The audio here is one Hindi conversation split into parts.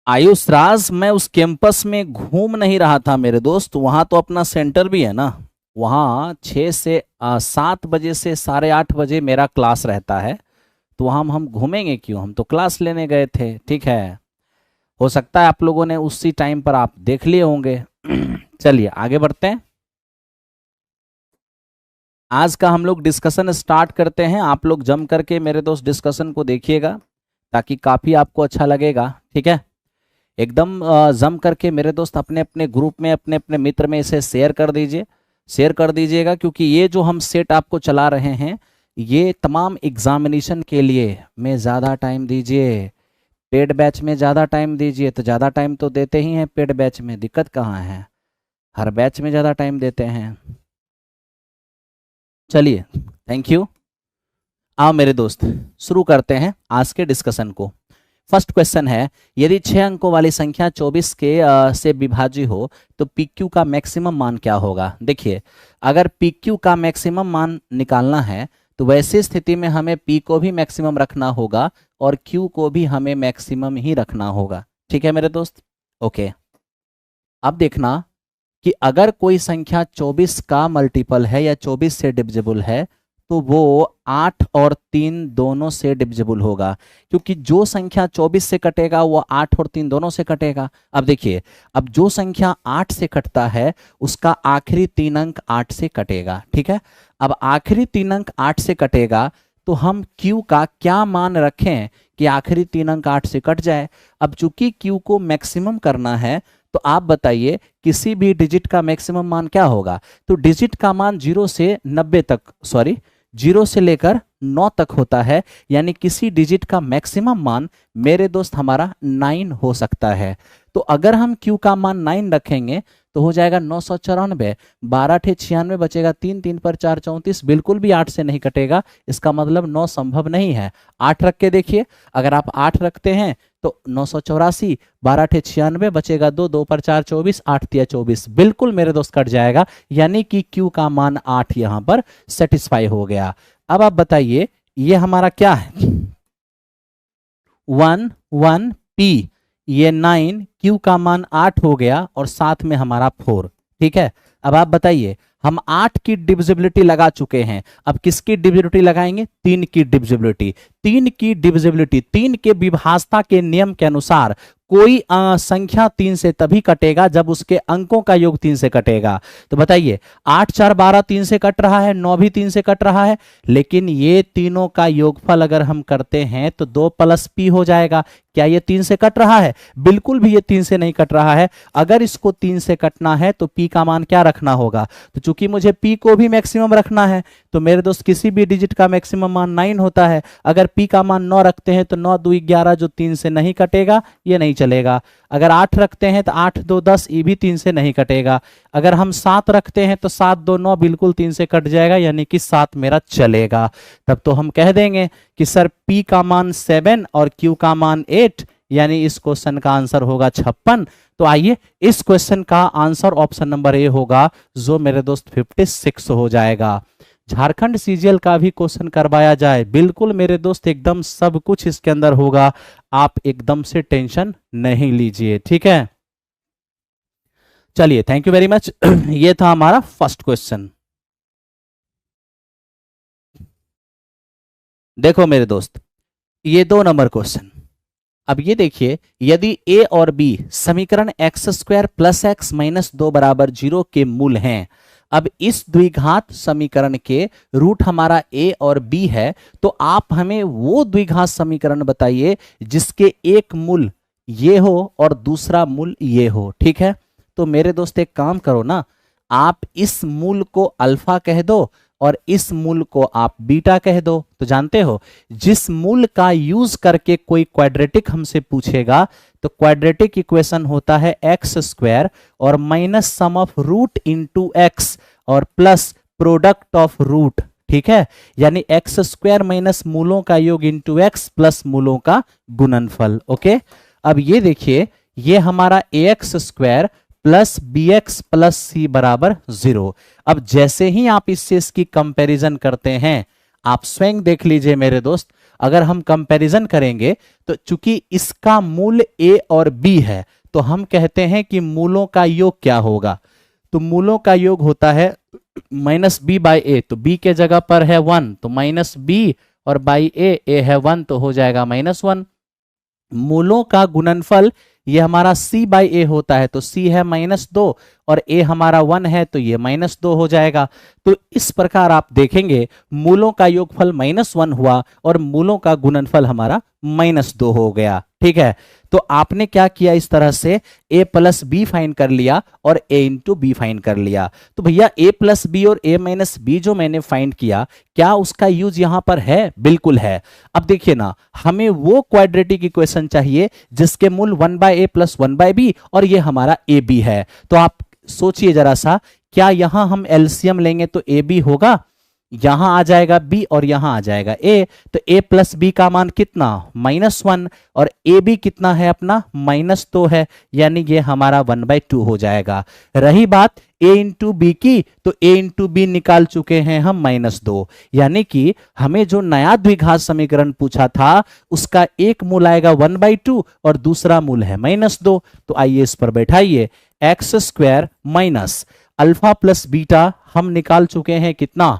आयुष राज, मैं उस कैंपस में घूम नहीं रहा था मेरे दोस्त, वहां तो अपना सेंटर भी है ना। वहाँ 7 बजे से 8:30 बजे मेरा क्लास रहता है। तो वहाँ हम घूमेंगे क्यों, हम तो क्लास लेने गए थे, ठीक है। हो सकता है आप लोगों ने उसी टाइम पर आप देख लिए होंगे। चलिए आगे बढ़ते हैं। आज का हम लोग डिस्कशन स्टार्ट करते हैं। आप लोग जम करके मेरे दोस्त डिस्कशन को देखिएगा, ताकि काफ़ी आपको अच्छा लगेगा, ठीक है। एकदम जम करके मेरे दोस्त अपने अपने ग्रुप में, अपने अपने मित्र में इसे शेयर कर दीजिए, शेयर कर दीजिएगा, क्योंकि ये जो हम सेट आपको चला रहे हैं ये तमाम एग्जामिनेशन के लिए में ज़्यादा टाइम दीजिए। पेड बैच में ज़्यादा टाइम दीजिए, तो ज़्यादा टाइम तो देते ही हैं पेड बैच में, दिक्कत कहाँ है, हर बैच में ज़्यादा टाइम देते हैं। चलिए थैंक यू। आओ मेरे दोस्त शुरू करते हैं आज के डिस्कशन को। फर्स्ट क्वेश्चन है, यदि 6 अंकों वाली संख्या 24 के से विभाज्य हो तो PQ का मैक्सिमम मान क्या होगा। देखिए, अगर PQ का मैक्सिमम मान निकालना है तो वैसी स्थिति में हमें P को भी मैक्सिमम रखना होगा और Q को भी हमें मैक्सिमम ही रखना होगा, ठीक है मेरे दोस्त। ओके, अब देखना कि अगर कोई संख्या 24 का मल्टीपल है या 24 से डिविजिबल है तो वो 8 और 3 दोनों से डिविजिबल होगा, क्योंकि जो संख्या 24 से कटेगा वो 8 और 3 दोनों से कटेगा। अब देखिए, अब जो संख्या 8 से कटता है उसका आखिरी 3 अंक 8 से कटेगा, ठीक है। अब आखिरी 3 अंक 8 से कटेगा तो हम Q का क्या मान रखें कि आखिरी 3 अंक 8 से कट जाए। अब चूंकि Q को मैक्सिमम करना है तो आप बताइए किसी भी डिजिट का मैक्सिमम मान क्या होगा। तो डिजिट का मान 0 से 90 तक, सॉरी 0 से लेकर 9 तक होता है, यानी किसी डिजिट का मैक्सिमम मान मेरे दोस्त हमारा 9 हो सकता है। तो अगर हम Q का मान 9 रखेंगे तो हो जाएगा 994, 12 × 96 बचेगा 3, 3 पर 4 34, बिल्कुल भी 8 से नहीं कटेगा, इसका मतलब 9 संभव नहीं है। 8 रख के देखिए, अगर आप 8 रखते हैं तो 984, 12 × 96 बचेगा 2, 2 पर 4 24, 8 × 24, बिल्कुल मेरे दोस्त कट जाएगा, यानी कि Q का मान 8 यहां पर सेटिस्फाई हो गया। अब आप बताइए ये हमारा क्या है, 1 1 P, ये 9, Q का मान 8 हो गया और साथ में हमारा 4, ठीक है। अब आप बताइए, हम 8 की डिविजिबिलिटी लगा चुके हैं, अब किसकी डिविजिबिलिटी लगाएंगे, 3 की डिविजिबिलिटी। 3 की डिविजिबिलिटी, 3 के विभाज्यता के नियम के अनुसार कोई संख्या 3 से तभी कटेगा जब उसके अंकों का योग 3 से कटेगा। तो बताइए, 8 4 12 3 से कट रहा है, 9 भी 3 से कट रहा है, लेकिन ये तीनों का योगफल अगर हम करते हैं तो 2 + P हो जाएगा। क्या ये 3 से कट रहा है, बिल्कुल भी ये 3 से नहीं कट रहा है। अगर इसको 3 से कटना है तो P का मान क्या रखना होगा, तो चूंकि मुझे P को भी मैक्सिमम रखना है तो मेरे दोस्त किसी भी डिजिट का मैक्सिमम मान 9 होता है। अगर P का मान 9 रखते हैं तो 9 2 11 जो 3 से नहीं कटेगा, ये नहीं चलेगा। अगर 8 रखते हैं तो 8 2 10, ये भी 3 से नहीं कटेगा। अगर हम 7 रखते हैं तो 7 2 9, बिल्कुल 3 से कट जाएगा, यानी कि 7 मेरा चलेगा। तब तो हम कह देंगे कि सर P का मान 7 और Q का मान 8, यानी इस क्वेश्चन का आंसर होगा 56। तो आइए, इस क्वेश्चन का आंसर ऑप्शन नंबर ए होगा, जो मेरे दोस्त 56 हो जाएगा। झारखंड सीजीएल का भी क्वेश्चन करवाया जाए, बिल्कुल मेरे दोस्त एकदम सब कुछ इसके अंदर होगा, आप एकदम से टेंशन नहीं लीजिए, ठीक है। चलिए थैंक यू वेरी मच। ये था हमारा फर्स्ट क्वेश्चन। देखो मेरे दोस्त, ये 2 नंबर क्वेश्चन। अब ये देखिए, यदि a और b समीकरण x² + x - 2 = 0 के मूल हैं। अब इस द्विघात समीकरण के रूट हमारा a और b है, तो आप हमें वो द्विघात समीकरण बताइए जिसके एक मूल ये हो और दूसरा मूल ये हो, ठीक है। तो मेरे दोस्त एक काम करो ना, आप इस मूल को अल्फा कह दो और इस मूल को आप बीटा कह दो। तो जानते हो, जिस मूल का यूज करके कोई क्वाड्रेटिक हमसे पूछेगा तो क्वाड्रेटिक इक्वेशन होता है x² और minus sum of root into x और प्लस प्रोडक्ट ऑफ रूट, ठीक है। यानी x² माइनस मूलों का योग इंटू एक्स प्लस मूलों का गुणनफल। ओके, अब ये देखिए, ये हमारा ax² + bx + c = 0। अब जैसे ही आप इससे इसकी कंपैरिजन करते हैं, आप स्वयं देख लीजिए मेरे दोस्त, अगर हम कंपैरिजन करेंगे तो चूंकि इसका मूल a और b है तो हम कहते हैं कि मूलों का योग क्या होगा, तो मूलों का योग होता है माइनस बी बाई ए, तो b के जगह पर है 1 तो माइनस बी, और बाई ए है 1 तो हो जाएगा -1। मूलों का गुणनफल ये हमारा c बाई ए होता है, तो c है -2 और a हमारा 1 है तो ये -2 हो जाएगा। तो इस प्रकार आप देखेंगे मूलों का योगफल -1 हुआ और मूलों का गुणनफल हमारा -2 हो गया। ठीक है, तो आपने क्या किया, इस तरह से a प्लस बी फाइंड कर लिया और a इंटू बी फाइंड कर लिया। तो भैया a प्लस बी और a माइनस बी जो मैंने फाइंड किया, क्या उसका यूज यहां पर है? बिल्कुल है। अब देखिए ना, हमें वो क्वाड्रेटिक इक्वेशन चाहिए जिसके मूल 1/a प्लस 1/b और ये हमारा ए बी है। तो आप सोचिए जरा सा, क्या यहां हम एलसीएम लेंगे तो ए बी होगा, यहां आ जाएगा b और यहां आ जाएगा a, तो a प्लस बी का मान कितना -1 और a b कितना है अपना -2 है, यानी ये हमारा 1/2 हो जाएगा। रही बात a इंटू बी की, तो a इंटू बी निकाल चुके हैं हम -2, यानी कि हमें जो नया द्विघात समीकरण पूछा था उसका एक मूल आएगा 1/2 और दूसरा मूल है -2। तो आइए इस पर बैठाइए, x² minus alpha plus beta हम निकाल चुके हैं कितना,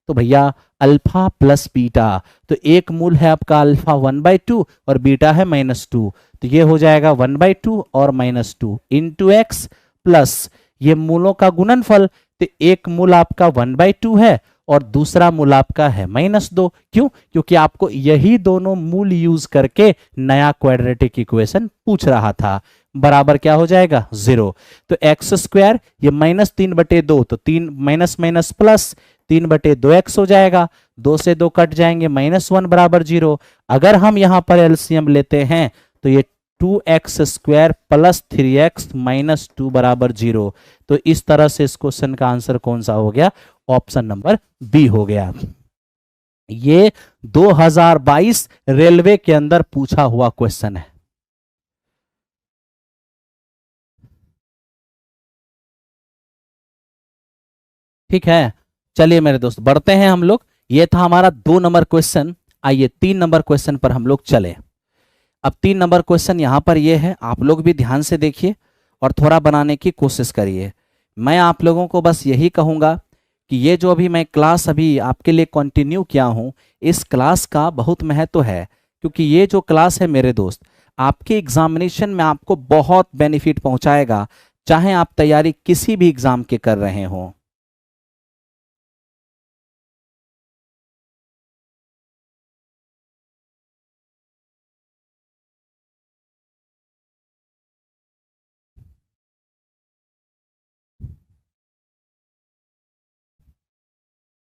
तो भैया अल्फा प्लस बीटा, तो एक मूल है आपका अल्फा 1/2 और बीटा है -2, तो ये हो जाएगा 1/2 और -2 इंटू एक्स प्लस ये मूलों का गुणनफल, तो एक मूल आपका 1/2 है और दूसरा मूल आपका है -2। क्यों? क्योंकि आपको यही दोनों मूल यूज करके नया क्वाड्रेटिक इक्वेशन पूछ रहा था। बराबर क्या हो जाएगा 0, तो x² ये -3/2, तो 3 माइनस माइनस प्लस 3/2x हो जाएगा, 2 से 2 कट जाएंगे, -1 बराबर 0। अगर हम यहां पर एलसीएम लेते हैं तो ये 2x² प्लस 3x -2 बराबर 0। तो इस तरह से इस क्वेश्चन का आंसर कौन सा हो गया, ऑप्शन नंबर बी हो गया। ये 2022 रेलवे के अंदर पूछा हुआ क्वेश्चन है। ठीक है, चलिए मेरे दोस्त बढ़ते हैं हम लोग। ये था हमारा 2 नंबर क्वेश्चन। आइए 3 नंबर क्वेश्चन पर हम लोग चले। अब 3 नंबर क्वेश्चन यहां पर ये है, आप लोग भी ध्यान से देखिए और थोड़ा बनाने की कोशिश करिए। मैं आप लोगों को बस यही कहूंगा कि ये जो अभी मैं क्लास अभी आपके लिए कंटिन्यू किया हूं, इस क्लास का बहुत महत्व है, क्योंकि ये जो क्लास है मेरे दोस्त आपके एग्जामिनेशन में आपको बहुत बेनिफिट पहुंचाएगा, चाहे आप तैयारी किसी भी एग्जाम के कर रहे हों।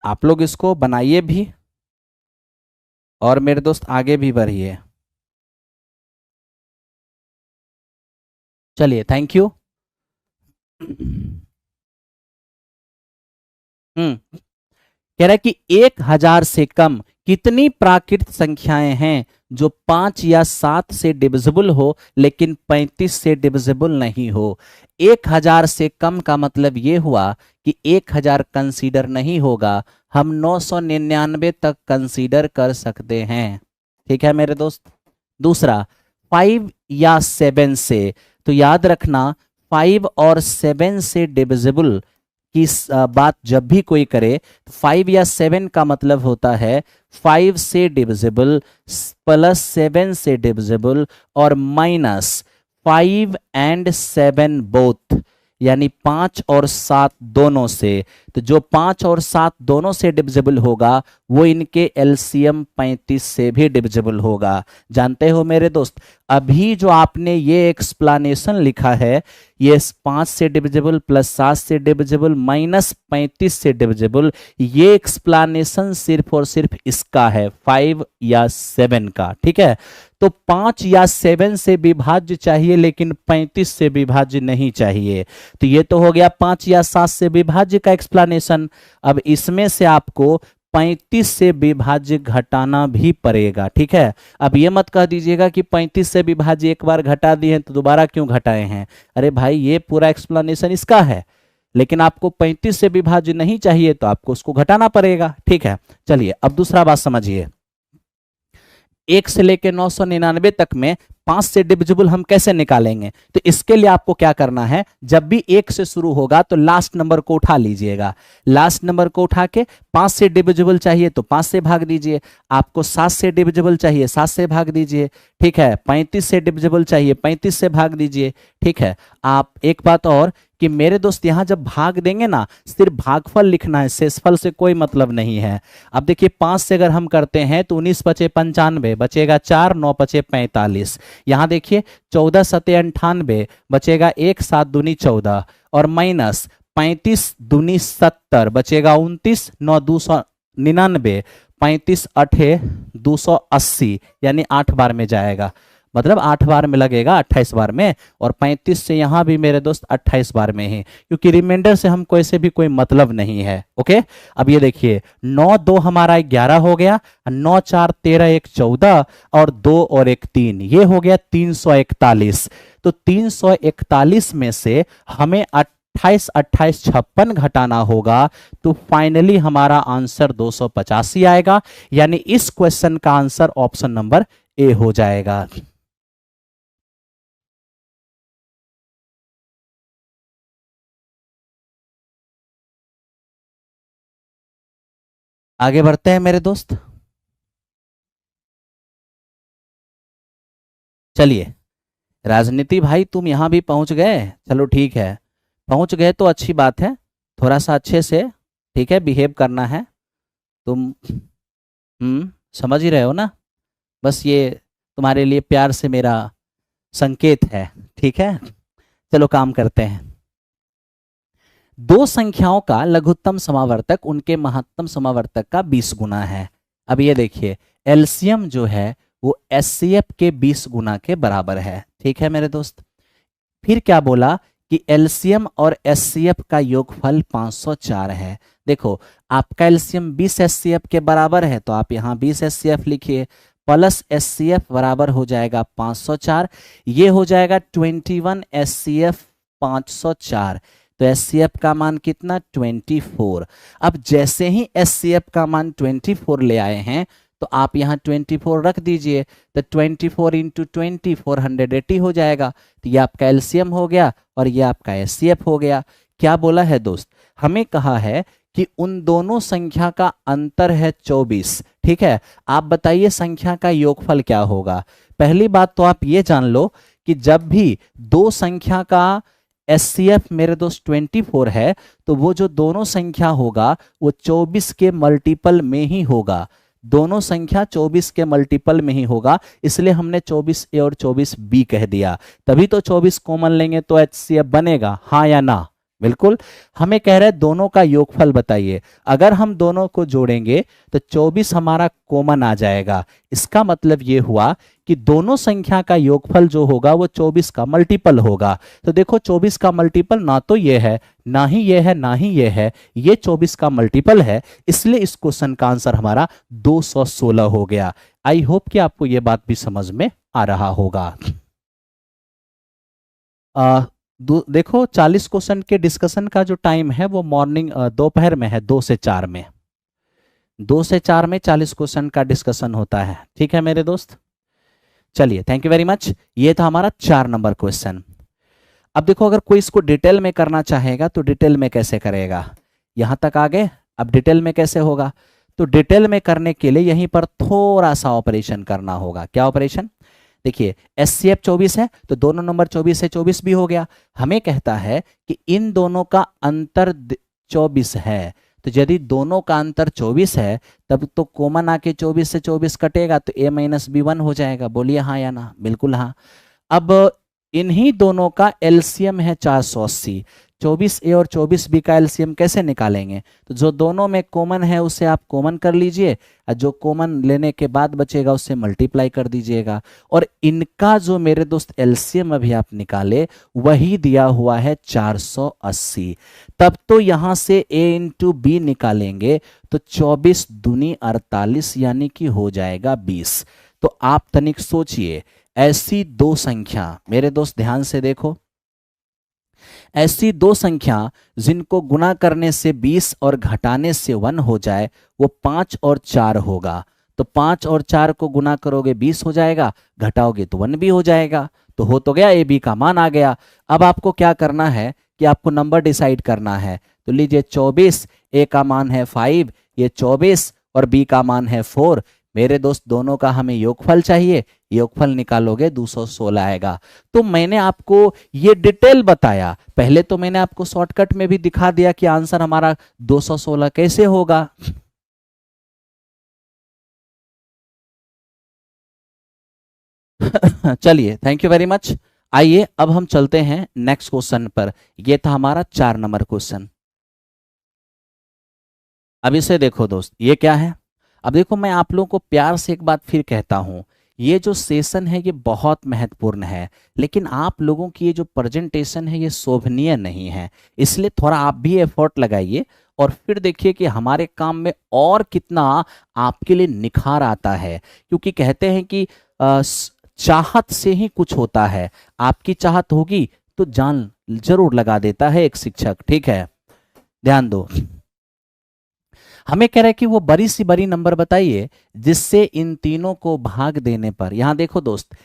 आप लोग इसको बनाइए भी और मेरे दोस्त आगे भी बढ़िए। चलिए, थैंक यू। कह रहा है कि 1000 से कम कितनी प्राकृत संख्याएं हैं जो 5 या 7 से डिविजिबल हो लेकिन 35 से डिविजिबल नहीं हो। 1000 से कम का मतलब ये हुआ कि 1000 कंसीडर नहीं होगा, हम 999 तक कंसीडर कर सकते हैं। ठीक है मेरे दोस्त। दूसरा 5 या 7 से, तो याद रखना 5 और 7 से डिविजिबल की बात जब भी कोई करे तो 5 या 7 का मतलब होता है 5 से डिविजिबल प्लस 7 से डिविजिबल और माइनस 5 एंड 7 बोथ, यानी 5 और 7 दोनों से। तो जो 5 और 7 दोनों से डिविजिबल होगा वो इनके एलसीएम 35 से भी डिविजिबल होगा। जानते हो मेरे दोस्त, अभी जो आपने ये एक्सप्लेनेशन लिखा है, ये 5 से डिविजिबल प्लस 7 से डिविजिबल माइनस 35 से डिविजिबल, ये एक्सप्लेनेशन सिर्फ और सिर्फ इसका है 5 या 7 का। ठीक है, तो 5 या 7 से विभाज्य चाहिए लेकिन 35 से विभाज्य नहीं चाहिए। तो ये तो हो गया 5 या 7 से विभाज्य का एक्सप्लेनेशन। अब इसमें से आपको 35 से विभाज्य घटाना भी पड़ेगा। ठीक है, अब ये मत कह दीजिएगा कि 35 से विभाज्य एक बार घटा दिए हैं तो दोबारा क्यों घटाए हैं। अरे भाई, ये पूरा एक्सप्लेनेशन इसका है, लेकिन आपको 35 से विभाज्य नहीं चाहिए तो आपको उसको घटाना पड़ेगा। ठीक है, चलिए अब दूसरा बात समझिए। 1 से लेके 999 तक में 5 से डिविजिबल हम कैसे निकालेंगे? तो इसके लिए आपको क्या करना है, जब भी 1 से शुरू होगा तो लास्ट नंबर को उठा लीजिएगा। लास्ट नंबर को उठा के 5 से डिविजिबल चाहिए तो 5 से भाग दीजिए, आपको 7 से डिविजिबल चाहिए 7 से भाग दीजिए, ठीक है। 35 से डिविजिबल चाहिए 35 से भाग दीजिए, ठीक है। आप एक बात और कि मेरे दोस्त यहां जब भाग देंगे ना, सिर्फ भागफल लिखना है, शेषफल से कोई मतलब नहीं है। अब देखिए 5 से अगर हम करते हैं तो 19 पचे 95 बचेगा 4, 9 पचे 45। यहां देखिए 14 सते 98 बचेगा 1, 7 दूनी 14 और माइनस 35 दूनी 70 बचेगा 29, 9 299, 35 8 280 यानी 8 बार में जाएगा, मतलब 8 बार में लगेगा 28 बार में, और 35 से यहां भी मेरे दोस्त 28 बार में ही, क्योंकि रिमाइंडर से हमको ऐसे भी कोई मतलब नहीं है। ओके, अब ये देखिए 9 2 हमारा 11 हो गया, 9 4 13 1 14 और 2 और 1 3, ये हो गया 341। तो 341 में से हमें 28 28 56 घटाना होगा, तो फाइनली हमारा आंसर 285 आएगा, यानी इस क्वेश्चन का आंसर ऑप्शन नंबर ए हो जाएगा। आगे बढ़ते हैं मेरे दोस्त। चलिए राजनीति भाई तुम यहां भी पहुंच गए, चलो ठीक है, पहुंच गए तो अच्छी बात है, थोड़ा सा अच्छे से ठीक है बिहेव करना है। तुम समझ ही रहे हो ना, बस ये तुम्हारे लिए प्यार से मेरा संकेत है, ठीक है। चलो काम करते हैं। दो संख्याओं का लघुत्तम समावर्तक उनके महत्तम समावर्तक का 20 गुना है। अब ये देखिए एलसीएम जो है वो एचसीएफ के 20 गुना के बराबर है, ठीक है मेरे दोस्त। फिर क्या बोला कि एलसीएम और एचसीएफ का योगफल 504 है। देखो आपका एलसीएम 20 एचसीएफ के बराबर है, तो आप यहाँ 20 एचसीएफ लिखिए, प्लस एचसीएफ बराबर हो जाएगा 504, ये हो जाएगा 21 एचसीएफ 504। तो एचसीएफ का मान कितना 24। अब जैसे ही एचसीएफ का मान 24 ले आए हैं तो आप यहाँ 24 रख दीजिए, तो 24 इंटू 20 480 हो जाएगा। तो ये आपका एलसीएम हो गया और ये आपका एचसीएफ हो गया। क्या बोला है दोस्त, हमें कहा है कि उन दोनों संख्या का अंतर है 24, ठीक है। आप बताइए संख्या का योगफल क्या होगा। पहली बात तो आप ये जान लो कि जब भी दो संख्या का एचसीएफ मेरे दोस्त 24 है, तो वो जो दोनों संख्या होगा वो 24 के मल्टीपल में ही होगा, दोनों संख्या 24 के मल्टीपल में ही होगा, इसलिए हमने 24A और 24B कह दिया। तभी तो 24 कॉमन लेंगे तो एचसीएफ बनेगा, हाँ या ना। बिल्कुल, हमें कह रहे हैं दोनों का योगफल बताइए। अगर हम दोनों को जोड़ेंगे तो 24 हमारा कॉमन आ जाएगा। इसका मतलब ये हुआ कि दोनों संख्या का योगफल जो होगा वो 24 का मल्टीपल होगा। तो देखो 24 का मल्टीपल ना तो ये है ना ही ये है ना ही ये है, ये 24 का मल्टीपल है, इसलिए इस क्वेश्चन का आंसर हमारा 216 हो गया। आई होप कि आपको यह बात भी समझ में आ रहा होगा। देखो 40 क्वेश्चन के डिस्कशन का जो टाइम है वो मॉर्निंग दोपहर में है, 2 से 4 में, 2 से 4 में 40 क्वेश्चन का डिस्कशन होता है, ठीक है मेरे दोस्त। चलिए थैंक यू वेरी मच, ये था हमारा 4 नंबर क्वेश्चन। अब देखो अगर कोई इसको डिटेल में करना चाहेगा तो डिटेल में कैसे करेगा, यहां तक आ गए, अब डिटेल में कैसे होगा। तो डिटेल में करने के लिए यहीं पर थोड़ा सा ऑपरेशन करना होगा। क्या ऑपरेशन, देखिए एचसीएफ 24 है तो दोनों नंबर 24 से 24 भी हो गया। हमें कहता है कि इन दोनों का अंतर 24 है, तो यदि दोनों का अंतर 24 है तब तो कॉमन आके 24 से 24 कटेगा तो a माइनस बी 1 हो जाएगा। बोलिए हाँ या ना, बिल्कुल हाँ। अब इन्हीं दोनों का एलसीएम है 480, 24A और 24B का एलसीएम कैसे निकालेंगे, तो जो दोनों में कॉमन है उसे आप कॉमन कर लीजिए और जो कॉमन लेने के बाद बचेगा उससे मल्टीप्लाई कर दीजिएगा, और इनका जो मेरे दोस्त एलसीएम अभी आप निकाले वही दिया हुआ है 480। तब तो यहां से A इंटू बी निकालेंगे तो 24 दूनी 48 यानी कि हो जाएगा 20। तो आप तनिक सोचिए, ऐसी दो संख्या मेरे दोस्त ध्यान से देखो, ऐसी दो संख्या जिनको गुना करने से 20 और घटाने से 1 हो जाए वो 5 और 4 होगा। तो तो 5 और 4 को गुना करोगे 20 हो जाएगा, घटाओगे तो 1 भी हो जाएगा। तो हो तो गया, ए बी का मान आ गया। अब आपको क्या करना है कि आपको नंबर डिसाइड करना है। तो लीजिए 24, ए का मान है 5, ये 24 और बी का मान है 4। मेरे दोस्त दोनों का हमें योगफल चाहिए, योगफल निकालोगे 216 आएगा। तो मैंने आपको ये डिटेल बताया, पहले तो मैंने आपको शॉर्टकट में भी दिखा दिया कि आंसर हमारा 216 कैसे होगा। चलिए, थैंक यू वेरी मच। आइए अब हम चलते हैं नेक्स्ट क्वेश्चन पर। ये था हमारा 4 नंबर क्वेश्चन। अब इसे देखो दोस्त, ये क्या है। अब देखो, मैं आप लोगों को प्यार से एक बात फिर कहता हूं, ये जो सेशन है ये बहुत महत्वपूर्ण है, लेकिन आप लोगों की ये जो प्रेजेंटेशन है ये शोभनीय नहीं है। इसलिए थोड़ा आप भी एफर्ट लगाइए और फिर देखिए कि हमारे काम में और कितना आपके लिए निखार आता है। क्योंकि कहते हैं कि चाहत से ही कुछ होता है। आपकी चाहत होगी तो जान जरूर लगा देता है एक शिक्षक। ठीक है, ध्यान दो। हमें कह रहा है कि वो बड़ी सी बड़ी नंबर बताइए जिससे इन तीनों को भाग देने पर, यहां देखो दोस्त,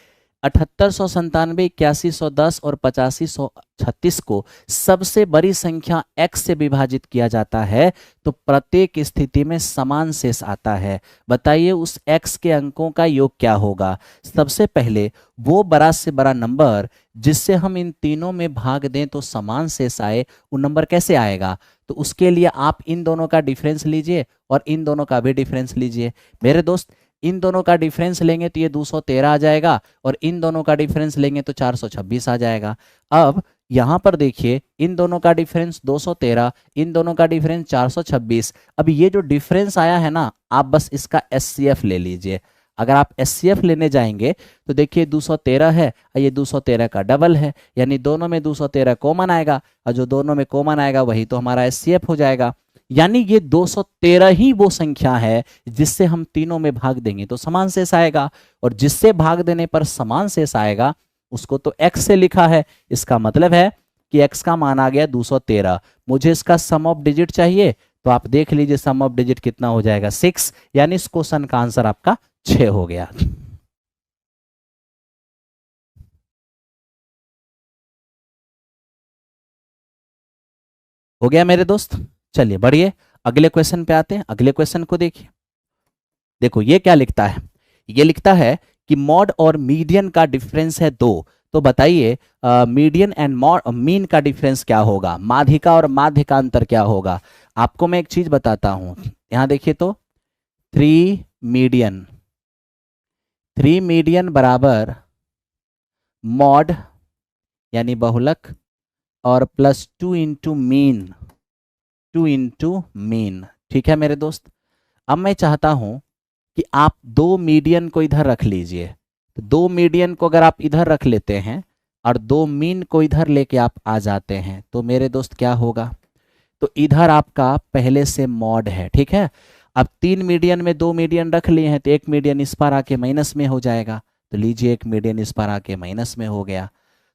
7897, 8110 और 8536 को सबसे बड़ी संख्या x से विभाजित किया जाता है तो प्रत्येक स्थिति में समान शेष आता है। बताइए उस x के अंकों का योग क्या होगा। सबसे पहले वो बड़ा से बड़ा नंबर जिससे हम इन तीनों में भाग दें तो समान शेष आए, वो नंबर कैसे आएगा। तो उसके लिए आप इन दोनों का डिफरेंस लीजिए और इन दोनों का भी डिफरेंस लीजिए। मेरे दोस्त, इन दोनों का डिफरेंस लेंगे तो ये 213 आ जाएगा और इन दोनों का डिफरेंस लेंगे तो 426 आ जाएगा। अब यहां पर देखिए, इन दोनों का डिफरेंस 213, इन दोनों का डिफरेंस 426। अब ये जो डिफरेंस आया है ना, आप बस इसका एचसीएफ ले लीजिए। अगर आप एचसीएफ लेने जाएंगे तो देखिए 213 है और ये 213 का डबल है, यानी दोनों में 213 कॉमन आएगा और जो दोनों में कॉमन आएगा वही तो हमारा एचसीएफ हो जाएगा। यानी ये 213 ही वो संख्या है जिससे हम तीनों में भाग देंगे तो समान शेष आएगा, और जिससे भाग देने पर समान शेष आएगा उसको तो x से लिखा है। इसका मतलब है कि x का मान आ गया 213। मुझे इसका सम ऑफ डिजिट चाहिए, तो आप देख लीजिए सम ऑफ डिजिट कितना हो जाएगा, 6। यानी इस क्वेश्चन का आंसर आपका 6 हो गया। हो गया मेरे दोस्त। चलिए बढ़िए, अगले क्वेश्चन पे आते हैं। अगले क्वेश्चन को देखिए। देखो ये क्या लिखता है, ये लिखता है कि मॉड और मीडियन का डिफरेंस है 2। तो बताइए मीडियन एंड मीन का डिफरेंस क्या होगा, माध्यिका और माध्य का अंतर क्या होगा। आपको मैं एक चीज बताता हूं, यहां देखिए तो 3 मीडियन, 3 मीडियन बराबर मॉड यानी बहुलक और plus 2 into mean, 2 into mean. ठीक है मेरे दोस्त, अब मैं चाहता हूं कि आप 2 मीडियन को इधर रख लीजिए। तो 2 मीडियन को अगर आप इधर रख लेते हैं और 2 मीन को इधर लेके आप आ जाते हैं तो मेरे दोस्त क्या होगा, तो इधर आपका पहले से मॉड है। ठीक है, अब 3 मीडियन में 2 मीडियन रख लिए हैं तो 1 मीडियन इस पर आके माइनस में हो जाएगा। तो लीजिए 1 मीडियन इस पर आके माइनस में हो गया।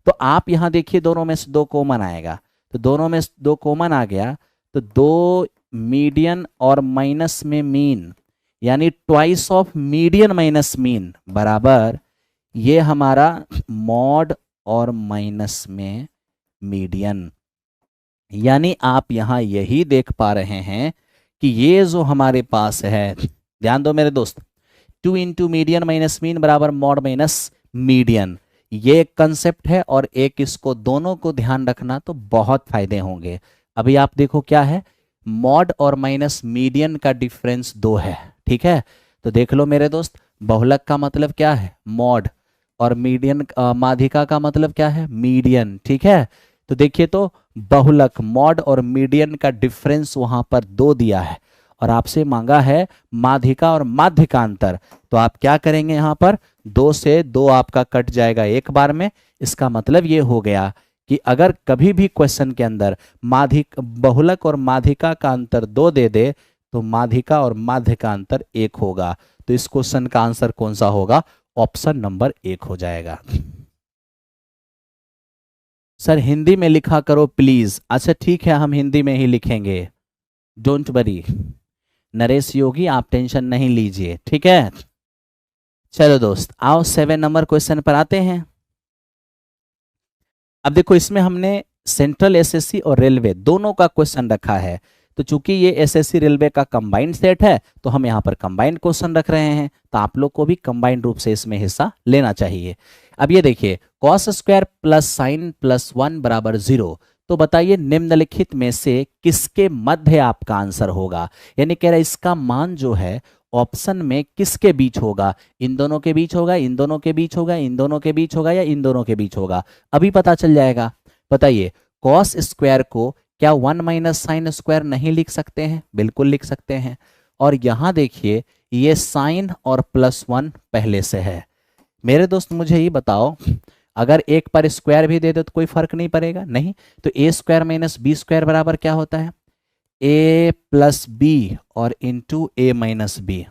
तो आप यहां देखिए दोनों में से 2 कॉमन आएगा, तो दोनों में 2 कॉमन आ गया तो 2 मीडियन और माइनस में मीन, यानी twice of median minus mean बराबर ये हमारा मॉड और माइनस में मीडियन। यानी आप यहां यही देख पा रहे हैं कि ये जो हमारे पास है, ध्यान दो मेरे दोस्त, 2 इंटू मीडियन माइनस मीन बराबर मॉड माइनस मीडियन, ये एक कंसेप्ट है और एक इसको दोनों को ध्यान रखना तो बहुत फायदे होंगे। अभी आप देखो क्या है, मॉड और माइनस मीडियन का डिफरेंस 2 है। ठीक है, तो देख लो मेरे दोस्त, बहुलक का मतलब क्या है, मॉड, और मीडियन माध्यिका का मतलब क्या है, मीडियन। ठीक है, तो देखिए तो बहुलक मॉड और मीडियन का डिफरेंस वहां पर 2 दिया है और आपसे मांगा है माध्यिका और माध्य का अंतर। तो आप क्या करेंगे, यहां पर 2 से 2 आपका कट जाएगा एक बार में। इसका मतलब ये हो गया कि अगर कभी भी क्वेश्चन के अंदर माध्यिक बहुलक और माध्यिका का अंतर 2 दे दे तो माध्यिका और माध्य का अंतर 1 होगा। तो इस क्वेश्चन का आंसर कौन सा होगा, ऑप्शन नंबर 1 हो जाएगा। सर हिंदी में लिखा करो प्लीज। अच्छा ठीक है, हम हिंदी में ही लिखेंगे, डोंट वरी। नरेश योगी आप टेंशन नहीं लीजिए, ठीक है। चलो दोस्त आओ 7 नंबर क्वेश्चन पर आते हैं। अब देखो इसमें हमने सेंट्रल एसएससी और रेलवे दोनों का क्वेश्चन रखा है। तो चूंकि ये एसएससी रेलवे का कंबाइंड सेट है तो हम यहाँ पर कंबाइंड क्वेश्चन रख रहे हैं, तो आप लोग को भी कंबाइंड रूप से इसमें हिस्सा लेना चाहिए। अब ये देखिए cos square plus sign plus 1 बराबर 0, तो बताइए निम्नलिखित में से किसके मध्य आपका आंसर होगा। यानी कह रहा है इसका मान जो है ऑप्शन में किसके बीच होगा, इन दोनों के बीच होगा, इन दोनों के बीच होगा, इन दोनों के बीच होगा, या इन दोनों के बीच होगा। अभी पता चल जाएगा। बताइए कॉस स्क्वायर को क्या 1 माइनस साइन स्क्वायर नहीं लिख सकते हैं, बिल्कुल लिख सकते हैं। और यहां देखिए ये साइन और प्लस 1 पहले से है। मेरे दोस्त मुझे ये बताओ अगर एक पर स्क्वायर भी दे दो तो कोई फर्क नहीं पड़ेगा, नहीं। तो ए स्क्वायर माइनस बी स्क्वायर बराबर क्या होता है, ए प्लस बी और इंटू ए माइनस बी,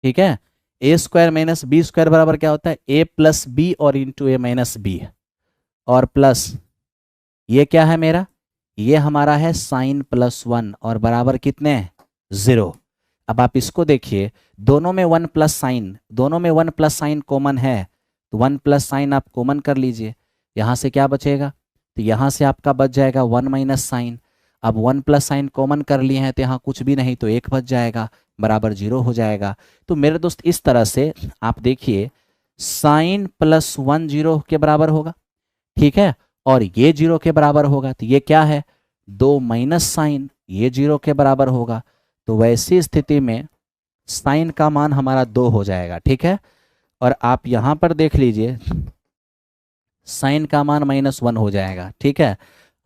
ठीक है। ए स्क्वायर माइनस बी स्क्वायर बराबर क्या होता है, ए प्लस बी और इंटू ए माइनस बी, और प्लस ये क्या है मेरा, ये हमारा है साइन प्लस 1 और बराबर कितने 0। अब आप इसको देखिए दोनों में 1 प्लस साइन, दोनों में 1 प्लस साइन कॉमन है, तो 1 प्लस साइन आप कॉमन कर लीजिए। यहाँ से क्या बचेगा, तो यहाँ से आपका बच जाएगा 1 माइनस साइन। अब 1 प्लस साइन कॉमन कर लिए हैं तो यहाँ कुछ भी नहीं, तो 1 बच जाएगा, बराबर 0 हो जाएगा। तो मेरे दोस्त इस तरह से आप देखिए साइन प्लस 1 0 के बराबर होगा, ठीक है, और ये 0 के बराबर होगा। तो ये क्या है 2 माइनस साइन, ये 0 के बराबर होगा। तो वैसी स्थिति में साइन का मान हमारा 2 हो जाएगा, ठीक है। और आप यहां पर देख लीजिए साइन का मान -1 हो जाएगा, ठीक है।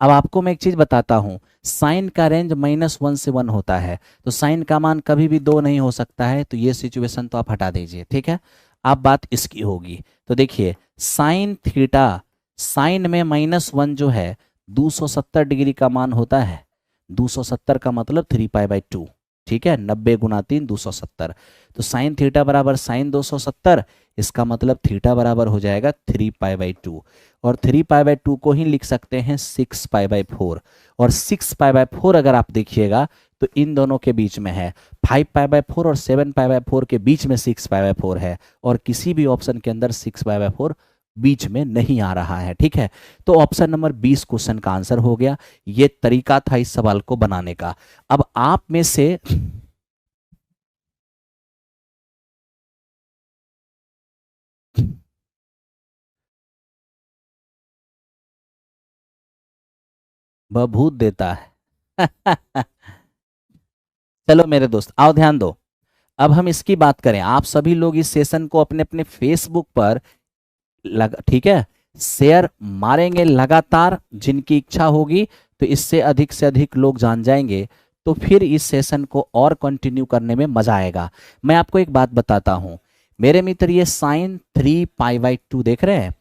अब आपको मैं एक चीज बताता हूं, साइन का रेंज -1 से 1 होता है, तो साइन का मान कभी भी 2 नहीं हो सकता है। तो ये सिचुएशन तो आप हटा दीजिए, ठीक है। अब बात इसकी होगी, तो देखिए साइन थीटा, साइन में -1 जो है 270 डिग्री का मान होता है। 270 का मतलब 3π/2, ठीक है, 90 गुना 3 270। तो साइन थीटा बराबर साइन 270, इसका मतलब थीटा बराबर हो जाएगा 3π/2, और 3π/2 को ही लिख सकते हैं 6π/4। और 6π/4 अगर आप देखिएगा तो इन दोनों के बीच में है, 5π/4 और 7π/4 के बीच में 6π/4 है, और किसी भी ऑप्शन के अंदर 6π/4 बीच में नहीं आ रहा है, ठीक है। तो ऑप्शन नंबर 20 क्वेश्चन का आंसर हो गया। ये तरीका था इस सवाल को बनाने का। अब आप में से बभूत देता है चलो मेरे दोस्त आओ ध्यान दो। अब हम इसकी बात करें, आप सभी लोग इस सेशन को अपने अपने फेसबुक पर ठीक है शेयर मारेंगे लगातार, जिनकी इच्छा होगी तो इससे अधिक से अधिक लोग जान जाएंगे, तो फिर इस सेशन को और कंटिन्यू करने में मजा आएगा। मैं आपको एक बात बताता हूं मेरे मित्र, ये साइन 3π/2 देख रहे हैं,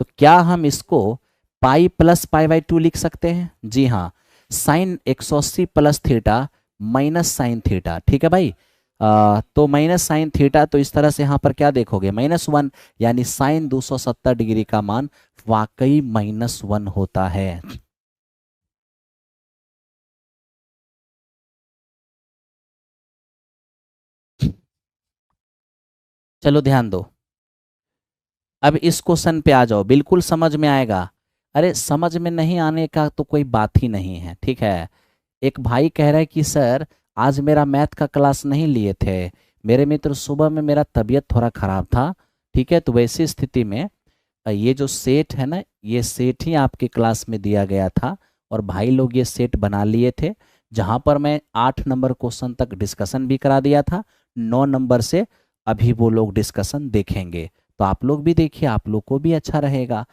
तो क्या हम इसको पाई प्लस π/2 लिख सकते हैं? जी हाँ, sine 180 plus theta minus sine theta, ठीक है भाई। तो माइनस साइन थीटा, तो इस तरह से यहाँ पर क्या देखोगे -1, यानी साइन 270 डिग्री का मान वाकई -1 होता है। चलो ध्यान दो, अब इस क्वेश्चन पे आ जाओ, बिल्कुल समझ में आएगा। अरे समझ में नहीं आने का तो कोई बात ही नहीं है, ठीक है। एक भाई कह रहा है कि सर आज मेरा मैथ का क्लास नहीं लिए थे मेरे मित्र, सुबह में मेरा तबीयत थोड़ा ख़राब था, ठीक है। तो वैसी स्थिति में ये जो सेट है ना, ये सेट ही आपके क्लास में दिया गया था, और भाई लोग ये सेट बना लिए थे, जहाँ पर मैं 8 नंबर क्वेश्चन तक डिस्कशन भी करा दिया था। 9 नंबर से अभी वो लोग डिस्कशन देखेंगे, तो आप लोग भी देखिए, आप लोग को भी अच्छा रहेगा।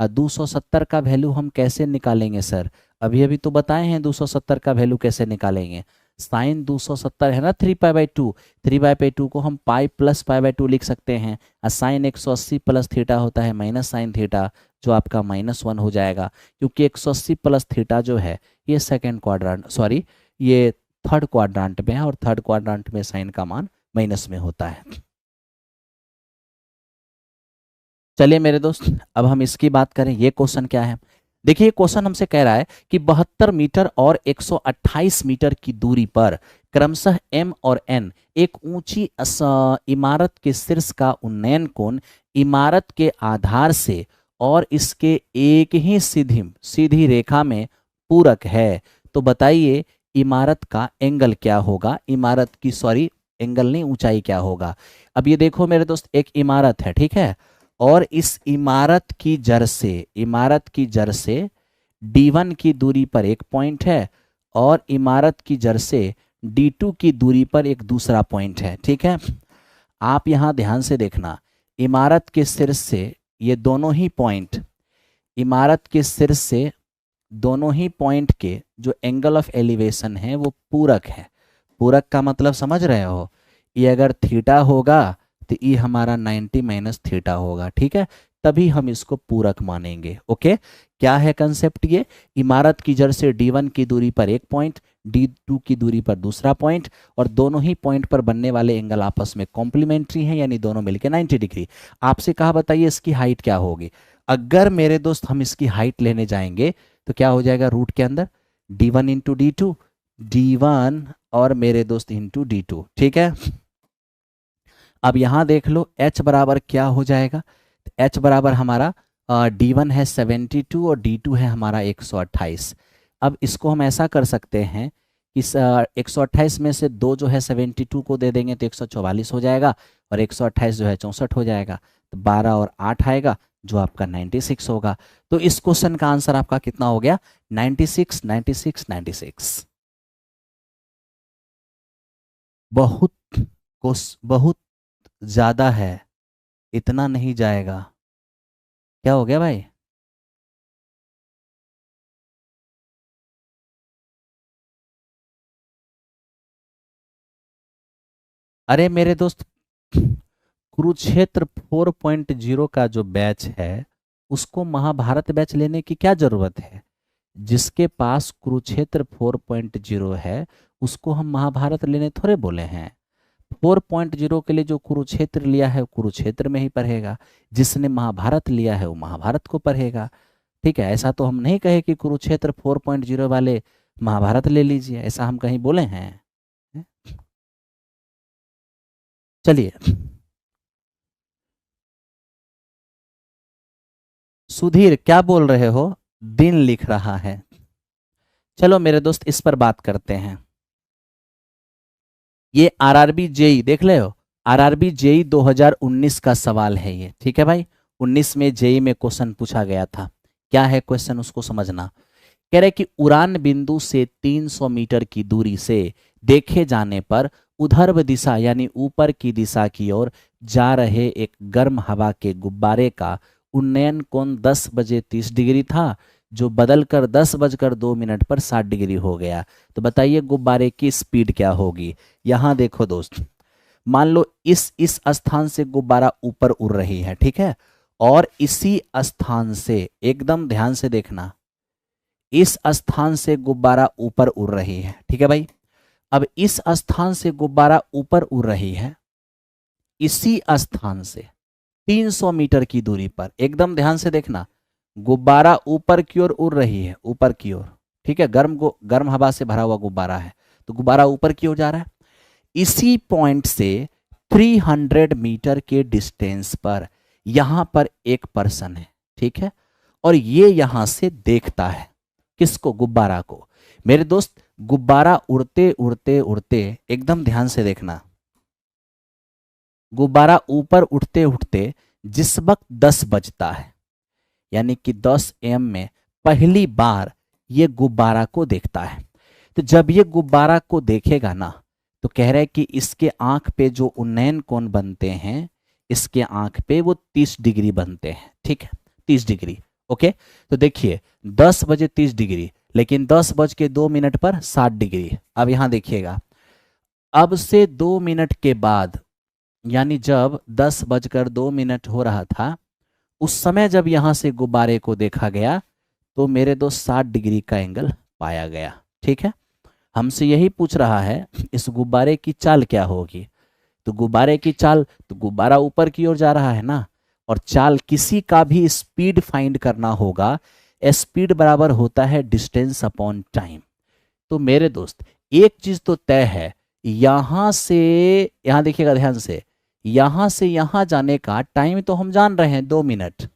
270 का वैल्यू हम कैसे निकालेंगे सर? अभी अभी तो बताए हैं 270 का वैल्यू कैसे निकालेंगे। साइन 270 है ना 3π/2, 3π/2 को हम पाई प्लस π/2 लिख सकते हैं, और साइन 180 प्लस थीटा होता है माइनस साइन थीटा, जो आपका -1 हो जाएगा, क्योंकि 180 प्लस थीटा जो है ये सेकेंड क्वाड्रेंट, सॉरी ये थर्ड क्वाड्रेंट में है, और थर्ड क्वाड्रेंट में साइन का मान माइनस में होता है। चलिए मेरे दोस्त अब हम इसकी बात करें, ये क्वेश्चन क्या है, देखिए क्वेश्चन हमसे कह रहा है कि 72 मीटर और 128 मीटर की दूरी पर क्रमशः M और N एक ऊंची इमारत के शीर्ष का उन्नयन कोण इमारत के आधार से और इसके एक ही सीधी रेखा में पूरक है। तो बताइए इमारत का एंगल क्या होगा, इमारत की सॉरी एंगल नहीं, ऊंचाई क्या होगा। अब ये देखो मेरे दोस्त, एक इमारत है, ठीक है, और इस इमारत की जड़ से D1 की दूरी पर एक पॉइंट है और इमारत की जड़ से D2 की दूरी पर एक दूसरा पॉइंट है, ठीक है। आप यहां ध्यान से देखना, इमारत के शीर्ष से ये दोनों ही पॉइंट, इमारत के शीर्ष से दोनों ही पॉइंट के जो एंगल ऑफ एलिवेशन है वो पूरक है। पूरक का मतलब समझ रहे हो, ये अगर थीटा होगा तो ये हमारा 90 माइनस थीटा होगा, ठीक है, तभी हम इसको पूरक मानेंगे। ओके, क्या है कंसेप्ट ये, इमारत की जड़ से D1 की दूरी पर एक पॉइंट, D2 की दूरी पर दूसरा पॉइंट, और दोनों ही पॉइंट पर बनने वाले एंगल आपस में कॉम्प्लीमेंट्री हैं, यानी दोनों मिलकर 90 डिग्री। आपसे कहा बताइए इसकी हाइट क्या होगी। अगर मेरे दोस्त हम इसकी हाइट लेने जाएंगे तो क्या हो जाएगा, रूट के अंदर D1 इंटू D2, D1 और मेरे दोस्त इंटू D2, ठीक है। अब यहां देख लो h बराबर क्या हो जाएगा, h बराबर हमारा D1 है 72 और D2 है हमारा 128। अब इसको हम ऐसा कर सकते हैं कि 128 में से 2 जो है 72 को दे देंगे तो 144 हो जाएगा और 128 जो है 64 हो जाएगा, तो 12 और 8 आएगा जो आपका 96 होगा। तो इस क्वेश्चन का आंसर आपका कितना हो गया, 96, 96, 96। बहुत ज्यादा है, इतना नहीं जाएगा। क्या हो गया भाई, अरे मेरे दोस्त कुरुक्षेत्र 4.0 का जो बैच है उसको महाभारत बैच लेने की क्या जरूरत है। जिसके पास कुरुक्षेत्र 4.0 है उसको हम महाभारत लेने थोड़े बोले हैं। 4.0 के लिए जो कुरुक्षेत्र लिया है वो कुरुक्षेत्र में ही पढ़ेगा, जिसने महाभारत लिया है वो महाभारत को पढ़ेगा, ठीक है। ऐसा तो हम नहीं कहे कि कुरुक्षेत्र 4.0 वाले महाभारत ले लीजिए, ऐसा हम कहीं बोले हैं। चलिए, सुधीर क्या बोल रहे हो, दिन लिख रहा है। चलो मेरे दोस्त इस पर बात करते हैं। ये आरआरबी जेई देख ले हो, आरआरबी जेई 2019 का सवाल है ये, ठीक है भाई। 19 में जेई में क्वेश्चन पूछा गया था। क्या है क्वेश्चन उसको समझना। कह रहे कि उड़ान बिंदु से 300 मीटर की दूरी से देखे जाने पर उधर्व दिशा यानी ऊपर की दिशा की ओर जा रहे एक गर्म हवा के गुब्बारे का उन्नयन कोण 10 बजे 30 डिग्री था, जो बदलकर 10 बजकर 2 मिनट पर 60 डिग्री हो गया। तो बताइए गुब्बारे की स्पीड क्या होगी। यहां देखो दोस्त, मान लो इस स्थान से गुब्बारा ऊपर उड़ रही है, ठीक है, और इसी स्थान से, एकदम ध्यान से देखना, इस स्थान से गुब्बारा ऊपर उड़ रही है, ठीक है भाई। अब इस स्थान से गुब्बारा ऊपर उड़ रही है, इसी स्थान से 300 मीटर की दूरी पर, एकदम ध्यान से देखना, गुब्बारा ऊपर की ओर उड़ रही है, ऊपर की ओर, ठीक है, गर्म हवा से भरा हुआ गुब्बारा है, तो गुब्बारा ऊपर की ओर जा रहा है। इसी पॉइंट से 300 मीटर के डिस्टेंस पर यहां पर एक पर्सन है, ठीक है, और ये यहां से देखता है किसको, गुब्बारा को। मेरे दोस्त गुब्बारा उड़ते उड़ते उड़ते, एकदम ध्यान से देखना, गुब्बारा ऊपर उठते उठते जिस वक्त 10 बजता है, यानी कि 10 AM में पहली बार ये गुब्बारा को देखता है। तो जब ये गुब्बारा को देखेगा ना, तो कह रहा है कि इसके आंख पे जो उन्नयन कोण बनते हैं, इसके आंख पे वो 30 डिग्री बनते हैं, ठीक है, 30 डिग्री। ओके, तो देखिए 10 बजे 30 डिग्री, लेकिन 10 बज के 2 मिनट पर 60 डिग्री। अब यहां देखिएगा, अब से 2 मिनट के बाद, यानी जब 10 बजकर 2 मिनट हो रहा था, उस समय जब यहां से गुब्बारे को देखा गया तो मेरे दोस्त 60 डिग्री का एंगल पाया गया, ठीक है। हमसे यही पूछ रहा है इस गुब्बारे की चाल क्या होगी। तो गुब्बारे की चाल, तो गुब्बारा ऊपर की ओर जा रहा है ना, और चाल, किसी का भी स्पीड फाइंड करना होगा, स्पीड बराबर होता है डिस्टेंस अपॉन टाइम। तो मेरे दोस्त एक चीज तो तय है, यहां से यहां देखिएगा ध्यान से, यहां से यहां जाने का टाइम तो हम जान रहे हैं 2 मिनट,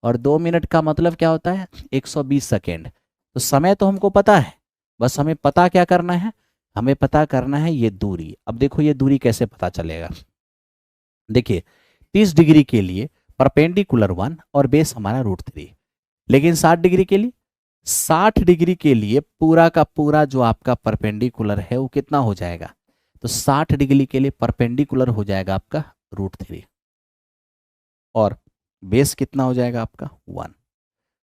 और 2 मिनट का मतलब क्या होता है 120 सेकेंड। तो समय तो हमको पता है, बस हमें पता क्या करना है, हमें पता करना है ये दूरी। अब देखो ये दूरी कैसे पता चलेगा, देखिए 30 डिग्री के लिए परपेंडिकुलर 1 और बेस हमारा √3, लेकिन 60 डिग्री के लिए, 60 डिग्री के लिए पूरा का पूरा जो आपका परपेंडिकुलर है वो कितना हो जाएगा, तो 60 डिग्री के लिए परपेंडिकुलर हो जाएगा आपका √3, और बेस कितना हो जाएगा आपका 1।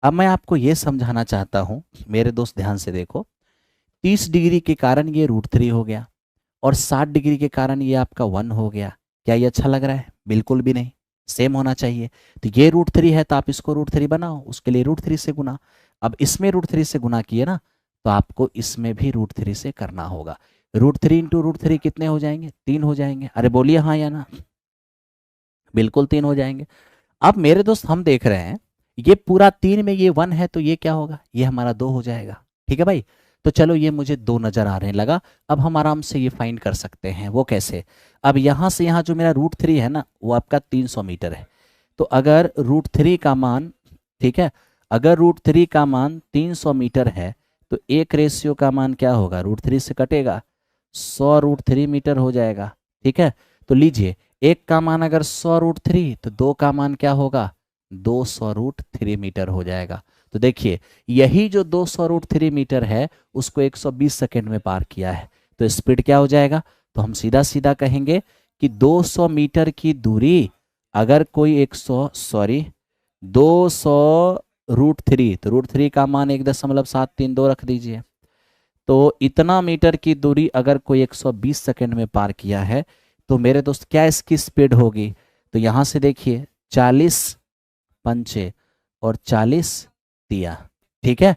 अब मैं आपको ये समझाना चाहता हूं, मेरे दोस्त ध्यान से देखो, 30 डिग्री के कारण ये √3 हो गया और 60 डिग्री के कारण ये आपका 1 हो गया। क्या ये अच्छा लग रहा है? बिल्कुल भी नहीं, सेम होना चाहिए। तो ये √3 है तो आप इसको √3 बनाओ, उसके लिए √3 से गुना। अब इसमें √3 से गुना किए ना, तो आपको इसमें भी √3 से करना होगा। √3 इंटू √3 कितने हो जाएंगे? 3 हो जाएंगे। अरे बोलिए हाँ या ना, बिल्कुल 3 हो जाएंगे। अब मेरे दोस्त हम देख रहे हैं ये पूरा 3 में ये 1 है, तो ये क्या होगा, ये हमारा 2 हो जाएगा। ठीक है भाई, तो चलो ये मुझे 2 नजर आ रहे लगा। अब हम आराम से ये फाइंड कर सकते हैं। वो कैसे? अब यहां से यहां जो मेरा √3 है ना, वो आपका 300 मीटर है। तो अगर √3 का मान, ठीक है, अगर √3 का मान 300 मीटर है, तो एक रेशियो का मान क्या होगा, √3 से कटेगा, 100 √3 मीटर हो जाएगा। ठीक है, तो लीजिए एक का मान अगर 100 √3, तो दो का मान क्या होगा, 200 √3 मीटर हो जाएगा। तो देखिए यही जो 200 √3 मीटर है उसको 120 सेकेंड में पार किया है, तो स्पीड क्या हो जाएगा, तो हम सीधा सीधा कहेंगे कि 200 मीटर की दूरी अगर कोई 200 √3, तो √3 का मान 1.732 रख दीजिए। तो इतना मीटर की दूरी अगर कोई 120 सेकेंड में पार किया है, तो मेरे दोस्त क्या इसकी स्पीड होगी, तो यहां से देखिए 40 पंचे और 40 दिया। ठीक है,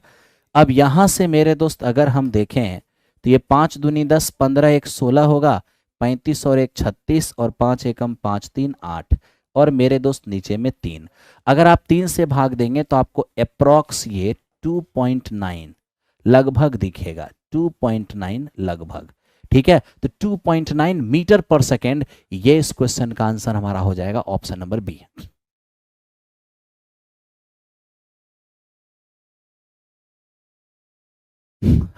अब यहां से मेरे दोस्त अगर हम देखें तो ये 5 दूनी 10, 15 एक 16 होगा, 35 और एक 36, और 5 एकम 5 3 8, और मेरे दोस्त नीचे में 3। अगर आप 3 से भाग देंगे तो आपको अप्रॉक्स ये 2.9 लगभग दिखेगा, 2.9 लगभग। ठीक है, तो 2.9 मीटर पर सेकेंड, ये इस क्वेश्चन का आंसर हमारा हो जाएगा ऑप्शन नंबर बी।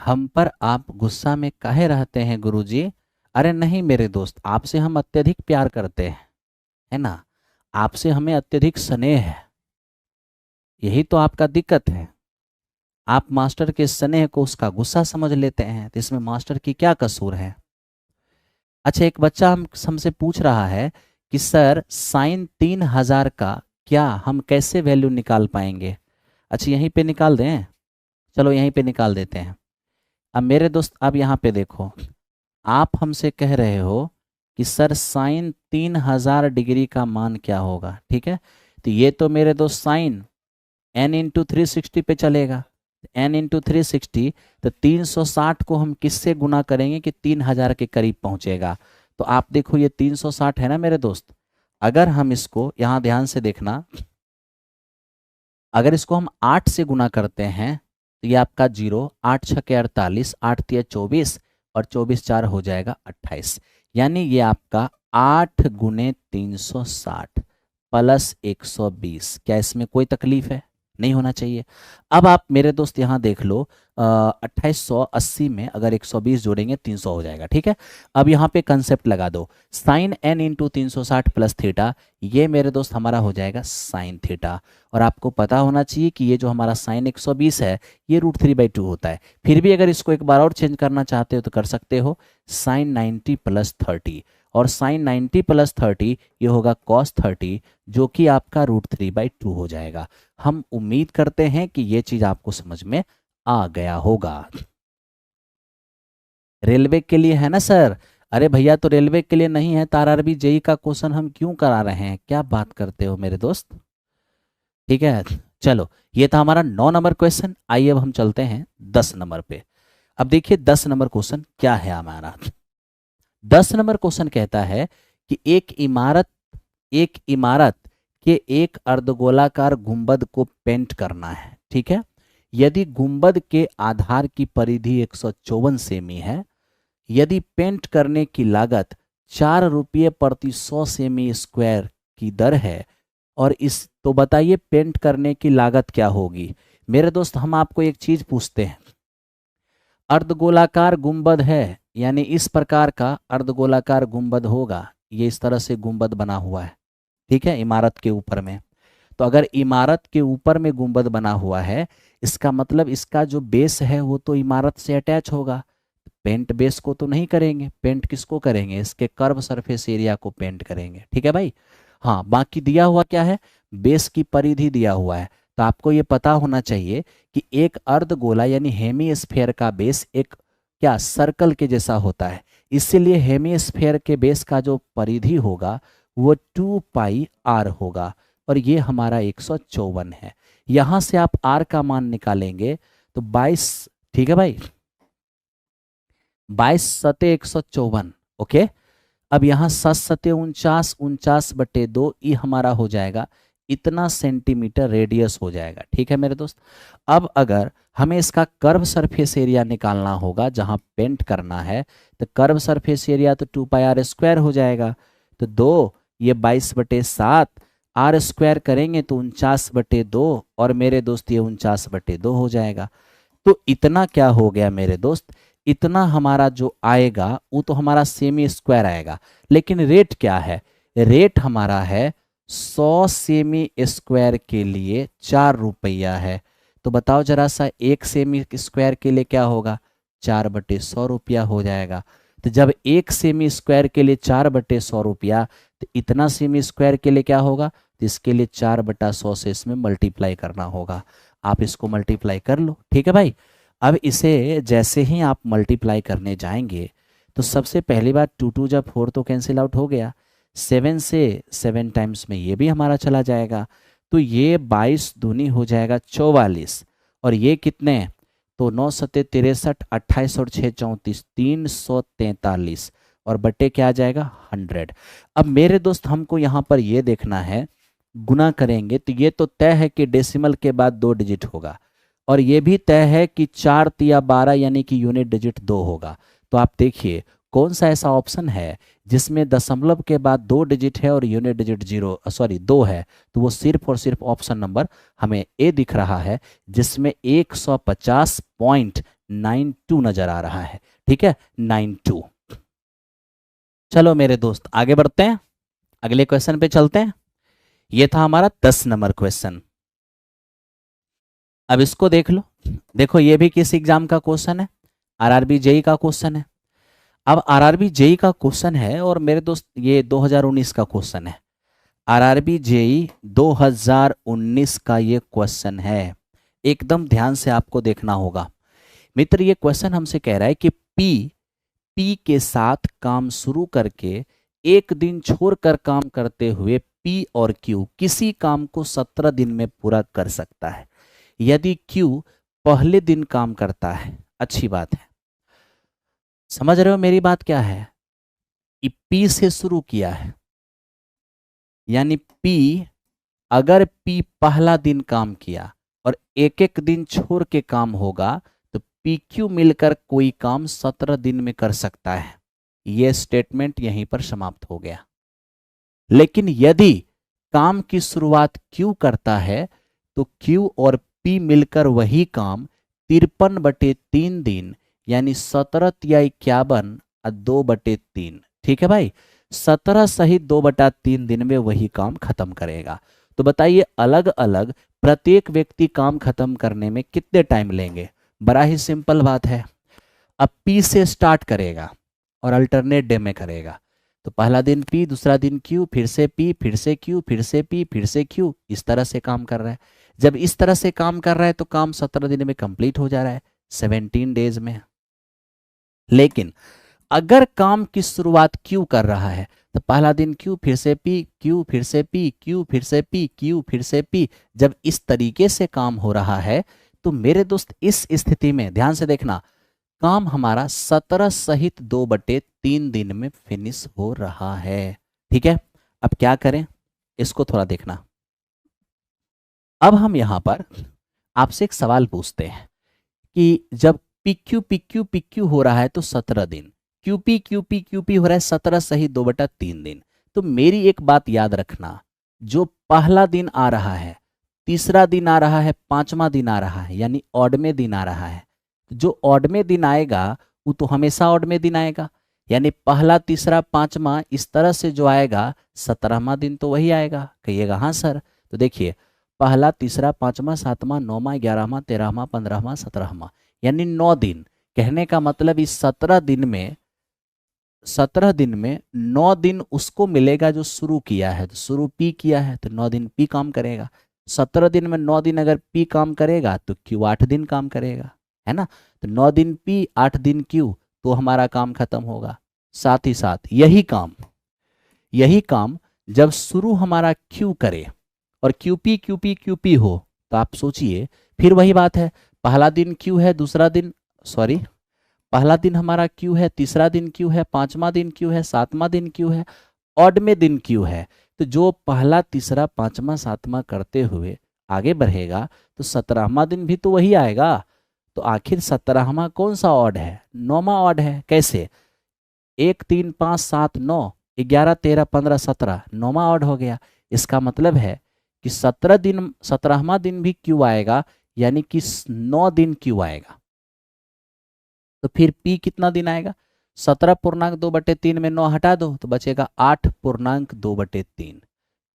हम पर आप गुस्सा में काहे रहते हैं गुरुजी? अरे नहीं मेरे दोस्त, आपसे हम अत्यधिक प्यार करते हैं, है ना, आपसे हमें अत्यधिक स्नेह है, यही तो आपका दिक्कत है। आप मास्टर के स्नेह को उसका गुस्सा समझ लेते हैं, तो इसमें मास्टर की क्या कसूर है? अच्छा, एक बच्चा हमसे पूछ रहा है कि सर साइन 3000 का क्या हम कैसे वैल्यू निकाल पाएंगे? अच्छा यहीं पे निकाल दें, चलो यहीं पे निकाल देते हैं। अब मेरे दोस्त अब यहाँ पे देखो, आप हमसे कह रहे हो कि सर साइन 3000 डिग्री का मान क्या होगा। ठीक है, तो ये तो मेरे दोस्त साइन n इंटू 360 पे चलेगा, n इंटू 360, तो 360 को हम किससे गुना करेंगे कि 3000 के करीब पहुंचेगा। तो आप देखो ये 360 है ना मेरे दोस्त, अगर हम इसको यहाँ ध्यान से देखना, अगर इसको हम 8 से गुना करते हैं तो ये आपका 0, 8 छके 48, 8 तिया 24, और 24 4 हो जाएगा 28, यानी ये आपका 8 गुने 360 प्लस 120। क्या इसमें कोई तकलीफ है? नहीं होना चाहिए। अब आप मेरे दोस्त यहाँ देख लो, 2880 में अगर 120 जोड़ेंगे 300 हो जाएगा। ठीक है, अब यहाँ पे कंसेप्ट लगा दो, sine n into 360 plus theta, ये मेरे दोस्त हमारा हो जाएगा साइन थीटा। और आपको पता होना चाहिए कि ये जो हमारा साइन 120 है ये √3/2 होता है। फिर भी अगर इसको एक बार और चेंज करना चाहते हो तो कर सकते हो, साइन 90 प्लस 30, और साइन 90 प्लस 30 ये होगा कॉस 30, जो कि आपका √3/2 हो जाएगा। हम उम्मीद करते हैं कि ये चीज आपको समझ में आ गया होगा। रेलवे के लिए है ना सर? अरे भैया तो रेलवे के लिए नहीं है, तार आरबी जेई का क्वेश्चन हम क्यों करा रहे हैं, क्या बात करते हो मेरे दोस्त। ठीक है, चलो ये था हमारा 9 नंबर क्वेश्चन। आइए अब हम चलते हैं 10 नंबर पे। अब देखिए 10 नंबर क्वेश्चन क्या है हमारा। 10 नंबर क्वेश्चन कहता है कि एक इमारत के एक अर्धगोलाकार गुंबद को पेंट करना है। ठीक है। यदि गुंबद के आधार की परिधि 154 सेमी है, यदि पेंट करने की लागत 4 रुपये प्रति 100 सेमी स्क्वायर की दर है, और इस तो बताइए पेंट करने की लागत क्या होगी। मेरे दोस्त हम आपको एक चीज पूछते हैं, अर्धगोलाकार गुंबद है, यानी इस प्रकार का अर्धगोलाकार गुंबद होगा, ये इस तरह से गुंबद बना हुआ है, ठीक है, इमारत के ऊपर में। तो अगर इमारत के ऊपर में गुंबद बना हुआ है, इसका मतलब इसका जो बेस है वो तो इमारत से अटैच होगा। पेंट बेस को तो नहीं करेंगे, पेंट किसको करेंगे, इसके कर्व सरफेस एरिया को पेंट करेंगे, ठीक है भाई। हाँ, बाकी दिया हुआ क्या है, बेस की परिधि दिया हुआ है। तो आपको ये पता होना चाहिए कि एक अर्धगोला यानी हेमीस्फेयर का बेस एक क्या सर्कल के जैसा होता है, इसीलिए हेमीस्फेयर के बेस का जो परिधि होगा वो 2 पाई आर होगा, और ये हमारा 154 है। यहां से आप आर का मान निकालेंगे तो 22, ठीक है भाई, 22 सते 154। ओके, अब यहाँ 7 सते 49, 49/2 ये हमारा हो जाएगा, इतना सेंटीमीटर रेडियस हो जाएगा, ठीक है मेरे दोस्त। अब अगर हमें इसका कर्व सरफेस एरिया निकालना होगा जहां पेंट करना है, तो कर्व सरफेस एरिया तो 2 पाई आर स्क्वायर हो जाएगा। तो 2 ये 22/7 आर स्क्वायर करेंगे तो 49/2, और मेरे दोस्त ये 49/2 हो जाएगा। तो इतना क्या हो गया मेरे दोस्त, इतना हमारा जो आएगा वो तो हमारा सेमी स्क्वायर आएगा, लेकिन रेट क्या है, रेट हमारा है 100 सेमी स्क्वायर के लिए 4 रुपया है। तो बताओ जरा सा, एक सेमी स्क्वायर के लिए क्या होगा, 4/100 रुपया हो जाएगा। तो जब एक सेमी स्क्वायर के लिए 4/100 रुपया, तो इतना सेमी स्क्वायर के लिए क्या होगा, तो इसके लिए 4/100 से इसमें मल्टीप्लाई करना होगा। आप इसको मल्टीप्लाई कर लो, ठीक है भाई। अब इसे जैसे ही आप मल्टीप्लाई करने जाएंगे तो सबसे पहली बात 2 2 जब 4 तो कैंसिल आउट हो गया, 7 से 7 टाइम्स में ये भी हमारा चला जाएगा, तो ये 22 दूनी हो जाएगा 44, और ये कितने, तो 9 सते 63, 28 और 6 34, 343, और बट्टे क्या आ जाएगा 100। अब मेरे दोस्त हमको यहाँ पर ये देखना है, गुना करेंगे तो ये तो तय है कि डेसिमल के बाद 2 डिजिट होगा, और ये भी तय है कि 4 तिया 12 यानी कि यूनिट डिजिट 2 होगा। तो आप देखिए कौन सा ऐसा ऑप्शन है जिसमें दशमलव के बाद 2 डिजिट है और यूनिट डिजिट 2 है, तो वो सिर्फ और सिर्फ ऑप्शन नंबर हमें ए दिख रहा है, जिसमें 150.92 नजर आ रहा है, ठीक है, 92। चलो मेरे दोस्त आगे बढ़ते हैं, अगले क्वेश्चन पे चलते हैं। ये था हमारा 10 नंबर क्वेश्चन। अब इसको देख लो, देखो ये भी किस एग्जाम का क्वेश्चन है, आरआरबी जेई का क्वेश्चन है। अब आरआरबी जेई का क्वेश्चन है, और मेरे दोस्त ये 2019 का क्वेश्चन है, आरआरबी जेई 2019 का ये क्वेश्चन है, एकदम ध्यान से आपको देखना होगा मित्र। ये क्वेश्चन हमसे कह रहा है कि पी के साथ काम शुरू करके एक दिन छोड़कर काम करते हुए पी और क्यू किसी काम को 17 दिन में पूरा कर सकता है। यदि क्यू पहले दिन काम करता है, अच्छी बात है, समझ रहे हो मेरी बात क्या है, कि पी से शुरू किया है, यानी पी, अगर पी पहला दिन काम किया और एक एक दिन छोड़ के काम होगा, तो पी क्यू मिलकर कोई काम 17 दिन में कर सकता है। यह स्टेटमेंट यहीं पर समाप्त हो गया। लेकिन यदि काम की शुरुआत क्यू करता है, तो क्यू और पी मिलकर वही काम 53/3 दिन यानी 17 या 51 2/3, ठीक है भाई, 17 सहित 2/3 दिन में वही काम खत्म करेगा। तो बताइए अलग अलग प्रत्येक व्यक्ति काम खत्म करने में कितने टाइम लेंगे। बड़ा ही सिंपल बात है, अब पी से स्टार्ट करेगा और अल्टरनेट डे में करेगा, तो पहला दिन पी, दूसरा दिन क्यू, फिर से पी, फिर से क्यू, फिर से पी, फिर से क्यू, इस तरह से काम कर रहा है। जब इस तरह से काम कर रहा है तो काम 17 दिन में कंप्लीट हो जा रहा है, 17 डेज में। लेकिन अगर काम की शुरुआत क्यू कर रहा है, तो पहला दिन क्यू, फिर से पी, क्यू, फिर से पी, क्यू, फिर से पी, क्यू, फिर से पी, जब इस तरीके से काम हो रहा है, तो मेरे दोस्त इस स्थिति में ध्यान से देखना, काम हमारा 17 सहित 2/3 दिन में फिनिश हो रहा है, ठीक है। अब क्या करें, इसको थोड़ा देखना। अब हम यहां पर आपसे एक सवाल पूछते हैं कि जब PQ हो रहा है तो 17 दिन, QP हो रहा है 17 सही 2/3 दिन। तो मेरी एक बात याद रखना, जो पहला दिन आ रहा है, तीसरा दिन आ रहा है, पांचवा दिन आ रहा है, यानी ऑड में दिन आ रहा है, जो ऑड में दिन आएगा वो तो हमेशा ऑड में दिन आएगा, यानी पहला तीसरा पांचवा इस तरह से जो आएगा 17वां दिन तो वही आएगा। कहिएगा हाँ सर। तो देखिए, पहला तीसरा पांचवा सातवां नौवां 11वां 13वां 15वां 17वां, यानी 9 दिन। कहने का मतलब इस 17 दिन में 9 दिन उसको मिलेगा जो शुरू किया है, तो शुरू पी किया है तो 9 दिन पी काम करेगा। 17 दिन में 9 दिन अगर पी काम करेगा तो क्यू 8 दिन काम करेगा, है ना। तो 9 दिन पी 8 दिन क्यू, तो हमारा काम खत्म होगा। साथ ही साथ यही काम जब शुरू हमारा क्यू करे और क्यूपी हो, तो आप सोचिए फिर वही बात है, पहला दिन क्यू है, पहला दिन हमारा क्यू है, तीसरा दिन क्यू है, पांचवा दिन क्यू है, सातवां दिन क्यू है, ऑड में दिन क्यू है। तो जो पहला तीसरा पांचवा सातवां करते हुए आगे बढ़ेगा तो 17वां दिन भी तो वही आएगा। तो आखिर 17वां कौन सा ऑड है? 9वां ऑड है। कैसे? 1 3 5 7 9 11 13 15 17 9वां ऑड हो गया। इसका मतलब है कि 17वां दिन भी क्यू आएगा, यानी कि 9 दिन क्यू आएगा। तो फिर पी कितना दिन आएगा? 17.2/3 में 9 हटा दो तो बचेगा 8.2/3।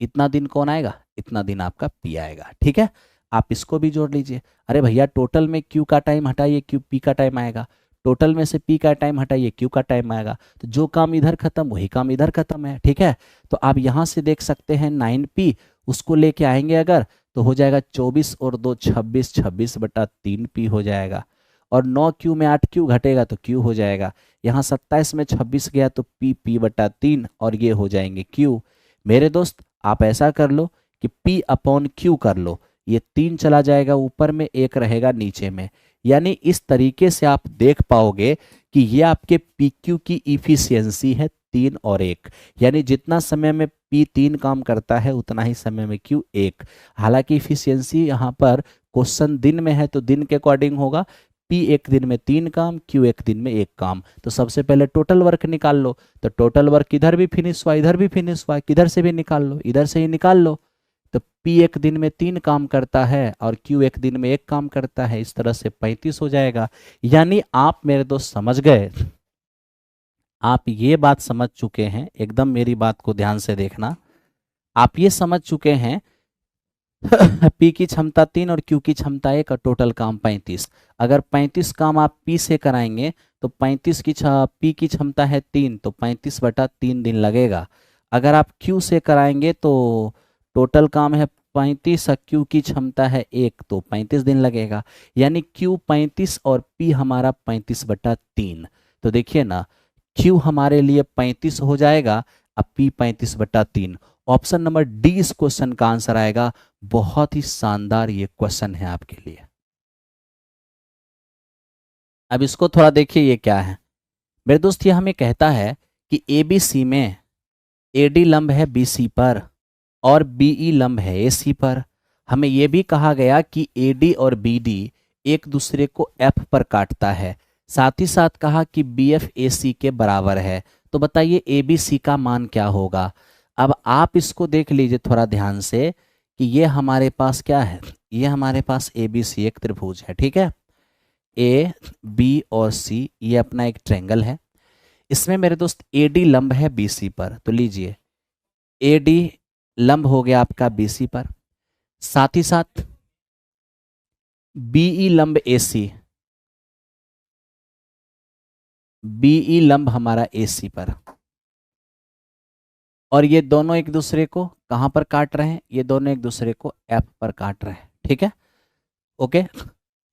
इतना दिन कौन आएगा? इतना दिन आपका पी आएगा। ठीक है, आप इसको भी जोड़ लीजिए। अरे भैया, टोटल में क्यू का टाइम हटाइए, क्यू पी का टाइम आएगा। टोटल में से पी का टाइम हटाइए, क्यू का टाइम आएगा। तो जो काम इधर खत्म वही काम इधर खत्म है। ठीक है, तो आप यहाँ से देख सकते हैं 9p, उसको लेके आएंगे अगर तो हो जाएगा 24 और 2 26, 26/3p हो जाएगा। और 9q में 8q घटेगा तो q हो जाएगा। यहाँ 27 में 26 गया तो p/3 और ये हो जाएंगे q। मेरे दोस्त, आप ऐसा कर लो कि p/q कर लो, ये 3 चला जाएगा ऊपर में, 1 रहेगा नीचे में। यानी इस तरीके से आप देख पाओगे कि ये आपके PQ की इफिशियंसी है 3 और 1, यानी जितना समय में P 3 काम करता है उतना ही समय में Q 1। हालांकि इफिशियंसी यहाँ पर क्वेश्चन दिन में है तो दिन के अकॉर्डिंग होगा, P 1 दिन में 3 काम, Q 1 दिन में 1 काम। तो सबसे पहले टोटल वर्क निकाल लो। तो टोटल वर्क इधर भी फिनिश हुआ, इधर भी फिनिश हुआ, किधर से भी निकाल लो, इधर से ही निकाल लो। तो P 1 दिन में 3 काम करता है और Q 1 दिन में 1 काम करता है, इस तरह से 35 हो जाएगा। यानी आप मेरे दोस्त समझ गए, आप ये बात समझ चुके हैं, एकदम मेरी बात को ध्यान से देखना, आप ये समझ चुके हैं P की क्षमता 3 और Q की क्षमता 1 और टोटल काम 35। अगर 35 काम आप P से कराएंगे तो P की क्षमता है 3 तो 35/3 दिन लगेगा। अगर आप Q से कराएंगे तो टोटल काम है 35 और Q की क्षमता है 1 तो 35 दिन लगेगा। यानी Q 35 और P हमारा 35/3। तो देखिए ना, Q हमारे लिए 35 हो जाएगा, अब P 35/3। ऑप्शन नंबर डी इस क्वेश्चन का आंसर आएगा। बहुत ही शानदार ये क्वेश्चन है आपके लिए। अब इसको थोड़ा देखिए, ये क्या है मेरे दोस्त? ये हमें कहता है कि ABC में AD लंब है BC पर और BE लंब है AC पर। हमें यह भी कहा गया कि AD और BD एक दूसरे को F पर काटता है। साथ ही साथ कहा कि BF AC के बराबर है। तो बताइए ABC का मान क्या होगा? अब आप इसको देख लीजिए थोड़ा ध्यान से कि ये हमारे पास क्या है, ये हमारे पास ABC एक त्रिभुज है। ठीक है, A, B और C ये अपना एक ट्रायंगल है। इसमें मेरे दोस्त AD लंब है BC पर, तो लीजिए AD लंब हो गया आपका BC पर, साथ ही साथ BE लंब AC, BE लंब हमारा AC पर, और ये दोनों एक दूसरे को कहां पर काट रहे हैं? ये दोनों एक दूसरे को F पर काट रहे हैं। ठीक है, ओके।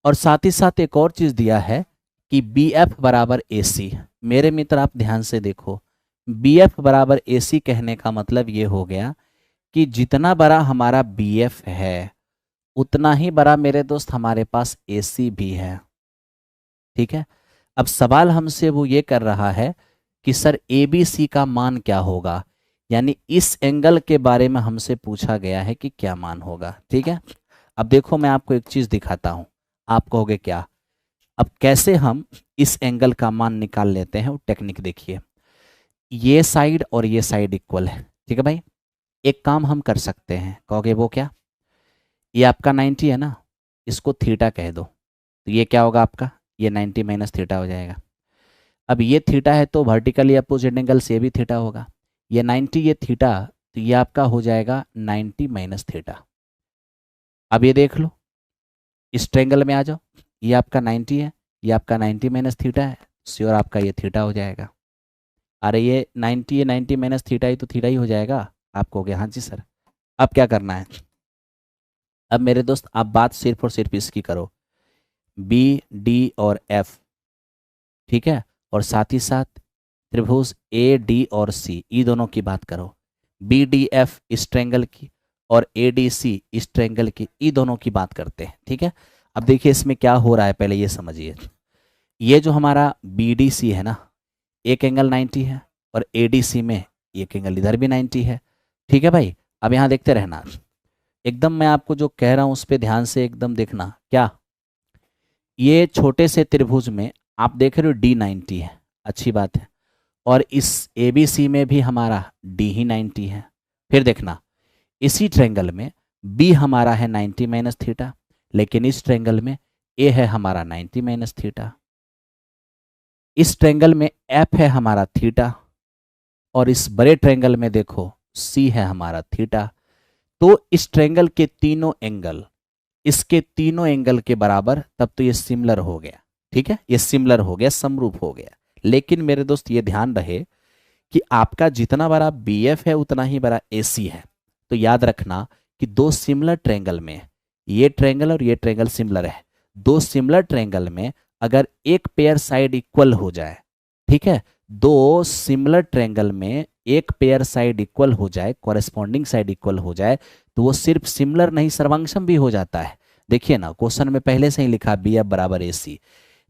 और साथ ही साथ एक और चीज दिया है कि BF बराबर AC। मेरे मित्र आप ध्यान से देखो, BF बराबर AC कहने का मतलब ये हो गया कि जितना बड़ा हमारा BF है उतना ही बड़ा मेरे दोस्त हमारे पास AC भी है। ठीक है, अब सवाल हमसे वो ये कर रहा है कि सर ABC का मान क्या होगा, यानी इस एंगल के बारे में हमसे पूछा गया है कि क्या मान होगा। ठीक है, अब देखो मैं आपको एक चीज दिखाता हूं, आप कहोगे क्या। अब कैसे हम इस एंगल का मान निकाल लेते हैं वो टेक्निक देखिए। ये साइड और ये साइड इक्वल है, ठीक है भाई। एक काम हम कर सकते हैं, कहोगे वो क्या। ये आपका 90 है ना, इसको थीटा कह दो, तो ये क्या होगा आपका, ये 90 माइनस थीटा हो जाएगा। अब ये थीटा है तो वर्टिकली अपोजिट एंगल से भी थीटा होगा। ये 90 ये थीटा, तो ये आपका हो जाएगा 90 माइनस थीटा। अब ये देख लो, इस ट्रायंगल में आ जाओ, ये आपका 90 है, ये आपका 90 माइनस थीटा है, श्योर आपका ये थीटा हो जाएगा। अरे ये 90 माइनस थीटा ही तो थीटा ही हो जाएगा। आप कहोगे हाँ जी सर। अब क्या करना है, अब मेरे दोस्त आप बात सिर्फ और सिर्फ इसकी करो, बी डी और एफ, ठीक है, और साथ ही साथ त्रिभुज ए डी और सी, ई दोनों की बात करो। बी डी एफ इस ट्रायंगल की और ए डी सी इस ट्रायंगल की, ई दोनों की बात करते हैं, ठीक है। अब देखिए इसमें क्या हो रहा है, पहले ये समझिए। ये जो हमारा बी डी सी है ना, एक एंगल 90 है, और ए डी सी में एक एंगल इधर भी 90 है, ठीक है भाई। अब यहाँ देखते रहना, एकदम मैं आपको जो कह रहा हूँ उस पर ध्यान से एकदम देखना। क्या, ये छोटे से त्रिभुज में आप देख रहे हो D90 है, अच्छी बात है, और इस ABC में भी हमारा D ही 90 है। फिर देखना इसी ट्रायंगल में B हमारा है 90 माइनस थीटा, लेकिन इस ट्रायंगल में A है हमारा 90 माइनस थीटा। इस ट्रायंगल में F है हमारा थीटा, और इस बड़े ट्रायंगल में देखो C है हमारा थीटा। तो इस ट्रायंगल के तीनों एंगल इसके तीनों एंगल के बराबर, तब तो ये सिमिलर हो गया, ठीक है, ये सिमिलर हो गया, समरूप हो गया। लेकिन मेरे दोस्त ये ध्यान रहे कि आपका जितना बड़ा BF है उतना ही बड़ा AC है। तो याद रखना कि दो सिमिलर ट्रायंगल में, ये ट्रायंगल और ये ट्रायंगल सिमिलर है, दो सिमिलर ट्रायंगल में अगर एक पेयर साइड इक्वल हो जाए, ठीक है, दो सिमिलर ट्रायंगल में एक पेयर साइड इक्वल हो जाए, कॉरेस्पॉन्डिंग साइड इक्वल हो जाए, तो वो सिर्फ सिमिलर नहीं सर्वांगसम भी हो जाता है। देखिए ना क्वेश्चन में पहले से ही लिखा BF बराबर AC।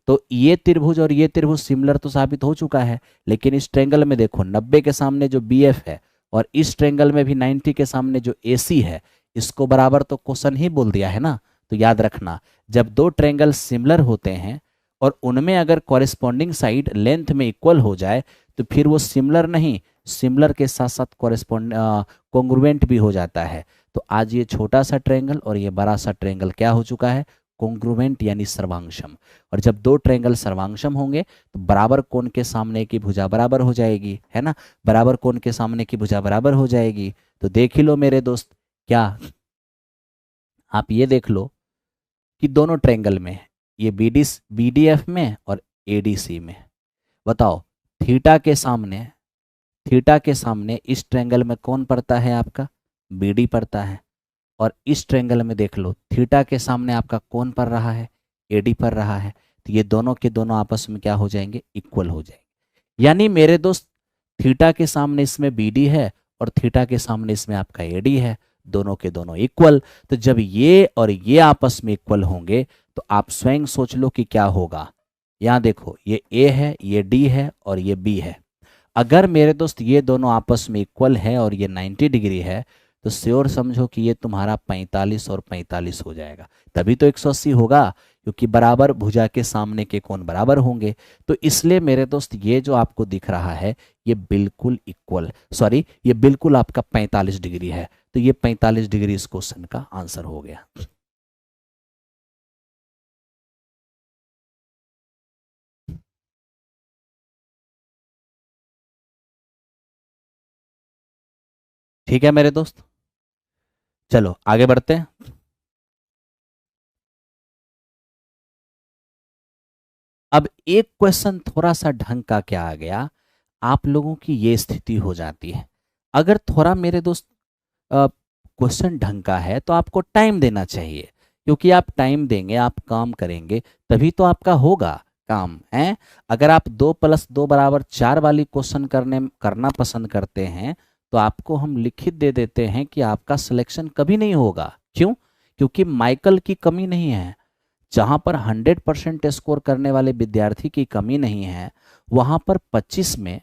तो ये त्रिभुज और ये त्रिभुज सिमिलर तो साबित हो चुका है, लेकिन इस ट्रायंगल में देखो 90 के सामने जो BF है और इस ट्रायंगल में भी 90 के सामने जो AC है, इसको बराबर तो क्वेश्चन ही बोल दिया है ना। तो याद रखना जब दो ट्रायंगल सिमिलर होते हैं और उनमें अगर कॉरेस्पॉन्डिंग साइड लेंथ में इक्वल हो जाए, तो फिर वो सिमिलर नहीं, सिमिलर के साथ साथ कॉन्ग्रुएंट भी हो जाता है। तो आज ये छोटा सा ट्रायंगल और ये बड़ा सा ट्रायंगल क्या हो चुका है, कॉन्ग्रुएंट यानी सर्वांगसम। और जब दो ट्रायंगल सर्वांगसम होंगे तो बराबर कोण के सामने की भुजा बराबर हो जाएगी, है ना, बराबर कोण के सामने की भुजा बराबर हो जाएगी। तो देख ही लो मेरे दोस्त, क्या आप ये देख लो कि दोनों ट्रायंगल में, ये BDF में और ADC में, बताओ थीटा के सामने इस ट्रायंगल में कौन पड़ता है, आपका BD पड़ता है। और इस ट्रायंगल में देख लो थीटा के सामने आपका कौन पड़ रहा है, AD पड़ रहा है। तो ये दोनों के दोनों आपस में क्या हो जाएंगे, इक्वल हो जाएंगे। यानी मेरे दोस्त थीटा के सामने इसमें BD है और थीटा के सामने इसमें आपका AD है, दोनों के दोनों इक्वल। तो जब ये और ये आपस में इक्वल होंगे तो आप स्वयं सोच लो कि क्या होगा। यहाँ देखो ये A है, ये D है और ये B है। अगर मेरे दोस्त ये दोनों आपस में इक्वल है और ये 90 डिग्री है, तो श्योर समझो कि ये तुम्हारा 45 और 45 हो जाएगा। तभी तो 180 होगा, क्योंकि बराबर भुजा के सामने के कोण बराबर होंगे। तो इसलिए मेरे दोस्त ये जो आपको दिख रहा है ये बिल्कुल इक्वल, सॉरी ये बिल्कुल आपका 45 डिग्री है। तो ये 45 डिग्री इस क्वेश्चन का आंसर हो गया। ठीक है मेरे दोस्त, चलो आगे बढ़ते हैं। अब एक क्वेश्चन थोड़ा सा ढंग का क्या आ गया, आप लोगों की ये स्थिति हो जाती है। अगर थोड़ा मेरे दोस्त क्वेश्चन ढंग का है तो आपको टाइम देना चाहिए, क्योंकि आप टाइम देंगे, आप काम करेंगे, तभी तो आपका होगा काम है। अगर आप 2+2 बराबर 4 वाली क्वेश्चन करना पसंद करते हैं तो आपको हम लिखित दे देते हैं कि आपका सिलेक्शन कभी नहीं होगा। क्यों? क्योंकि माइकल की कमी नहीं है। जहां पर 100% स्कोर करने वाले विद्यार्थी की कमी नहीं है, वहां पर 25 में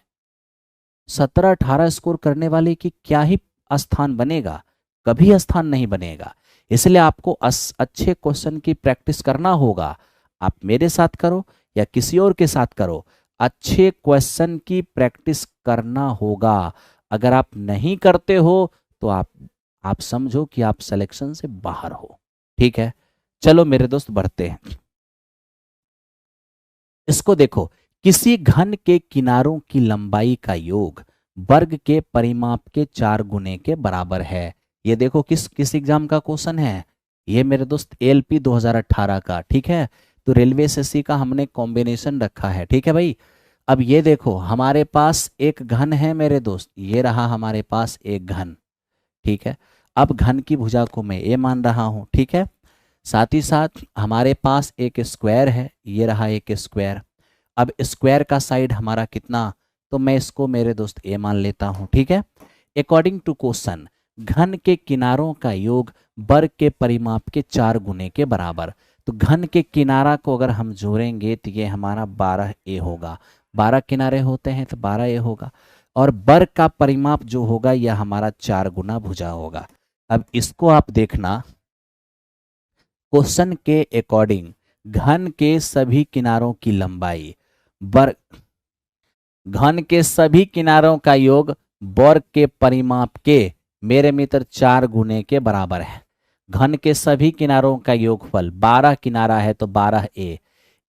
17-18 स्कोर करने वाले की क्या ही स्थान बनेगा, कभी स्थान नहीं बनेगा। इसलिए आपको अच्छे क्वेश्चन की प्रैक्टिस करना होगा। आप मेरे साथ करो या किसी और के साथ करो, अच्छे क्वेश्चन की प्रैक्टिस करना होगा। अगर आप नहीं करते हो तो आप समझो कि आप सिलेक्शन से बाहर हो। ठीक है, चलो मेरे दोस्त बढ़ते हैं। इसको देखो, किसी घन के किनारों की लंबाई का योग वर्ग के परिमाप के 4 गुने के बराबर है। ये देखो किस एग्जाम का क्वेश्चन है, ये मेरे दोस्त एलपी 2018 का। ठीक है, तो रेलवे एसएससी का हमने कॉम्बिनेशन रखा है। ठीक है भाई, अब ये देखो हमारे पास एक घन है मेरे दोस्त, ये रहा हमारे पास एक घन। ठीक है, अब घन की भुजा को मैं ए मान रहा हूं। ठीक है, साथ ही साथ हमारे पास एक स्क्वायर है, ये रहा एक स्क्वायर। अब स्क्वायर का साइड हमारा कितना, तो मैं इसको मेरे दोस्त ए मान लेता हूं। ठीक है, अकॉर्डिंग टू क्वेश्चन घन के किनारों का योग वर्ग के परिमाप के 4 गुने के बराबर। तो घन के किनारा को अगर हम जोड़ेंगे तो ये हमारा 12a होगा। 12 किनारे होते हैं तो 12a होगा। और वर्ग का परिमाप जो होगा यह हमारा 4 गुना भुजा होगा। अब इसको आप देखना, क्वेश्चन के अकॉर्डिंग घन के सभी किनारों की लंबाई वर्ग, घन के सभी किनारों का योग वर्ग के परिमाप के मेरे मित्र 4 गुने के बराबर है। घन के सभी किनारों का योगफल, 12 किनारा है तो 12a,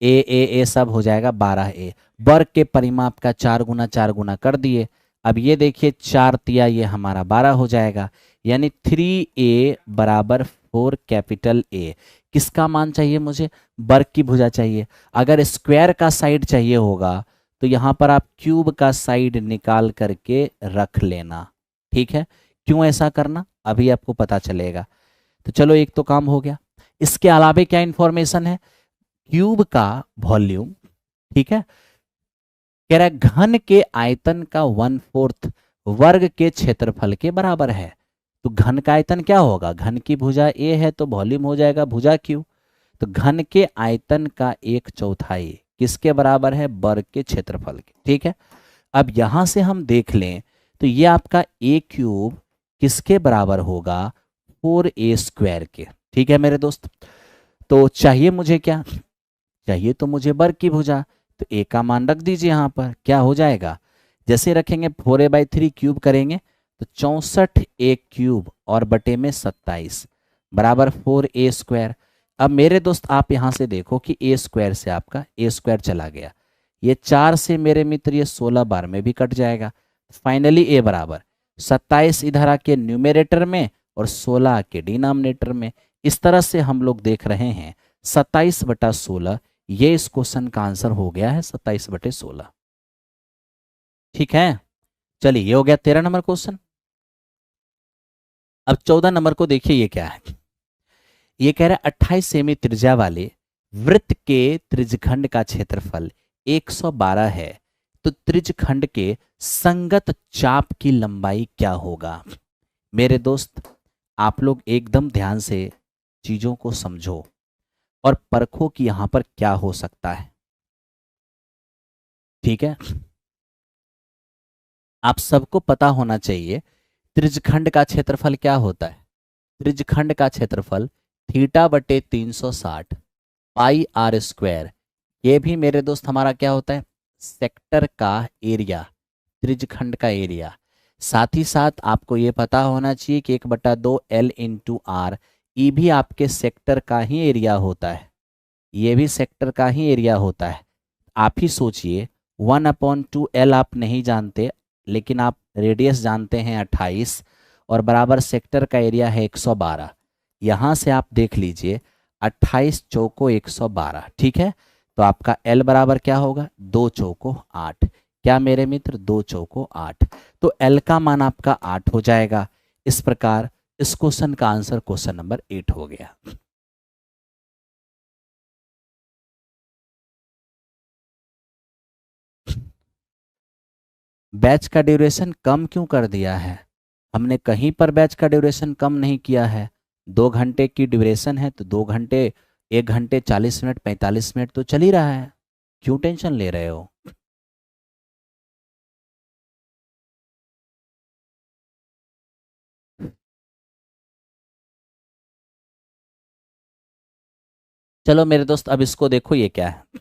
ए सब हो जाएगा 12a। वर्ग के परिमाप का 4 गुना कर दिए। अब ये देखिए 4 तिया ये हमारा 12 हो जाएगा, यानी 3a बराबर 4 कैपिटल ए। किसका मान चाहिए मुझे, वर्ग की भुजा चाहिए। अगर स्क्वायर का साइड चाहिए होगा तो यहां पर आप क्यूब का साइड निकाल करके रख लेना। ठीक है, क्यों ऐसा करना अभी आपको पता चलेगा। तो चलो एक तो काम हो गया। इसके अलावा क्या इंफॉर्मेशन है, क्यूब का वॉल्यूम, ठीक है, कह रहा है घन के आयतन का 1/4 वर्ग के क्षेत्रफल के बराबर है। तो घन का आयतन क्या होगा, घन की भुजा ए है तो वॉल्यूम हो जाएगा भुजा क्यू। तो घन के आयतन का 1/4 किसके बराबर है, वर्ग के क्षेत्रफल के। ठीक है, अब यहां से हम देख लें तो ये आपका ए क्यूब किसके बराबर होगा, 4a² के। ठीक है मेरे दोस्त, तो चाहिए मुझे क्या, चाहिए तो मुझे वर्ग की भुजा। तो ए का मान रख दीजिए यहां पर, क्या हो जाएगा, जैसे रखेंगे 4a/3 क्यूब करेंगे तो 64a³ और बटे में 27 बराबर 4a²। अब मेरे दोस्त आप यहां से देखो कि a² से आपका a² चला गया, ये 4 से मेरे मित्र ये 16 बार में भी कट जाएगा। फाइनली ए बराबर 27 इधर आके न्यूमेरेटर में और 16 के डिनोमिनेटर में। इस तरह से हम लोग देख रहे हैं 27/16, ये इस क्वेश्चन का आंसर हो गया है 27/16। ठीक है, चलिए ये हो गया 13 नंबर क्वेश्चन। अब 14 नंबर को देखिए, ये क्या है, ये कह रहा है 28 सेमी त्रिज्या वाले वृत्त के त्रिज्यखंड का क्षेत्रफल 112 है, तो त्रिज्यखंड के संगत चाप की लंबाई क्या होगा। मेरे दोस्त आप लोग एकदम ध्यान से चीजों को समझो और परखो कि यहां पर क्या हो सकता है। ठीक है, आप सबको पता होना चाहिए त्रिज्यखंड का क्षेत्रफल क्या होता है। त्रिज्यखंड का क्षेत्रफल θ/360 πr², ये भी मेरे दोस्त हमारा क्या होता है, सेक्टर का एरिया, त्रिज्यखंड का एरिया। साथ ही साथ आपको ये पता होना चाहिए कि 1/2 L/r, ये भी आपके सेक्टर का ही एरिया होता है, ये भी सेक्टर का ही एरिया होता है। आप ही सोचिए 1/2 L आप नहीं जानते, लेकिन आप रेडियस जानते हैं 28 और बराबर सेक्टर का एरिया है 112। यहाँ से आप देख लीजिए 28 चौको 112। ठीक है, तो आपका L बराबर क्या होगा, 2 चौको 8। क्या मेरे मित्र, 2 चौको 8, तो L का मान आपका 8 हो जाएगा। इस प्रकार इस क्वेश्चन का आंसर क्वेश्चन नंबर 8 हो गया। बैच का ड्यूरेशन कम क्यों कर दिया है, हमने कहीं पर बैच का ड्यूरेशन कम नहीं किया है। 2 घंटे की ड्यूरेशन है तो 2 घंटे, 1 घंटे 40 मिनट 45 मिनट तो चल ही रहा है, क्यों टेंशन ले रहे हो। चलो मेरे दोस्त, अब इसको देखो, ये क्या है।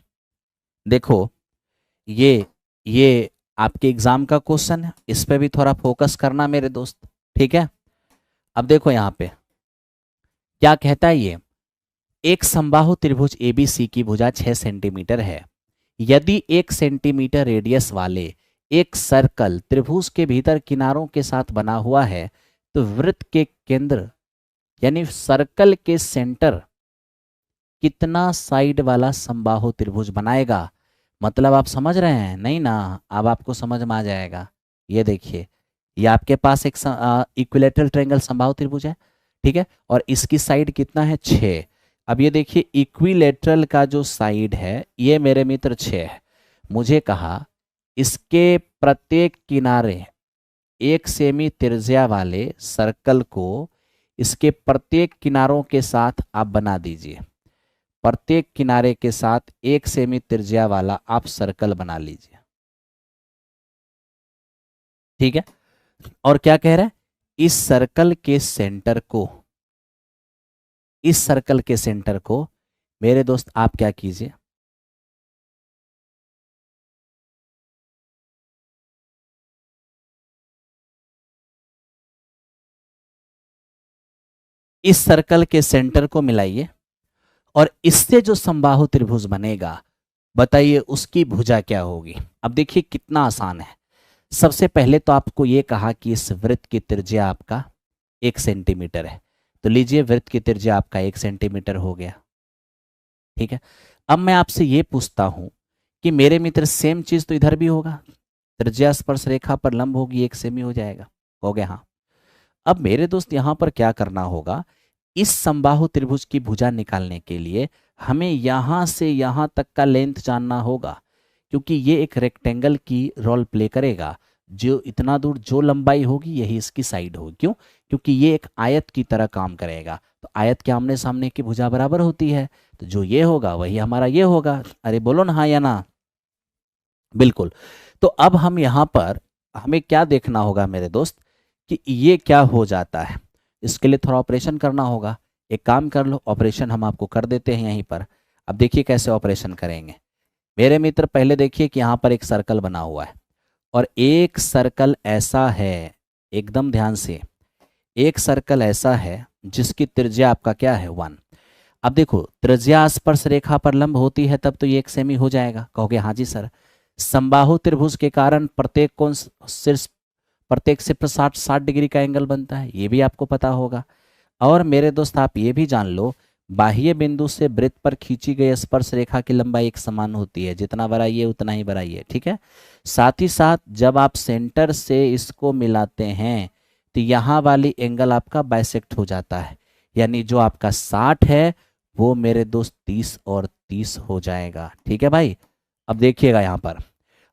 देखो, ये आपके एग्जाम का क्वेश्चन है, इस पे भी थोड़ा फोकस करना मेरे दोस्त, ठीक है। अब देखो यहाँ पे क्या कहता है ये, एक समबाहु त्रिभुज एबीसी की भुजा 6 सेंटीमीटर है। यदि 1 सेंटीमीटर रेडियस वाले एक सर्कल त्रिभुज के भीतर किनारों के साथ बना हुआ है, तो वृत्त के केंद्र यानी सर्कल के सेंटर कितना साइड वाला समबाहु त्रिभुज बनाएगा। मतलब आप समझ रहे हैं नहीं ना, अब आपको समझ में आ जाएगा। ये देखिए, ये आपके पास एक इक्विलेटरल ट्रायंगल समबाहु त्रिभुज है, ठीक है, और इसकी साइड कितना है, 6। अब ये देखिए, इक्विलेटरल का जो साइड है ये मेरे मित्र 6 है। मुझे कहा इसके प्रत्येक किनारे 1 सेमी त्रिज्या वाले सर्कल को इसके प्रत्येक किनारों के साथ आप बना दीजिए। प्रत्येक किनारे के साथ 1 सेमी त्रिज्या वाला आप सर्कल बना लीजिए, ठीक है। और क्या कह रहा है, इस सर्कल के सेंटर को, इस सर्कल के सेंटर को मेरे दोस्त आप क्या कीजिए, इस सर्कल के सेंटर को मिलाइए और इससे जो समबाहु त्रिभुज बनेगा, बताइए उसकी भुजा क्या होगी। अब देखिए कितना आसान है। सबसे पहले तो आपको ये कहा कि इस वृत्त की त्रिज्या आपका 1 सेंटीमीटर है, तो लीजिए वृत्त की त्रिज्या आपका 1 सेंटीमीटर हो गया, ठीक है। अब मैं आपसे ये पूछता हूं कि मेरे मित्र सेम चीज तो इधर भी होगा, त्रिज्या स्पर्श रेखा पर लंब होगी, 1 सेमी हो जाएगा, हो गया। हाँ, अब मेरे दोस्त यहां पर क्या करना होगा, इस समबाहु त्रिभुज की भुजा निकालने के लिए हमें यहां से यहां तक का लेंथ जानना होगा, क्योंकि ये एक रेक्टेंगल की रोल प्ले करेगा। जो इतना दूर जो लंबाई होगी यही इसकी साइड होगी। क्यों? क्योंकि ये एक आयत की तरह काम करेगा, तो आयत के आमने सामने की भुजा बराबर होती है, तो जो ये होगा वही हमारा ये होगा। अरे बोलो ना हाँ या ना, बिल्कुल। तो अब हम यहाँ पर हमें क्या देखना होगा मेरे दोस्त कि ये क्या हो जाता है, इसके लिए थोड़ा ऑपरेशन करना होगा। एक काम कर लो, ऑपरेशन हम आपको कर देते हैं यहीं पर। अब देखिए कैसे ऑपरेशन करेंगे मेरे मित्र। पहले देखिए कि यहाँ पर एक सर्कल बना हुआ है और एक सर्कल ऐसा है, एकदम ध्यान से, एक सर्कल ऐसा है जिसकी त्रिज्या आपका क्या है, 1। अब देखो त्रिज्या स्पर्श रेखा पर लंब होती है तब तो ये 1 सेमी हो जाएगा। कहोगे हाँ जी सर। समबाहु त्रिभुज के कारण प्रत्येक कोण सिर्फ प्रत्येक से 60 डिग्री का एंगल बनता है, ये भी आपको पता होगा। और मेरे दोस्त आप ये भी जान लो, बाह्य बिंदु से वृत्त पर खींची गई स्पर्श रेखा की लंबाई एक समान होती है, जितना बड़ा ये उतना ही बड़ा ये, ठीक है। साथ ही साथ जब आप सेंटर से इसको मिलाते हैं तो यहाँ वाली एंगल आपका बाइसेक्ट हो जाता है, यानी जो आपका 60 है वो मेरे दोस्त 30 और 30 हो जाएगा, ठीक है भाई। अब देखिएगा यहाँ पर,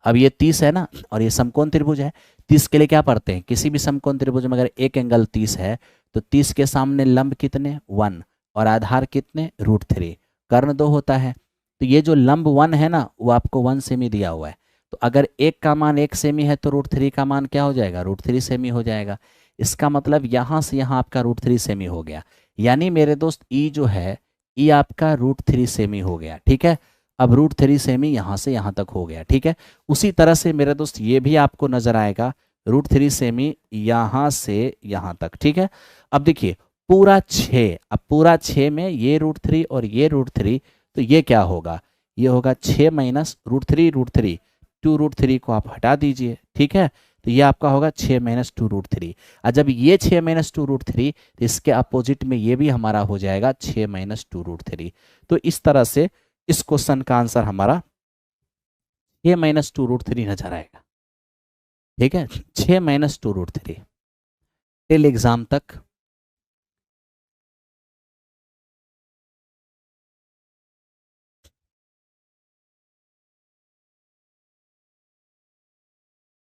अब ये 30 है ना और ये समकोण त्रिभुज है। 30 के लिए क्या पढ़ते हैं, किसी भी समकोण त्रिभुज में अगर एक एंगल 30 है तो 30 के सामने लंब कितने, 1, और आधार कितने, √3, कर्ण 2 होता है। तो ये जो लंब 1 है ना वो आपको 1 सेमी दिया हुआ है, तो अगर एक का मान 1 सेमी है तो √3 का मान क्या हो जाएगा, √3 सेमी हो जाएगा। इसका मतलब यहाँ से यहाँ आपका √3 सेमी हो गया, यानी मेरे दोस्त ई जो है, ई आपका √3 सेमी हो गया, ठीक है। अब √3 सेमी यहाँ से यहाँ तक हो गया, ठीक है। उसी तरह से मेरे दोस्त ये भी आपको नजर आएगा √3 सेमी यहाँ से यहाँ तक, ठीक है। अब देखिए पूरा 6, अब पूरा 6 में ये √3 और ये √3, तो ये क्या होगा, ये होगा 6 माइनस √3, 2√3 को आप हटा दीजिए, ठीक है। तो ये आपका होगा 6 माइनस 2√3। और जब ये 6 माइनस 2√3, तो इसके अपोजिट में ये भी हमारा हो जाएगा 6 माइनस 2√3। तो इस तरह से इस क्वेश्चन का आंसर हमारा 6 माइनस 2√3 नजर आएगा, ठीक है। 6 माइनस 2√3 टिल एग्जाम तक।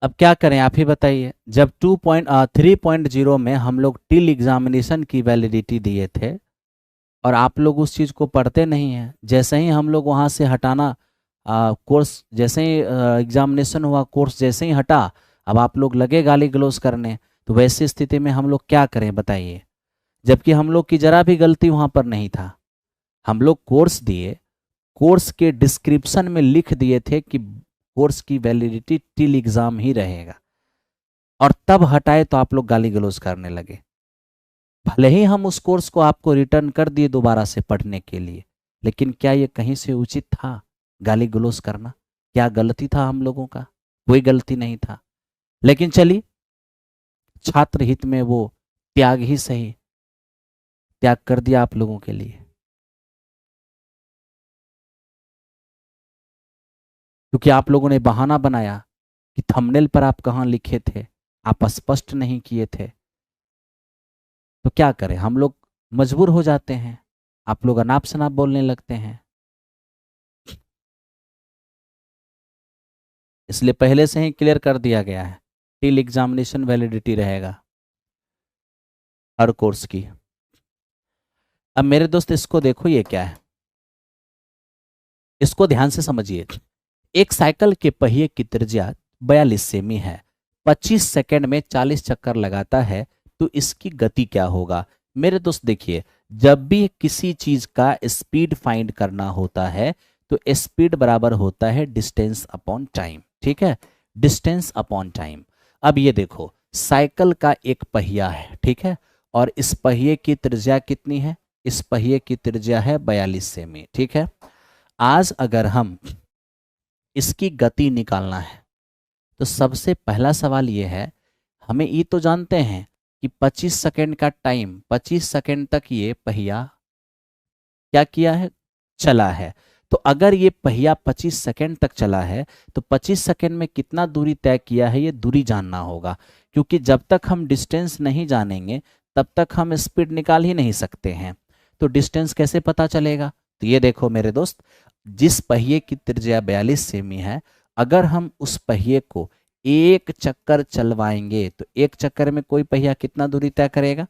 अब क्या करें आप ही बताइए। जब 3.0 में हम लोग टिल एग्जामिनेशन की वैलिडिटी दिए थे और आप लोग उस चीज़ को पढ़ते नहीं हैं, जैसे ही हम लोग वहाँ से हटाना कोर्स, जैसे ही एग्जामिनेशन हुआ, कोर्स जैसे ही हटा, अब आप लोग लगे गाली गलौज करने। तो वैसी स्थिति में हम लोग क्या करें बताइए, जबकि हम लोग की जरा भी गलती वहाँ पर नहीं था। हम लोग कोर्स दिए, कोर्स के डिस्क्रिप्शन में लिख दिए थे कि कोर्स की वैलिडिटी टिल एग्जाम ही रहेगा, और तब हटाए तो आप लोग गाली गलौज करने लगे। भले ही हम उस कोर्स को आपको रिटर्न कर दिए दोबारा से पढ़ने के लिए, लेकिन क्या ये कहीं से उचित था गाली गलौज करना? क्या गलती था हम लोगों का? कोई गलती नहीं था। लेकिन चलिए, छात्र हित में वो त्याग ही सही, त्याग कर दिया आप लोगों के लिए, क्योंकि आप लोगों ने बहाना बनाया कि थंबनेल पर आप कहाँ लिखे थे, आप स्पष्ट नहीं किए थे। तो क्या करें, हम लोग मजबूर हो जाते हैं, आप लोग अनाप शनाप बोलने लगते हैं। इसलिए पहले से ही क्लियर कर दिया गया है, टिल एग्जामिनेशन वैलिडिटी रहेगा हर कोर्स की। अब मेरे दोस्त इसको देखो, ये क्या है, इसको ध्यान से समझिए। एक साइकिल के पहिए की त्रिज्या 42 सेमी है, 25 सेकंड में 40 चक्कर लगाता है, तो इसकी गति क्या होगा? मेरे दोस्त देखिए, जब भी किसी चीज का स्पीड फाइंड करना होता है तो स्पीड बराबर होता है डिस्टेंस अपॉन टाइम। ठीक है, डिस्टेंस अपॉन टाइम। अब ये देखो, साइकिल का एक पहिया है, ठीक है, और इस पहिए की त्रिज्या कितनी है? इस पहिए की त्रिज्या है 42 सेमी। ठीक है, आज अगर हम इसकी गति निकालना है तो सबसे पहला सवाल ये है, हमें ये तो जानते हैं कि 25 सेकंड का टाइम, 25 सेकंड तक ये पहिया क्या किया है? चला है। तो अगर ये पहिया 25 सेकंड तक चला है तो 25 सेकंड में कितना दूरी तय किया है, ये दूरी जानना होगा, क्योंकि जब तक हम डिस्टेंस नहीं जानेंगे तब तक हम स्पीड निकाल ही नहीं सकते हैं। तो डिस्टेंस कैसे पता चलेगा? तो ये देखो मेरे दोस्त, जिस पहिए की त्रिज्या 42 सेमी है, अगर हम उस पहिए को एक चक्कर चलवाएंगे तो एक चक्कर में कोई पहिया कितना दूरी तय करेगा?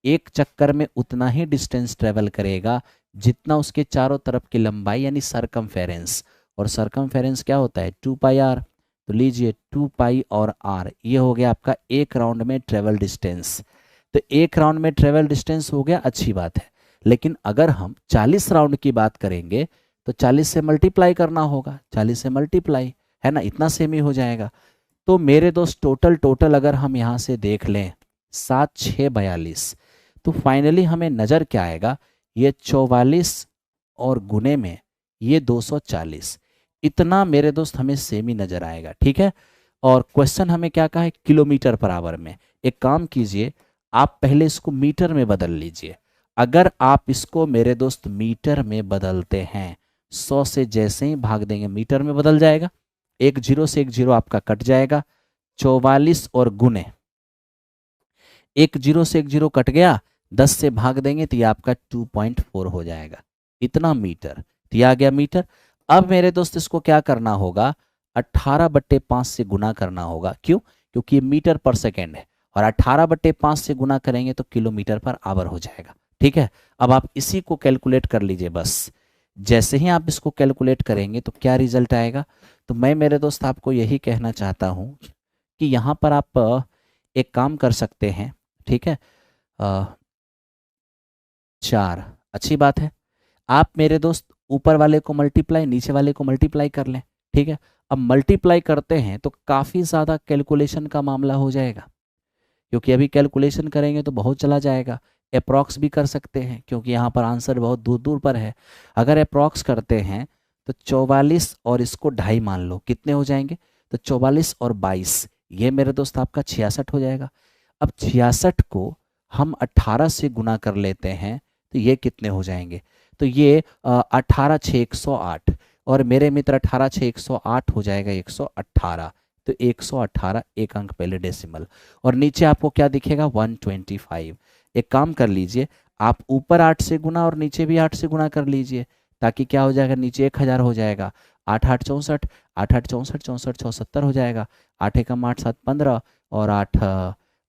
एक चक्कर में उतना ही डिस्टेंस ट्रेवल करेगा जितना उसके चारों तरफ की लंबाई, यानी सरकमफेरेंस। और सरकमफेरेंस क्या होता है? 2 पाई आर। तो लीजिए 2 पाई और आर, ये हो गया आपका एक राउंड में ट्रेवल डिस्टेंस। तो एक राउंड में ट्रेवल डिस्टेंस हो गया, अच्छी बात है। लेकिन अगर हम 40 राउंड की बात करेंगे तो 40 से मल्टीप्लाई करना होगा, 40 से मल्टीप्लाई, है ना, इतना सेम ही हो जाएगा। तो मेरे दोस्त टोटल टोटल अगर हम यहाँ से देख लें 7 6 42, तो फाइनली हमें नज़र क्या आएगा? ये 44 और गुने में ये 240, इतना मेरे दोस्त हमें सेमी नज़र आएगा। ठीक है, और क्वेश्चन हमें क्या कहा है? किलोमीटर पर आवर में। एक काम कीजिए, आप पहले इसको मीटर में बदल लीजिए। अगर आप इसको मेरे दोस्त मीटर में बदलते हैं, 100 से जैसे ही भाग देंगे मीटर में बदल जाएगा, एक जीरो से एक जीरो आपका कट जाएगा, 44 और गुने, एक जीरो से एक जीरो कट गया, 10 से भाग देंगे तो ये आपका 2.4 हो जाएगा, इतना मीटर। तो ये आ गया मीटर। अब मेरे दोस्त इसको क्या करना होगा? 18/5 से गुना करना होगा। क्यों? क्योंकि ये मीटर पर सेकेंड है, और 18/5 से गुना करेंगे तो किलोमीटर पर आवर हो जाएगा। ठीक है, अब आप इसी को कैलकुलेट कर लीजिए बस। जैसे ही आप इसको कैलकुलेट करेंगे तो क्या रिजल्ट आएगा? तो मैं मेरे दोस्त आपको यही कहना चाहता हूँ कि यहाँ पर आप एक काम कर सकते हैं। ठीक है, 4, अच्छी बात है। आप मेरे दोस्त ऊपर वाले को मल्टीप्लाई, नीचे वाले को मल्टीप्लाई कर लें। ठीक है, अब मल्टीप्लाई करते हैं तो काफ़ी ज़्यादा कैलकुलेशन का मामला हो जाएगा, क्योंकि अभी कैलकुलेशन करेंगे तो बहुत चला जाएगा। अप्रॉक्स भी कर सकते हैं, क्योंकि यहाँ पर आंसर बहुत दूर दूर पर है। अगर अप्रॉक्स करते हैं तो 44 और इसको 2.5 मान लो, कितने हो जाएंगे? तो 44 और 22, ये मेरे दोस्त आपका 66 हो जाएगा। अब 66 को हम 18 से गुना कर लेते हैं तो ये कितने हो जाएंगे? तो ये 18 6 108, और मेरे मित्र 18 6 108 हो जाएगा 118। तो 118 एक अंक पहले डेसिमल, और नीचे आपको क्या दिखेगा? 125। एक काम कर लीजिए, आप ऊपर 8 से गुना और नीचे भी 8 से गुना कर लीजिए, ताकि क्या हो जाएगा? नीचे 1000 हो जाएगा। 8 8 64, 8 8 64, 64 76 हो जाएगा। 8 एकम 8 7 15, और 8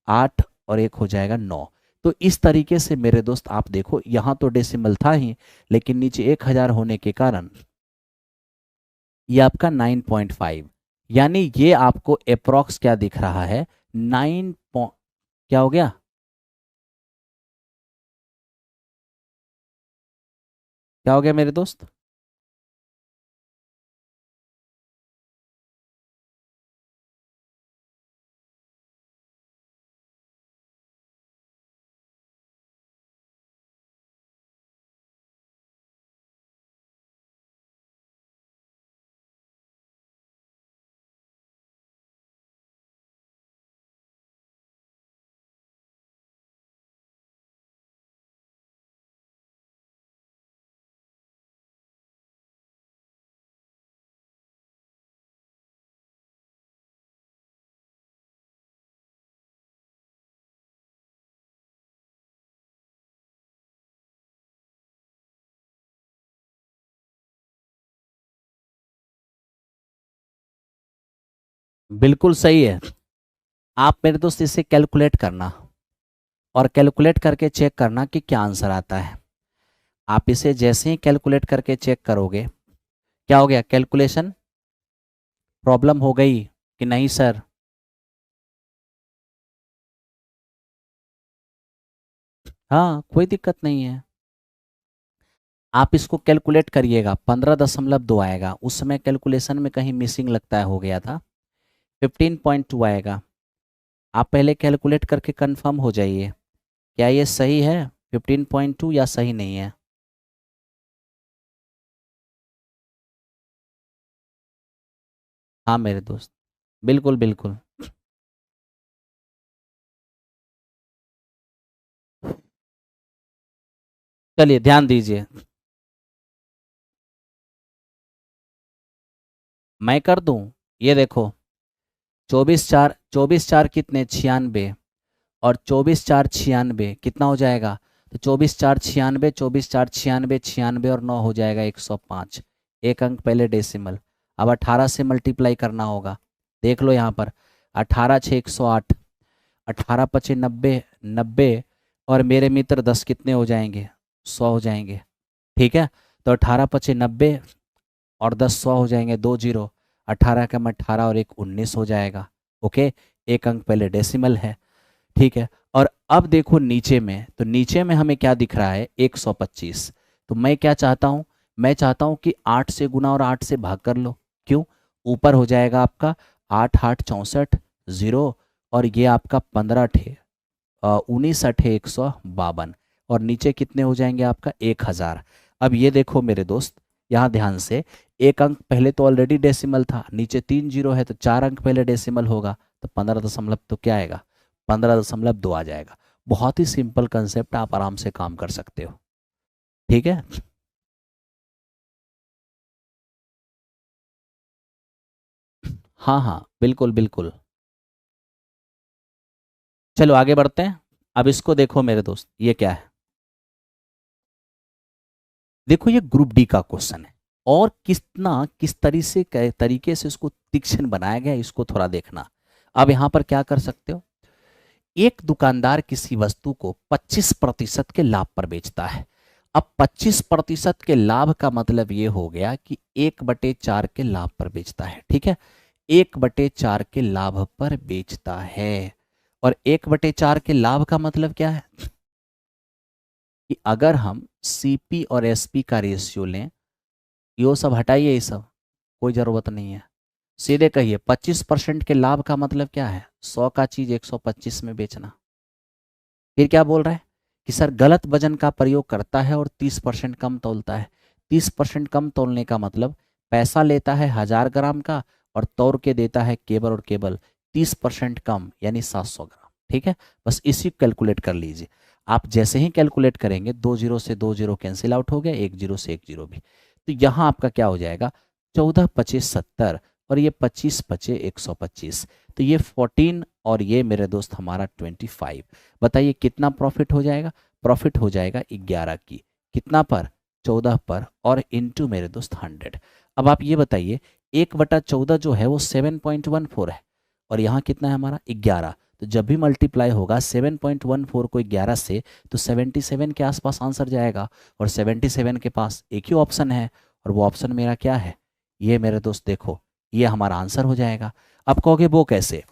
8 और 1 हो जाएगा 9। तो इस तरीके से मेरे दोस्त आप देखो, यहाँ तो डेसिमल था ही, लेकिन नीचे 1000 होने के कारण ये आपका 9.5, यानी ये आपको अप्रॉक्स क्या दिख रहा है? 9 क्या हो गया? क्या हो गया मेरे दोस्त? बिल्कुल सही है। आप मेरे दोस्त इसे कैलकुलेट करना और कैलकुलेट करके चेक करना कि क्या आंसर आता है। आप इसे जैसे ही कैलकुलेट करके चेक करोगे, क्या हो गया, कैलकुलेशन प्रॉब्लम हो गई कि नहीं सर? हाँ, कोई दिक्कत नहीं है। आप इसको कैलकुलेट करिएगा, 15.2 आएगा। उस समय कैलकुलेशन में कहीं मिसिंग लगता है, हो गया था। 15.2 आएगा। आप पहले कैलकुलेट करके कंफर्म हो जाइए, क्या ये सही है 15.2 या सही नहीं है। हाँ मेरे दोस्त, बिल्कुल बिल्कुल। चलिए ध्यान दीजिए, मैं कर दूं। ये देखो, 24 4 कितने, 96। और 24 4 96 कितना हो जाएगा? तो 24 4 96, 24 4 96, 96 और 9 हो जाएगा 105। एक अंक पहले डेसिमल। अब 18 से मल्टीप्लाई करना होगा। देख लो यहाँ पर, 18 6 108, 18 5 90, 90। और मेरे मित्र 10 कितने हो जाएंगे? 100 हो जाएंगे। ठीक है, तो 18 5 90 और 10 100 हो जाएंगे, 2 0। 18 का 18 और एक 19 हो जाएगा। ओके, एक अंक पहले डेसिमल है। ठीक है, और अब देखो नीचे में, तो नीचे में हमें क्या दिख रहा है? 125। तो मैं क्या चाहता हूँ? मैं चाहता हूँ कि 8 से गुना और 8 से भाग कर लो। क्यों? ऊपर हो जाएगा आपका 8 8 64 0। और ये आपका 15 19 8 152। और नीचे कितने हो जाएंगे आपका? 1000। अब ये देखो मेरे दोस्त, यहाँ ध्यान से, एक अंक पहले तो ऑलरेडी डेसिमल था, नीचे 3 जीरो है, तो 4 अंक पहले डेसिमल होगा। तो 15 दशमलव तो क्या आएगा? 15.2 आ जाएगा। बहुत ही सिंपल कंसेप्ट, आप आराम से काम कर सकते हो। ठीक है। हाँ हाँ, बिल्कुल बिल्कुल। चलो आगे बढ़ते हैं। अब इसको देखो मेरे दोस्त, ये क्या है? देखो, ये ग्रुप डी का क्वेश्चन है। और किस तरीके से इसको तीक्ष्ण बनाया गया है, इसको थोड़ा देखना। अब यहाँ पर क्या कर सकते हो? एक दुकानदार किसी वस्तु को 25% के लाभ पर बेचता है। अब 25% के लाभ का मतलब ये हो गया कि 1/4 के लाभ पर बेचता है। ठीक है, 1/4 के लाभ पर बेचता है। और 1/4 के लाभ का मतलब क्या है? कि अगर हम सीपी और एसपी का रेशियो लें, ये सब हटाइए, ये सब कोई ज़रूरत नहीं है। सीधे कहिए, 25% के लाभ का मतलब क्या है? 100 का चीज़ 125 में बेचना। फिर क्या बोल रहा है? कि सर गलत वजन का प्रयोग करता है और 30% कम तौलता है। 30% कम तौलने का मतलब, पैसा लेता है 1000 ग्राम का और तौल के देता है केवल और केवल 30% कम, यानी 700 ग्राम। ठीक है, बस इसी कैलकुलेट कर लीजिए। आप जैसे ही कैलकुलेट करेंगे, 2 जीरो से 2 जीरो कैंसिल आउट हो गया, 1 जीरो से 1 जीरो भी। तो यहाँ आपका क्या हो जाएगा? 14 25 70, और ये 25 25 125। तो ये 14 और ये मेरे दोस्त हमारा 25। बताइए कितना प्रॉफिट हो जाएगा? प्रॉफिट हो जाएगा 11 की। कितना पर? 14 पर, और इनटू मेरे दोस्त 100। अब आप ये बताइए, 1/14 जो है वो 7.14 है, और यहाँ कितना है हमारा? 11। तो जब भी मल्टीप्लाई होगा 7.14 को 11 से, तो 77 के आसपास आंसर जाएगा। और 77 के पास एक ही ऑप्शन है, और वो ऑप्शन मेरा क्या है? ये मेरे दोस्त देखो, ये हमारा आंसर हो जाएगा। अब कहोगे वो कैसे?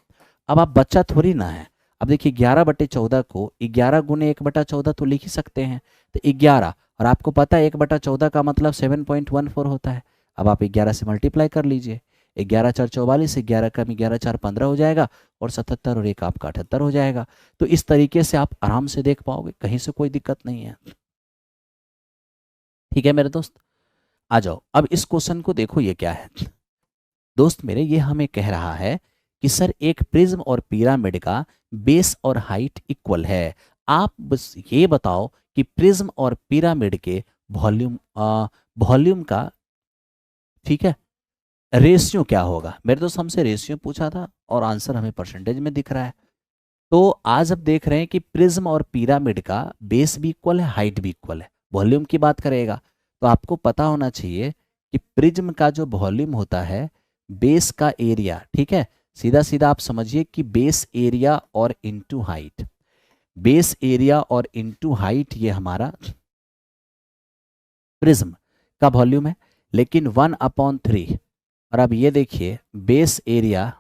अब आप बच्चा थोड़ी ना है। अब देखिए, 11/14 को 11 गुने 1/14 तो लिख ही सकते हैं। तो 11, और आपको पता है 1/14 का मतलब 7.14 होता है। अब आप 11 से मल्टीप्लाई कर लीजिए, 11 4 44, 11 कम 11 4 15 हो जाएगा, और 77 और 1 आपका 78 हो जाएगा। तो इस तरीके से आप आराम से देख पाओगे, कहीं से कोई दिक्कत नहीं है। ठीक है मेरे दोस्त, आ जाओ अब इस क्वेश्चन को देखो, ये क्या है दोस्त मेरे, ये हमें कह रहा है कि सर एक प्रिज्म और पिरामिड का बेस और हाइट इक्वल है। आप बस ये बताओ कि प्रिज्म और पिरामिड के वॉल्यूम वॉल्यूम का, ठीक है, रेशियो क्या होगा। मेरे दोस्त हमसे रेशियो पूछा था और आंसर हमें परसेंटेज में दिख रहा है। तो आज अब देख रहे हैं कि प्रिज्म और पिरामिड का बेस भी इक्वल है, हाइट भी इक्वल है, वॉल्यूम की बात करेगा तो आपको पता होना चाहिए कि प्रिज्म का जो वॉल्यूम होता है बेस का एरिया, ठीक है, सीधा सीधा आप समझिए कि बेस एरिया और इनटू हाइट, बेस एरिया और इनटू हाइट ये हमारा प्रिज्म का वॉल्यूम है। लेकिन 1/3, और अब ये देखिए बेस एरिया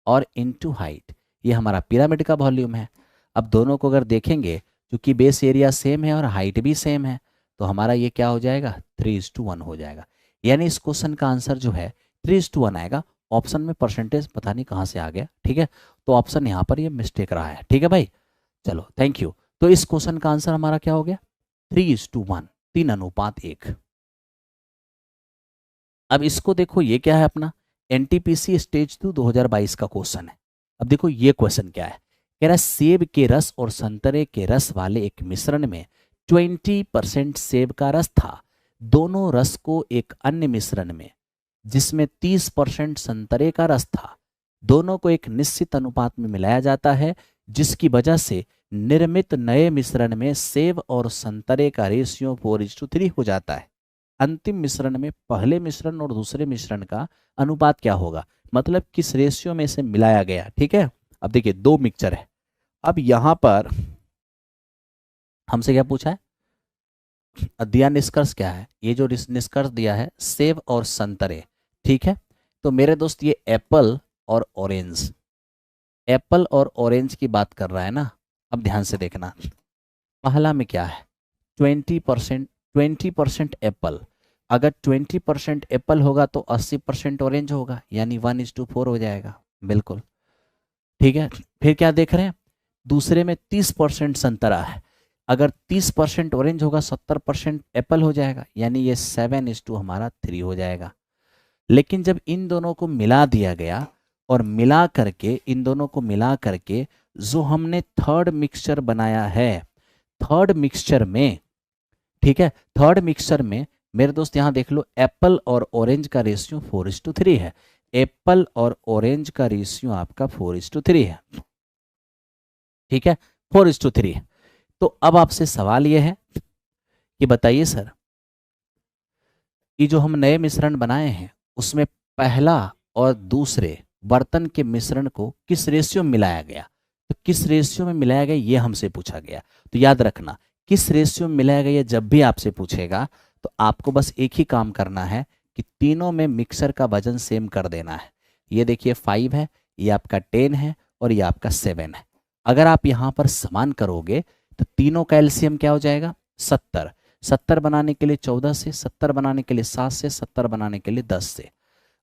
और इनटू हाइट ये हमारा पिरामिड का वॉल्यूम है। अब दोनों को अगर देखेंगे, क्योंकि बेस एरिया सेम है और हाइट भी सेम है, तो हमारा ये क्या हो जाएगा 3:1 हो जाएगा। यानी इस क्वेश्चन का आंसर जो है 3:1 आएगा। ऑप्शन में परसेंटेज पता नहीं कहाँ से आ गया, ठीक है, तो ऑप्शन यहाँ पर ये मिस्टेक रहा है। ठीक है भाई, चलो थैंक यू। तो इस क्वेश्चन का आंसर हमारा क्या हो गया 3:1, 3:1। अब इसको देखो, ये क्या है अपना एनटीपीसी स्टेज 2 2022 का क्वेश्चन है। अब देखो ये क्वेश्चन क्या है, कह रहा है सेब के रस और संतरे के रस वाले एक मिश्रण में 20% सेब का रस था। दोनों रस को एक अन्य मिश्रण में जिसमें 30% संतरे का रस था, दोनों को एक निश्चित अनुपात में मिलाया जाता है, जिसकी वजह से निर्मित नए मिश्रण में सेब और संतरे का रेशियो 4:3 हो जाता है। अंतिम मिश्रण में पहले मिश्रण और दूसरे मिश्रण का अनुपात क्या होगा, मतलब किस रेशियो में से मिलाया गया। ठीक है, अब देखिए दो मिक्सचर है। अब यहां पर हमसे क्या पूछा है, दिया निष्कर्ष क्या है, ये जो निष्कर्ष दिया है सेब और संतरे, ठीक है। तो मेरे दोस्त ये एप्पल और ऑरेंज, एप्पल और ऑरेंज की बात कर रहा है ना। अब ध्यान से देखना, पहला में क्या है 20% एप्पल, अगर 20% एप्पल होगा तो 80% ऑरेंज होगा, यानी 1:4 हो जाएगा, बिल्कुल ठीक है। फिर क्या देख रहे हैं, दूसरे में 30% संतरा है, अगर 30% ऑरेंज होगा 70% एप्पल हो जाएगा, यानी ये 7:2 हमारा 3 हो जाएगा। लेकिन जब इन दोनों को मिला दिया गया और मिला करके, इन दोनों को मिला करके जो हमने थर्ड मिक्सचर बनाया है, थर्ड मिक्सचर में, ठीक है, थर्ड मिक्सचर में मेरे दोस्त यहां देख लो एप्पल और ऑरेंज का रेशियो 4:3 है। एप्पल और ऑरेंज का रेशियो आपका 4:3 है, ठीक है, 4:3। तो अब आपसे सवाल यह है कि बताइए सर, ये जो हम नए मिश्रण बनाए हैं उसमें पहला और दूसरे बर्तन के मिश्रण को किस रेशियो में मिलाया गया, तो किस रेशियो में मिलाया गया ये हमसे पूछा गया। तो याद रखना किस रेशियो में मिलाया गया, जब भी आपसे पूछेगा तो आपको बस एक ही काम करना है कि तीनों में मिक्सर का वजन सेम कर देना है। ये देखिए 5 है, ये आपका 10 है और ये आपका 7 है। अगर आप यहाँ पर समान करोगे तो तीनों का एलसीएम क्या हो जाएगा 70। 70 बनाने के लिए 14 से, 70 बनाने के लिए 7 से, 70 बनाने के लिए 10 से।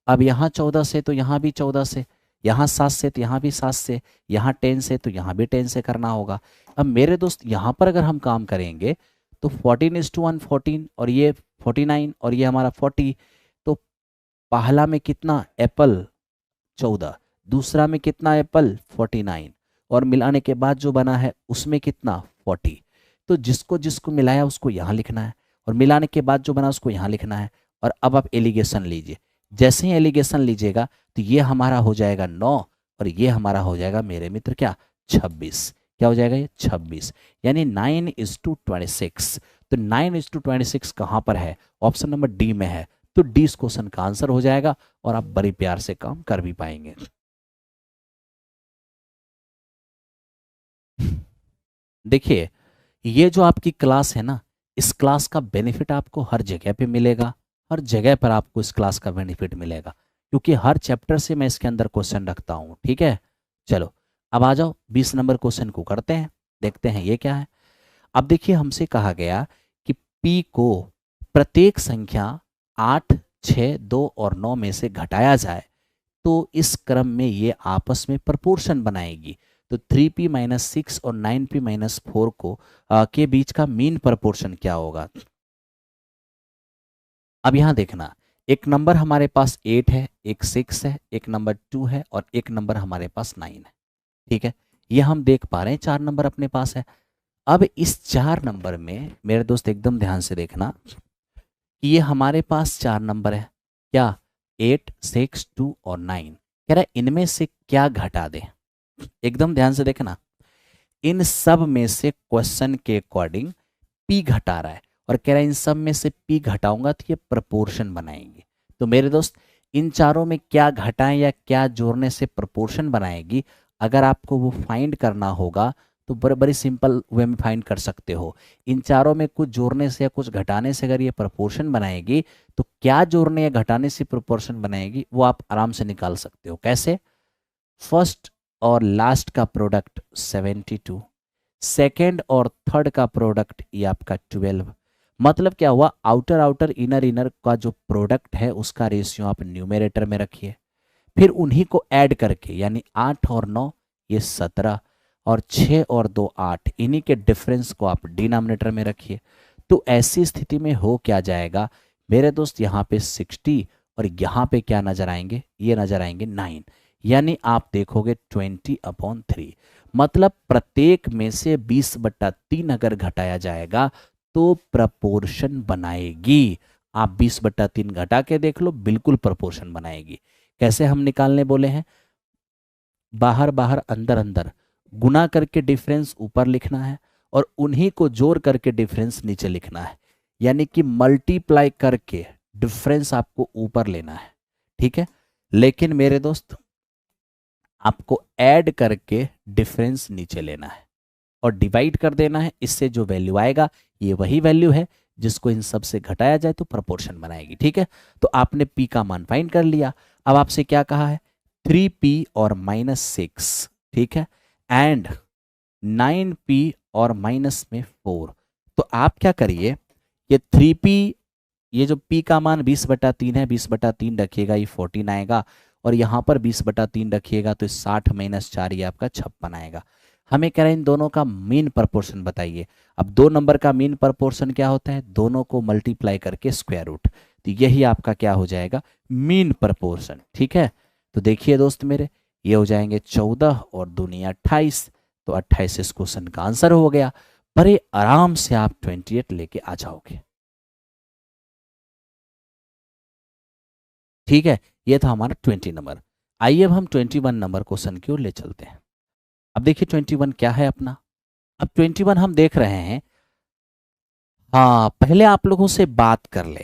अब यहाँ 14 से तो यहाँ भी 14 से, यहाँ 7 से तो यहाँ भी 7 से, यहाँ 10 से तो यहाँ भी 10 से करना होगा। अब मेरे दोस्त यहाँ पर अगर हम काम करेंगे तो 14:1 14 और ये 49 और ये हमारा 40, तो पहला में कितना एप्पल 14, दूसरा में कितना एप्पल 49, और मिलाने के बाद जो बना है उसमें कितना 40। तो जिसको जिसको मिलाया उसको यहाँ लिखना है और मिलाने के बाद जो बना उसको यहाँ लिखना है। और अब आप एलिगेशन लीजिए, जैसे ही एलिगेशन लीजिएगा तो ये हमारा हो जाएगा 9 और ये हमारा हो जाएगा मेरे मित्र क्या 26। क्या हो जाएगा ये 26, यानी 9:26। तो 9:26 कहाँ पर है, ऑप्शन नंबर डी में है। तो डी इस क्वेश्चन का आंसर हो जाएगा और आप बड़ी प्यार से काम कर भी पाएंगे। देखिए ये जो आपकी क्लास है ना, इस क्लास का बेनिफिट आपको हर जगह पे मिलेगा, हर जगह पर आपको इस क्लास का बेनिफिट मिलेगा, क्योंकि हर चैप्टर से मैं इसके अंदर क्वेश्चन रखता हूँ। ठीक है, चलो अब आ जाओ 20 नंबर क्वेश्चन को करते हैं, देखते हैं ये क्या है। अब देखिए हमसे कहा गया कि p को प्रत्येक संख्या 8, 6, 2 और 9 में से घटाया जाए तो इस क्रम में ये आपस में प्रोपोर्शन बनाएगी। तो 3p माइनस 6 और 9p माइनस 4 को के बीच का मीन प्रोपोर्शन क्या होगा। अब यहां देखना, एक नंबर हमारे पास 8 है, एक 6 है, एक नंबर 2 है और एक नंबर हमारे पास 9 है। ठीक है, ये हम देख पा रहे हैं 4 नंबर अपने पास है। अब इस 4 नंबर में मेरे दोस्त एकदम ध्यान से देखना कि ये हमारे पास 4 नंबर है, क्या 8, 6, 2 और 9। कह रहा है इनमें से क्या घटा दे। एकदम ध्यान से देखना, इन सब में से क्वेश्चन के अकॉर्डिंग p घटा रहा है और कह रहा है इन सब में से p घटाऊंगा तो ये प्रोपोर्शन बनाएंगे। तो मेरे दोस्त इन चारों में क्या घटाएं या क्या जोड़ने से प्रोपोर्शन बनाएगी, अगर आपको वो फाइंड करना होगा तो बड़ी सिंपल वे में फाइंड कर सकते हो। इन चारों में कुछ जोड़ने से या कुछ घटाने से अगर ये प्रोपोर्शन बनाएगी तो क्या जोड़ने या घटाने से प्रोपोर्शन बनाएगी वो आप आराम से निकाल सकते हो। कैसे? फर्स्ट और लास्ट का प्रोडक्ट 72, सेकेंड और थर्ड का प्रोडक्ट ये आपका 12। मतलब क्या हुआ, आउटर आउटर इनर इनर का जो प्रोडक्ट है उसका रेशियो आप न्यूमरेटर में रखिए, फिर उन्हीं को ऐड करके यानी 8 और 9 ये 17 और 6 और 2 8, इन्हीं के डिफरेंस को आप डिनोमिनेटर में रखिए। तो ऐसी स्थिति में हो क्या जाएगा मेरे दोस्त, यहाँ पे 60 और यहाँ पे क्या नजर आएंगे, ये नजर आएंगे 9, यानी आप देखोगे 20/3। मतलब प्रत्येक में से 20/3 अगर घटाया जाएगा तो प्रपोर्शन बनाएगी। आप 20/3 घटा के देख लो, बिल्कुल प्रपोर्शन बनाएगी। कैसे हम निकालने बोले हैं, बाहर बाहर अंदर अंदर गुना करके डिफरेंस ऊपर लिखना है और उन्हीं को जोड़ करके डिफरेंस नीचे लिखना है, यानी कि मल्टीप्लाई करके डिफरेंस आपको ऊपर लेना है। ठीक है, लेकिन मेरे दोस्त आपको ऐड करके डिफरेंस नीचे लेना है और डिवाइड कर देना है। इससे जो वैल्यू आएगा ये वही वैल्यू है जिसको इन सब से घटाया जाए तो प्रोपोर्शन बनाएगी। ठीक है, तो आपने p का मान फाइंड कर लिया। अब आपसे क्या कहा है, 3p और -6, ठीक है, एंड 9p और माइनस में 4। तो आप क्या करिए, ये 3p, ये जो p का मान 20/3 है, 20/3 रखिएगा ये 14 आएगा और यहाँ पर 20/3 रखिएगा तो 60 - 4 ये आपका 56 आएगा। हमें कह रहे हैं इन दोनों का मीन प्रोपोर्शन बताइए। अब दो नंबर का मीन प्रोपोर्शन क्या होता है, दोनों को मल्टीप्लाई करके स्क्वायर रूट, तो यही आपका क्या हो जाएगा, मीन प्रोपोर्शन। ठीक है, तो देखिए दोस्त मेरे, ये हो जाएंगे 14 और दूनी 28, तो 28 इस क्वेश्चन का आंसर हो गया। बड़े आराम से आप 28 लेके आ जाओगे। ठीक है, ये था हमारा 20 नंबर। आइए अब हम 21 नंबर क्वेश्चन की ओर ले चलते हैं। अब देखिए 21 क्या है अपना। अब 21 हम देख रहे हैं, हाँ पहले आप लोगों से बात कर ले।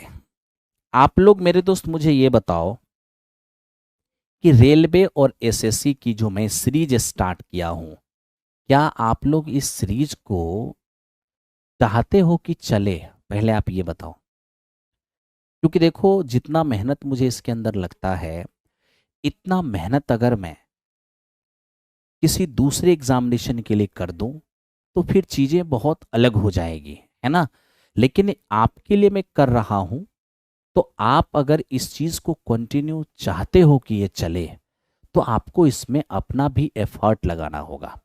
आप लोग मेरे दोस्त मुझे ये बताओ कि रेलवे और एसएससी की जो मैं सीरीज स्टार्ट किया हूं, क्या आप लोग इस सीरीज को चाहते हो कि चले? पहले आप ये बताओ, क्योंकि देखो जितना मेहनत मुझे इसके अंदर लगता है, इतना मेहनत अगर मैं किसी दूसरे एग्जामिनेशन के लिए कर दूं तो फिर चीजें बहुत अलग हो जाएगी, है ना। लेकिन आपके लिए मैं कर रहा हूं, तो आप अगर इस चीज को कंटिन्यू चाहते हो कि ये चले, तो आपको इसमें अपना भी एफर्ट लगाना होगा,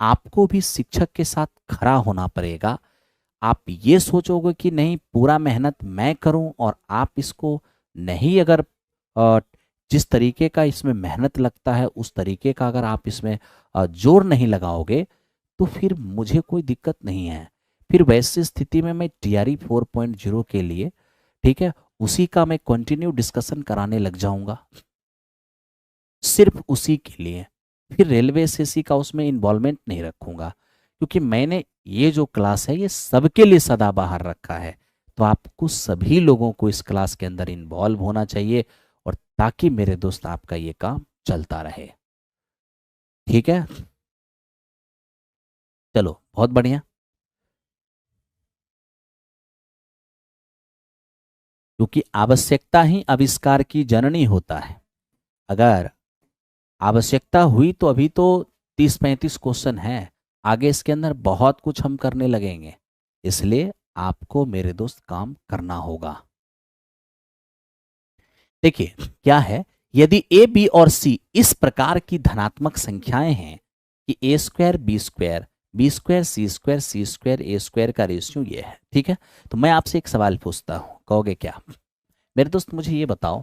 आपको भी शिक्षक के साथ खड़ा होना पड़ेगा। आप ये सोचोगे कि नहीं पूरा मेहनत मैं करूं और आप इसको नहीं, अगर जिस तरीके का इसमें मेहनत लगता है उस तरीके का अगर आप इसमें जोर नहीं लगाओगे तो फिर मुझे कोई दिक्कत नहीं है। फिर वैसी स्थिति में मैं TRE 4.0 के लिए, ठीक है, उसी का मैं कंटिन्यू डिस्कशन कराने लग जाऊंगा, सिर्फ उसी के लिए। फिर रेलवे एसएससी का उसमें इन्वॉल्वमेंट नहीं रखूंगा, क्योंकि मैंने ये जो क्लास है ये सबके लिए सदाबहार रखा है। तो आपको सभी लोगों को इस क्लास के अंदर इन्वॉल्व होना चाहिए, और ताकि मेरे दोस्त आपका ये काम चलता रहे। ठीक है, चलो बहुत बढ़िया। क्योंकि आवश्यकता ही आविष्कार की जननी होता है। अगर आवश्यकता हुई तो अभी तो 30-35 क्वेश्चन है, आगे इसके अंदर बहुत कुछ हम करने लगेंगे। इसलिए आपको मेरे दोस्त काम करना होगा। देखिए क्या है, यदि ए बी और सी इस प्रकार की धनात्मक संख्याएं हैं कि A square B square C square A square का रेशियो ये है, ठीक है, तो मैं आपसे एक सवाल पूछता हूं, कहोगे क्या? मेरे दोस्त मुझे ये बताओ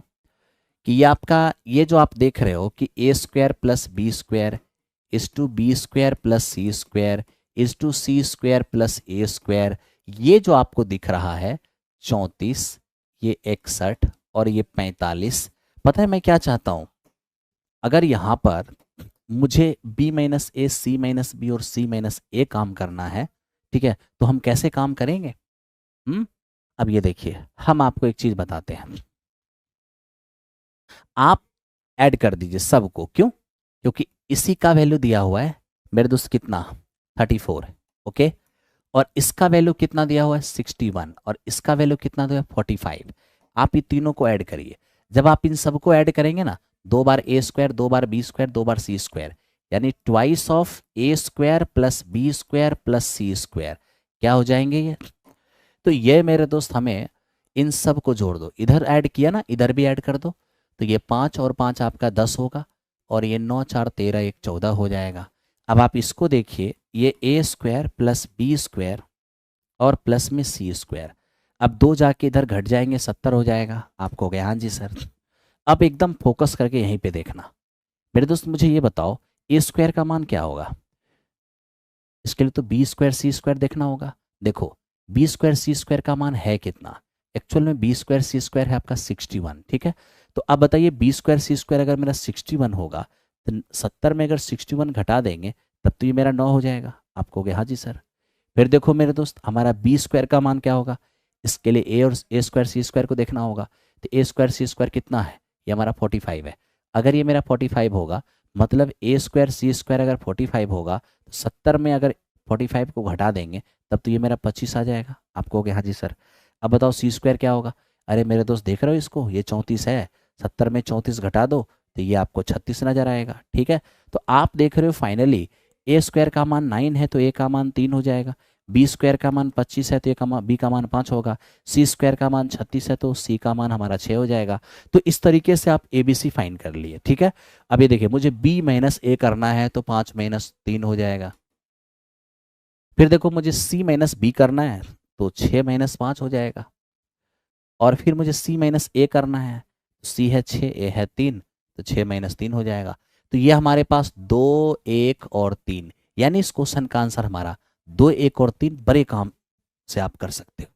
कि ये आपका, ये जो आप देख रहे हो कि A square plus B square is to B square plus C square is to C square plus A square, ये जो आपको दिख रहा है 34, ये 61 और ये 45, पता है मैं क्या चाहता हूं? अगर यहां पर मुझे b माइनस ए, सी माइनस बी और c माइनस ए काम करना है, ठीक है, तो हम कैसे काम करेंगे? अब ये देखिए, हम आपको एक चीज बताते हैं, आप ऐड कर दीजिए सबको। क्यों? क्योंकि इसी का वैल्यू दिया हुआ है मेरे दोस्त कितना, 34, ओके, और इसका वैल्यू कितना दिया हुआ है 61, और इसका वैल्यू कितना दिया है 45। आप ये तीनों को ऐड करिए। जब आप इन सबको ऐड करेंगे ना, 2 बार ए स्क्वायर, 2 बार बी स्क्वायर, 2 बार सी स्क्वायर, यानी twice of A square plus B square plus C square, क्या हो जाएंगे ये? तो ये मेरे दोस्त हमें इन सब को जोड़ दो, इधर ऐड किया ना, इधर भी ऐड कर दो, तो ये 5 और 5 आपका 10 होगा, और ये 9 4 13 1 14 हो जाएगा। अब आप इसको देखिए, ये ए स्क्वायर प्लस बी स्क्वायर और प्लस में सी स्क्वायर, अब 2 जाके इधर घट जाएंगे, 70 हो जाएगा। आपको हो गया हाँ जी सर। अब एकदम फोकस करके यहीं पे देखना मेरे दोस्त, मुझे ये बताओ ए स्क्वायर का मान क्या होगा? इसके लिए तो बी स्क्वायर सी स्क्वायर देखना होगा। देखो बी स्क्वायर सी स्क्वायर का मान है कितना? एक्चुअल में बी स्क्वायर सी स्क्वायर है आपका 61, ठीक है, तो अब बताइए बी स्क्वायर सी स्क्वायर अगर मेरा 61 होगा, तो 70 में अगर 61 घटा देंगे तब तो ये मेरा 9 हो जाएगा। आपको हो गया हाँ जी सर। फिर देखो मेरे दोस्त, हमारा बी स्क्वायर का मान क्या होगा? इसके लिए ए और ए स्क्वायर सी स्क्वायर को देखना होगा, तो ए स्क्वायर सी स्क्वायर कितना है? ये हमारा 45 है। अगर ये मेरा 45 होगा, मतलब ए स्क्वायर सी स्क्वायर अगर 45 होगा, तो 70 में अगर 45 को घटा देंगे तब तो ये मेरा 25 आ जाएगा। आपको हो गया हाँ जी सर। अब बताओ सी स्क्वायर क्या होगा? अरे मेरे दोस्त देख रहे हो इसको, ये 34 है, 70 में 34 घटा दो तो ये आपको 36 नजर आएगा, ठीक है। तो आप देख रहे हो फाइनली ए स्क्वायर का मान 9 है तो ए का मान 3 हो जाएगा, बी स्क्वायर का मान 25 है तो ए का मान, बी का मान 5 होगा, सी स्क्वायर का मान 36 है तो सी का मान हमारा 6 हो जाएगा। तो इस तरीके से आप ए बी सी फाइन कर लिए, ठीक है। अब ये देखिए, मुझे बी माइनस ए करना है तो 5 माइनस 3 हो जाएगा। फिर देखो मुझे सी माइनस बी करना है तो 6 माइनस 5 हो जाएगा, और फिर मुझे सी माइनस ए करना है, सी है 6 ए है 3, तो 6 माइनस 3 हो जाएगा। तो ये हमारे पास 2 1 और 3, यानी इस क्वेश्चन का आंसर हमारा 2 1 और 3 बड़े काम से आप कर सकते हो।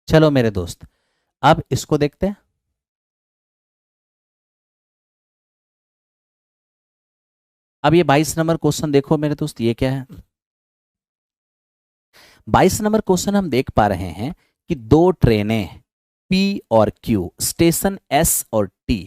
चलो मेरे दोस्त, अब इसको देखते हैं। अब ये 22 नंबर क्वेश्चन देखो मेरे दोस्त, ये क्या है? 22 नंबर क्वेश्चन हम देख पा रहे हैं कि दो ट्रेनें P और Q स्टेशन S और T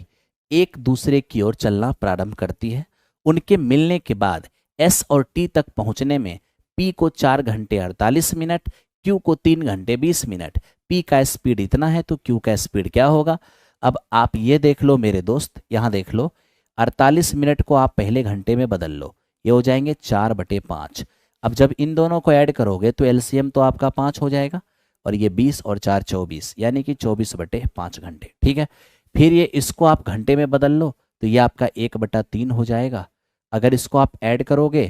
एक दूसरे की ओर चलना प्रारंभ करती है। उनके मिलने के बाद S और T तक पहुंचने में P को 4 घंटे 48 मिनट, Q को 3 घंटे 20 मिनट। P का स्पीड इतना है तो Q का स्पीड क्या होगा? अब आप ये देख लो मेरे दोस्त, यहाँ देख लो, 48 मिनट को आप पहले घंटे में बदल लो, ये हो जाएंगे 4/5। अब जब इन दोनों को ऐड करोगे तो एलसीएम तो आपका 5 हो जाएगा, और ये 20 और 4 24, यानी कि 24/5 घंटे, ठीक है। फिर ये इसको आप घंटे में बदल लो तो ये आपका 1/3 हो जाएगा। अगर इसको आप ऐड करोगे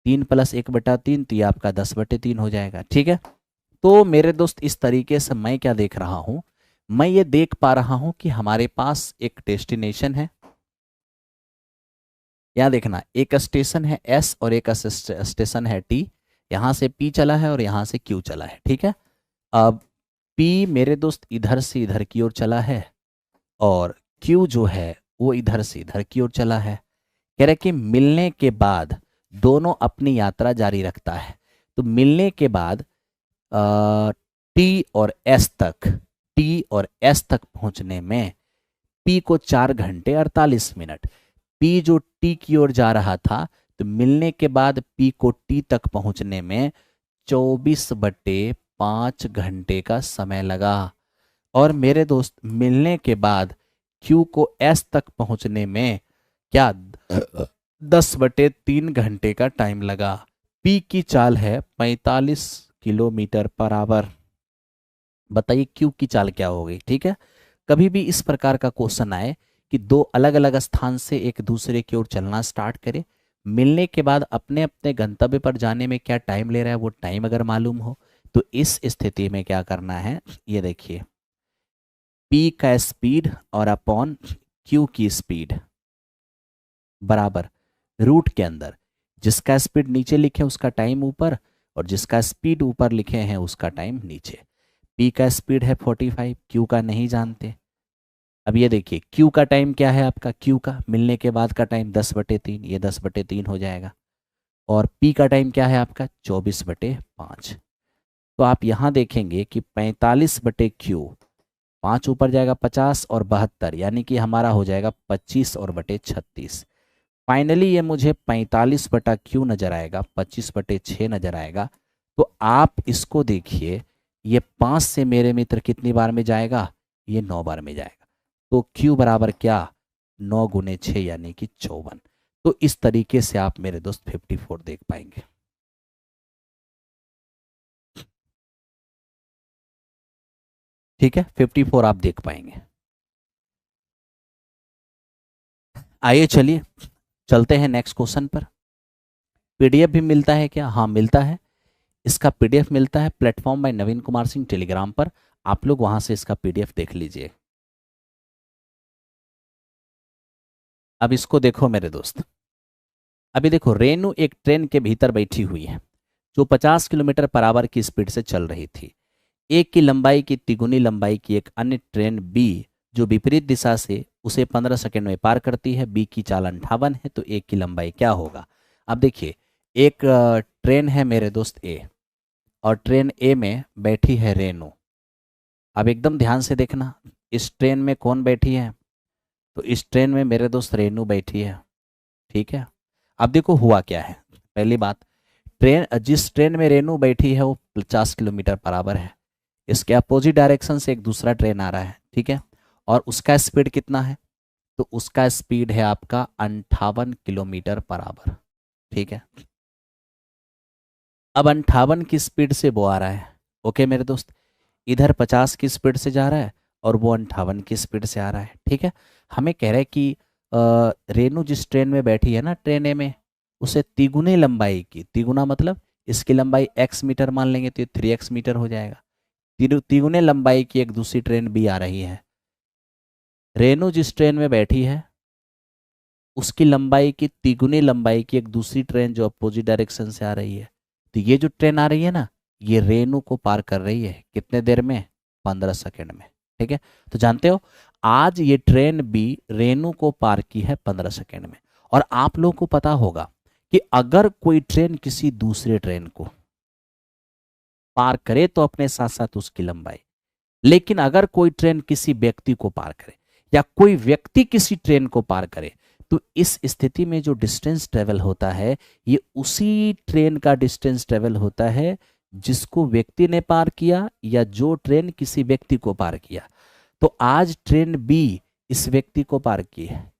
3 + 1/3 तो ये आपका 10/3 हो जाएगा, ठीक है। तो मेरे दोस्त इस तरीके से मैं क्या देख रहा हूँ, मैं ये देख पा रहा हूँ कि हमारे पास एक डेस्टिनेशन है, यहाँ देखना, एक स्टेशन है S और एक स्टेशन है T। यहाँ से P चला है और यहाँ से Q चला है, ठीक है। अब P मेरे दोस्त इधर से इधर की ओर चला है, और Q जो है वो इधर से इधर की ओर चला है। कह रहे कि मिलने के बाद दोनों अपनी यात्रा जारी रखता है। तो मिलने के बाद T और S तक पहुंचने में P को 4 घंटे 48 मिनट, P जो T की ओर जा रहा था, तो मिलने के बाद P को T तक पहुंचने में 24/5 5 घंटे का समय लगा। और मेरे दोस्त मिलने के बाद Q को S तक पहुंचने में क्या 10/3 घंटे का टाइम लगा। P की चाल है 45 किलोमीटर पर आवर। बताइए Q की चाल क्या होगी। ठीक है, कभी भी इस प्रकार का क्वेश्चन आए कि दो अलग अलग स्थान से एक दूसरे की ओर चलना स्टार्ट करे, मिलने के बाद अपने अपने गंतव्य पर जाने में क्या टाइम ले रहा है वो टाइम अगर मालूम हो, तो इस स्थिति में क्या करना है, ये देखिए P का स्पीड और अपॉन Q की स्पीड बराबर रूट के अंदर जिसका स्पीड नीचे लिखे उसका टाइम ऊपर, और जिसका स्पीड ऊपर लिखे हैं उसका टाइम नीचे। P का स्पीड है 45, Q का नहीं जानते। अब ये देखिए Q का टाइम क्या है आपका, Q का मिलने के बाद का टाइम 10/3, ये 10/3 हो जाएगा। और P का टाइम क्या है आपका 24/5। तो आप यहाँ देखेंगे कि 45/Q, 5 ऊपर जाएगा 50 और 72, यानी कि हमारा हो जाएगा 25 और बटे 36। फाइनली ये मुझे 45/Q नजर आएगा, 25/6 नजर आएगा। तो आप इसको देखिए, ये 5 से मेरे मित्र कितनी बार में जाएगा, ये 9 बार में जाएगा। तो Q बराबर क्या 9 गुने 6 यानी कि 54। तो इस तरीके से आप मेरे दोस्त 54 देख पाएंगे। ठीक है, 54 आप देख पाएंगे। आइए चलिए चलते हैं नेक्स्ट क्वेश्चन पर। पीडीएफ भी मिलता है क्या, हाँ मिलता है। इसका पीडीएफ मिलता है प्लेटफॉर्म बाय नवीन कुमार सिंह टेलीग्राम पर, आप लोग वहां से इसका पीडीएफ देख लीजिए। अब इसको देखो मेरे दोस्त, अभी देखो रेनू एक ट्रेन के भीतर बैठी हुई है जो 50 किलोमीटर पर आवर की स्पीड से चल रही थी। एक की लंबाई की तिगुनी लंबाई की एक अन्य ट्रेन बी जो विपरीत दिशा से उसे 15 सेकंड में पार करती है। बी की चाल 58 है, तो एक की लंबाई क्या होगा। अब देखिए एक ट्रेन है मेरे दोस्त ए, और ट्रेन ए में बैठी है रेनू। अब एकदम ध्यान से देखना, इस ट्रेन में कौन बैठी है, तो इस ट्रेन में मेरे दोस्त रेनू बैठी है। ठीक है, अब देखो हुआ क्या है। पहली बात, ट्रेन जिस ट्रेन में रेनू बैठी है वो 50 किलोमीटर पर आवर है। इसके अपोजिट डायरेक्शन से एक दूसरा ट्रेन आ रहा है, ठीक है, और उसका स्पीड कितना है, तो उसका स्पीड है आपका 58 किलोमीटर पर आवर। ठीक है, अब 58 की स्पीड से वो आ रहा है। ओके मेरे दोस्त, इधर 50 की स्पीड से जा रहा है और वो 58 की स्पीड से आ रहा है। ठीक है, हमें कह रहा है कि रेनू जिस ट्रेन में बैठी है ना, ट्रेन ए में, उसे तिगुने लंबाई की, तिगुना मतलब इसकी लंबाई x मीटर मान लेंगे तो ये 3x मीटर हो जाएगा। तिगुने लंबाई की एक दूसरी ट्रेन भी आ रही है। रेनू जिस ट्रेन में बैठी है उसकी लंबाई की तिगुनी लंबाई की एक दूसरी ट्रेन जो अपोजिट डायरेक्शन से आ रही है। तो ये जो ट्रेन आ रही है ना, ये रेनू को पार कर रही है कितने देर में, 15 सेकंड में। ठीक है, तो जानते हो आज ये ट्रेन भी रेनू को पार की है 15 सेकंड में। और आप लोगों को पता होगा कि अगर कोई ट्रेन किसी दूसरे ट्रेन को पार करे तो अपने साथ साथ उसकी लंबाई, लेकिन अगर कोई ट्रेन किसी व्यक्ति को पार करे या कोई व्यक्ति किसी ट्रेन को पार करे, तो इस स्थिति में जो डिस्टेंस ट्रेवल होता है ये उसी ट्रेन का डिस्टेंस ट्रेवल होता है जिसको व्यक्ति ने पार किया या जो ट्रेन किसी व्यक्ति को पार किया। तो आज ट्रेन बी इस व्यक्ति को पार की है,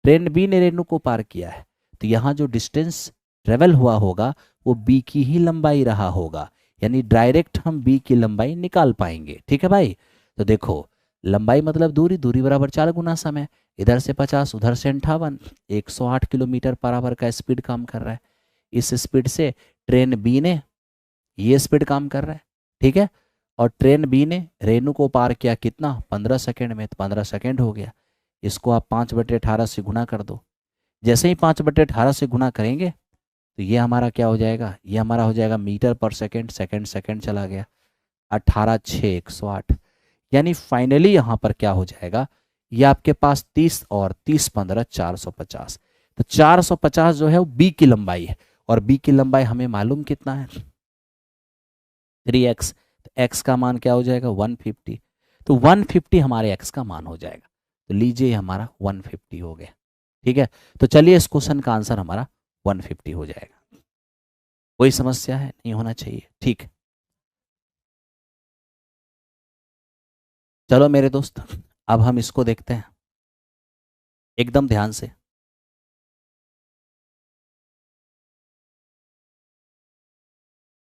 ट्रेन बी ने रेनू को पार किया है, तो यहाँ जो डिस्टेंस ट्रेवल हुआ होगा वो बी की ही लंबाई रहा होगा, यानी डायरेक्ट हम बी की लंबाई निकाल पाएंगे। ठीक है भाई, तो देखो लंबाई मतलब दूरी, दूरी बराबर 4 गुना समय, इधर से 50 उधर से 58, 108 किलोमीटर पर आवर का स्पीड काम कर रहा है। इस स्पीड से ट्रेन बी ने ये स्पीड काम कर रहा है। ठीक है, और ट्रेन बी ने रेनू को पार किया कितना, 15 सेकेंड में, तो 15 सेकेंड हो गया। इसको आप 5/18 से गुना कर दो। जैसे ही 5/18 से गुना करेंगे तो ये हमारा क्या हो जाएगा, ये हमारा हो जाएगा मीटर पर सेकेंड, सेकेंड सेकेंड चला गया, 18 6 108। यानी फाइनली यहाँ पर क्या हो जाएगा, ये आपके पास 30 और 30 15 450। तो 450 जो है वो बी की लंबाई है, और बी की लंबाई हमें मालूम कितना है 3x। तो x का मान क्या हो जाएगा 150, तो 150 हमारे x का मान हो जाएगा। तो लीजिए हमारा 150 हो गया। ठीक है, तो चलिए इस क्वेश्चन का आंसर हमारा 150 हो जाएगा। कोई समस्या है, नहीं होना चाहिए। ठीक। चलो मेरे दोस्त, अब हम इसको देखते हैं एकदम ध्यान से।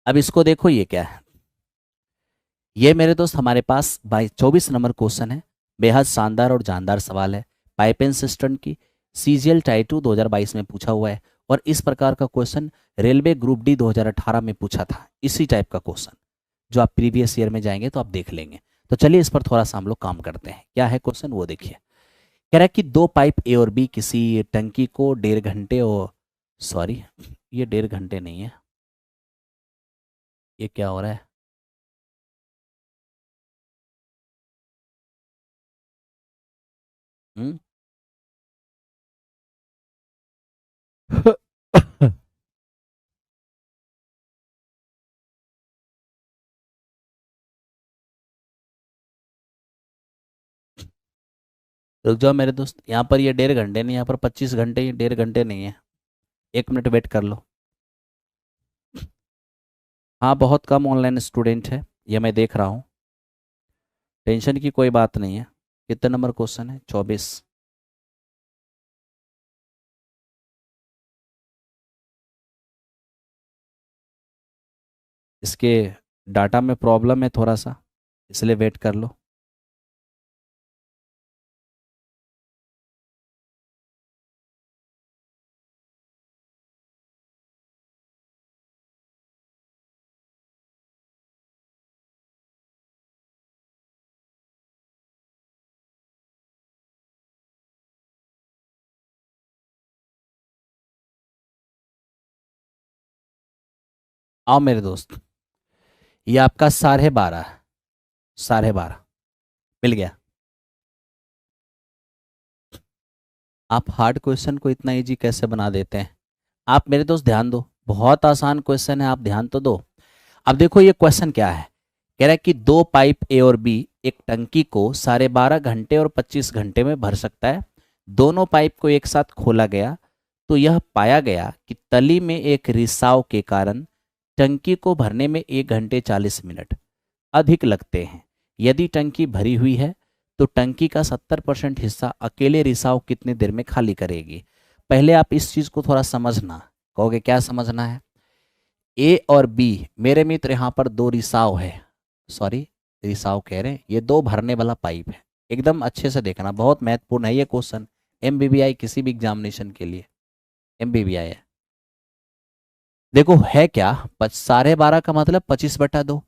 अब इसको देखो, ये क्या है। ये मेरे दोस्त हमारे पास 24 नंबर क्वेश्चन है। बेहद शानदार और जानदार सवाल है। पाइप सिस्टम की सीजीएल टाइप 2 2022 में पूछा हुआ है। और इस प्रकार का क्वेश्चन रेलवे ग्रुप डी 2018 में पूछा था, इसी टाइप का क्वेश्चन जो आप प्रीवियस ईयर में जाएंगे तो आप देख लेंगे। तो चलिए इस पर थोड़ा सा हम लोग काम करते हैं। क्या है क्वेश्चन वो देखिए। कह रहा है कि दो पाइप ए और बी किसी टंकी को 1.5 घंटे और सॉरी, ये 1.5 घंटे नहीं है, ये क्या हो रहा है। हम्म। रुक जाओ मेरे दोस्त, यहाँ पर ये 1.5 घंटे नहीं, यहाँ पर 25 घंटे, ये 1.5 घंटे नहीं है। 1 मिनट वेट कर लो। हाँ, बहुत कम ऑनलाइन स्टूडेंट है, ये मैं देख रहा हूँ। टेंशन की कोई बात नहीं है। कितने नंबर क्वेश्चन है? 24। इसके डाटा में प्रॉब्लम है थोड़ा सा, इसलिए वेट कर लो। आओ मेरे दोस्त, ये आपका 12:30 है। 12:30 मिल गया। आप हार्ड क्वेश्चन को इतना इजी कैसे बना देते हैं? आप मेरे दोस्त ध्यान दो, बहुत आसान क्वेश्चन है, आप ध्यान तो दो। अब देखो ये क्वेश्चन क्या है। कह रहा है कि दो पाइप ए और बी एक टंकी को 12:30 घंटे और 25 घंटे में भर सकता है। दोनों पाइप को एक साथ खोला गया तो यह पाया गया कि तली में एक रिसाव के कारण टंकी को भरने में 1 घंटे 40 मिनट अधिक लगते हैं। यदि टंकी भरी हुई है तो टंकी का 70% हिस्सा अकेले रिसाव कितने देर में खाली करेगी? पहले आप इस चीज को थोड़ा समझना। कहोगे क्या समझना है? ए और बी मेरे मित्र, यहाँ पर दो रिसाव है, सॉरी रिसाव कह रहे हैं, ये दो भरने वाला पाइप है। एकदम अच्छे से देखना, बहुत महत्वपूर्ण है ये क्वेश्चन। एमबीबीआई किसी भी एग्जामिनेशन के लिए एमबीबीआई है। देखो है क्या, 12:30 का मतलब 25/2।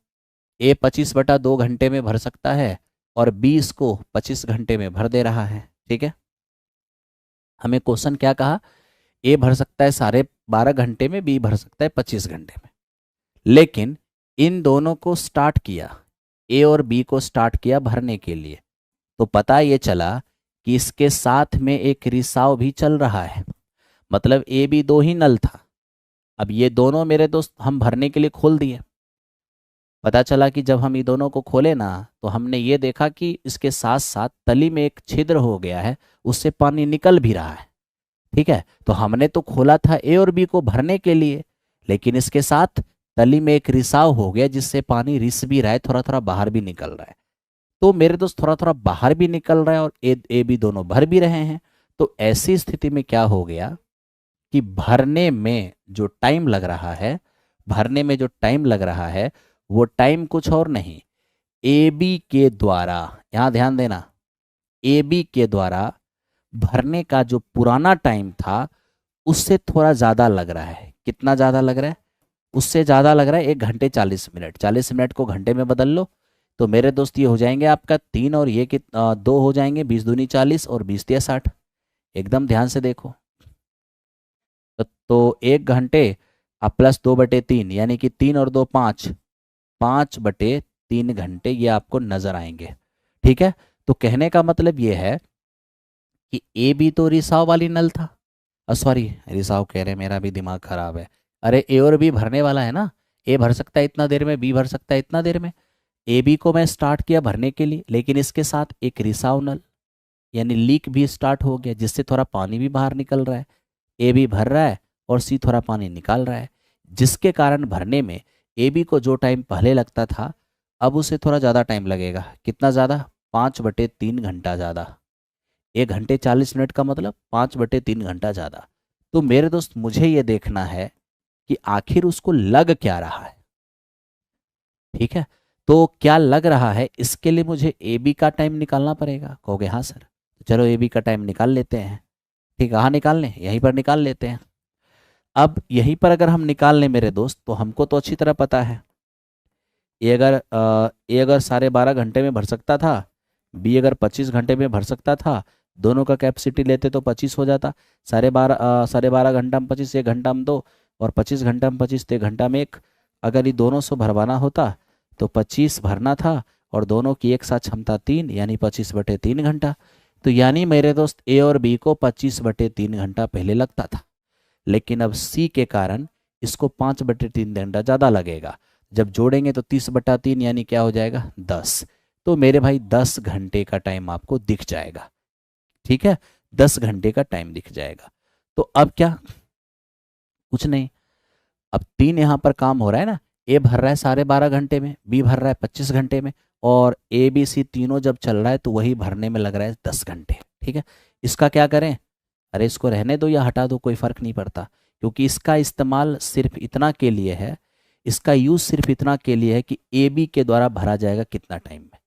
ए 25/2 घंटे में भर सकता है और बी इसको 25 घंटे में भर दे रहा है। ठीक है, हमें क्वेश्चन क्या कहा? ए भर सकता है 12:30 घंटे में, बी भर सकता है 25 घंटे में। लेकिन इन दोनों को स्टार्ट किया, ए और बी को स्टार्ट किया भरने के लिए, तो पता ये चला कि इसके साथ में एक रिसाव भी चल रहा है। मतलब ए बी दो ही नल था। अब ये दोनों मेरे दोस्त हम भरने के लिए खोल दिए। पता चला कि जब हम ये दोनों को खोले ना, तो हमने ये देखा कि इसके साथ साथ तली में एक छिद्र हो गया है, उससे पानी निकल भी रहा है। ठीक है, तो हमने तो खोला था ए और बी को भरने के लिए, लेकिन इसके साथ तली में एक रिसाव हो गया जिससे पानी रिस भी रहा है, थोड़ा थोड़ा बाहर भी निकल रहा है। तो मेरे दोस्त थोड़ा थोड़ा बाहर भी निकल रहा है और ए बी दोनों भर भी रहे हैं। तो ऐसी स्थिति में क्या हो गया कि भरने में जो टाइम लग रहा है, भरने में जो टाइम लग रहा है वो टाइम कुछ और नहीं, ए बी के द्वारा, यहां ध्यान देना, ए बी के द्वारा भरने का जो पुराना टाइम था उससे थोड़ा ज़्यादा लग रहा है। कितना ज़्यादा लग रहा है? उससे ज़्यादा लग रहा है 1 घंटे 40 मिनट। 40 मिनट को घंटे में बदल लो तो मेरे दोस्त ये हो जाएंगे आपका 3 और ये दो हो जाएंगे, 20 दूनी 40 और 20 तिया 60। एकदम ध्यान से देखो। तो 1 घंटे अब प्लस 2/3 यानी कि 3 और 2 5, 5/3 घंटे ये आपको नजर आएंगे। ठीक है, तो कहने का मतलब ये है कि ए बी तो रिसाव वाली नल था, सॉरी रिसाव कह रहे हैं, मेरा भी दिमाग खराब है। अरे ए और बी भरने वाला है ना, ए भर सकता है इतना देर में, बी भर सकता है इतना देर में। ए बी को मैं स्टार्ट किया भरने के लिए, लेकिन इसके साथ एक रिसाव नल यानी लीक भी स्टार्ट हो गया जिससे थोड़ा पानी भी बाहर निकल रहा है। ए बी भर रहा है और सी थोड़ा पानी निकाल रहा है, जिसके कारण भरने में ए बी को जो टाइम पहले लगता था अब उसे थोड़ा ज़्यादा टाइम लगेगा। कितना ज़्यादा? 5/3 घंटा ज़्यादा। 1 घंटे 40 मिनट का मतलब 5/3 घंटा ज़्यादा। तो मेरे दोस्त मुझे ये देखना है कि आखिर उसको लग क्या रहा है। ठीक है, तो क्या लग रहा है इसके लिए मुझे ए बी का टाइम निकालना पड़ेगा। कहोगे हाँ सर, चलो ए बी का टाइम निकाल लेते हैं। ठीक, कहाँ निकाल लें, यहीं पर निकाल लेते हैं। अब यहीं पर अगर हम निकाल लें मेरे दोस्त, तो हमको तो अच्छी तरह पता है ए अगर 12.5 घंटे में भर सकता था, बी अगर 25 घंटे में भर सकता था, दोनों का कैपेसिटी लेते तो 25 हो जाता। 12.5 घंटा में 25, 1 घंटा में 2, और 25 घंटा में 25 तो 1 घंटा में 1। अगर ये दोनों से भरवाना होता तो 25 भरना था, और दोनों की एक साथ क्षमता 3, यानी 25/3 घंटा। तो यानी मेरे दोस्त ए और बी को 25/3 घंटा पहले लगता था, लेकिन अब सी के कारण इसको 5/3 घंटा ज़्यादा लगेगा। जब जोड़ेंगे तो 30/3 यानी क्या हो जाएगा, 10। तो मेरे भाई 10 घंटे का टाइम आपको दिख जाएगा। ठीक है, 10 घंटे का टाइम दिख जाएगा। तो अब क्या, कुछ नहीं, अब 3 यहाँ पर काम हो रहा है ना। ए भर रहा है 12.5 घंटे में, बी भर रहा है 25 घंटे में, और ए बी सी तीनों जब चल रहा है तो वही भरने में लग रहा है 10 घंटे। ठीक है, इसका क्या करें, अरे इसको रहने दो या हटा दो, कोई फ़र्क नहीं पड़ता, क्योंकि इसका इस्तेमाल सिर्फ इतना के लिए है, इसका यूज़ सिर्फ इतना के लिए है कि ए बी के द्वारा भरा जाएगा कितना टाइम में।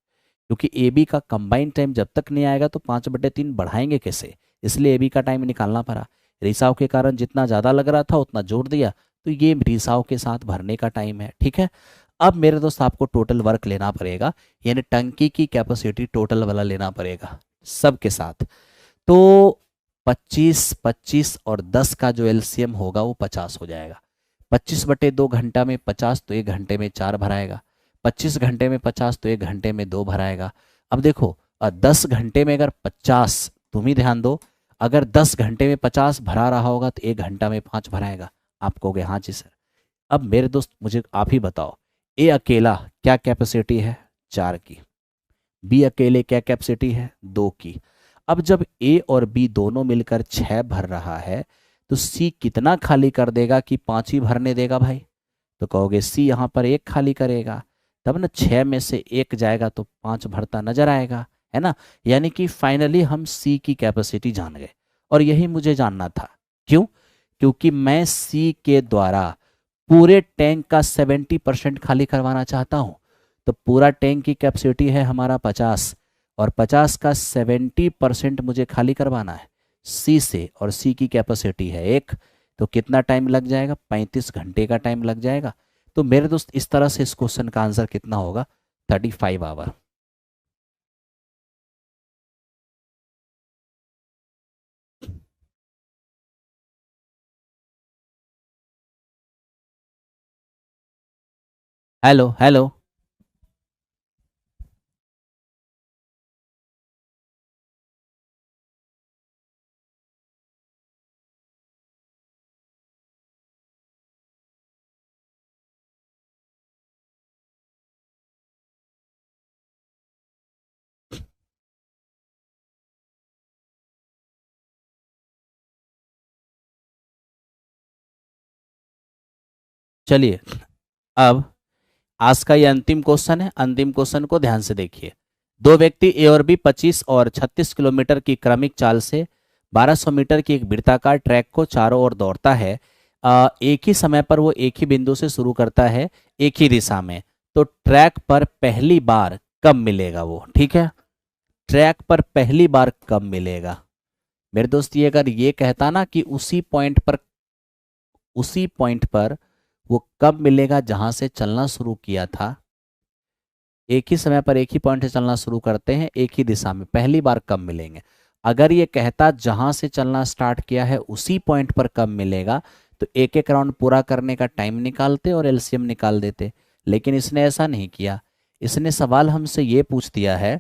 क्योंकि ए बी का कंबाइंड टाइम जब तक नहीं आएगा तो 5/3 बढ़ाएंगे कैसे, इसलिए ए बी का टाइम निकालना पड़ा। रिसाव के कारण जितना ज़्यादा लग रहा था उतना जोड़ दिया, तो ये रिसाव के साथ भरने का टाइम है। ठीक है, अब मेरे दोस्त आपको टोटल वर्क लेना पड़ेगा, यानी टंकी की कैपेसिटी टोटल वाला लेना पड़ेगा सब के साथ। तो 25, 25 और 10 का जो एलसीएम होगा वो 50 हो जाएगा। 25/2 घंटा में 50 तो 1 घंटे में 4 भराएगा। 25 घंटे में 50 तो 1 घंटे में 2 भराएगा। अब देखो 10 घंटे में अगर 50, तुम ही ध्यान दो, अगर 10 घंटे में 50 भरा रहा होगा तो 1 घंटा में 5 भराएगा। आप कहोगे हाँ जी सर। अब मेरे दोस्त मुझे आप ही बताओ, ए अकेला क्या कैपेसिटी है, 4 की। बी अकेले क्या कैपेसिटी है, 2 की। अब जब ए और बी दोनों मिलकर 6 भर रहा है, तो सी कितना खाली कर देगा कि 5 ही भरने देगा भाई। तो कहोगे सी यहाँ पर 1 खाली करेगा, तब ना 6 में से 1 जाएगा तो 5 भरता नजर आएगा, है ना। यानी कि फाइनली हम सी की कैपेसिटी जान गए, और यही मुझे जानना था। क्यों, क्योंकि मैं सी के द्वारा पूरे टैंक का 70% खाली करवाना चाहता हूँ। तो पूरा टैंक की कैपेसिटी है हमारा 50, और 50 का 70% मुझे खाली करवाना है सी से, और सी की कैपेसिटी है 1। तो कितना टाइम लग जाएगा, 35 घंटे का टाइम लग जाएगा। तो मेरे दोस्त इस तरह से इस क्वेश्चन का आंसर कितना होगा, 35 आवर। Hello hello. चलिए, अब आज का ये अंतिम क्वेश्चन है। अंतिम क्वेश्चन को ध्यान से देखिए। दो व्यक्ति ए और बी 25 और 36 किलोमीटर की क्रमिक चाल से 1200 मीटर की एक वृत्ताकार ट्रैक को चारों ओर दौड़ता है। एक ही समय पर वो एक ही बिंदु से शुरू करता है, एक ही दिशा में। तो ट्रैक पर पहली बार कब मिलेगा वो, ठीक है, ट्रैक पर पहली बार कब मिलेगा। मेरे दोस्त ये अगर ये कहता ना कि उसी पॉइंट पर वो कब मिलेगा जहां से चलना शुरू किया था, एक ही समय पर एक ही पॉइंट से चलना शुरू करते हैं, एक ही दिशा में, पहली बार कब मिलेंगे। अगर ये कहता जहां से चलना स्टार्ट किया है उसी पॉइंट पर कब मिलेगा, तो एक एक राउंड पूरा करने का टाइम निकालते और एलसीएम निकाल देते। लेकिन इसने ऐसा नहीं किया। इसने सवाल हमसे ये पूछ दिया है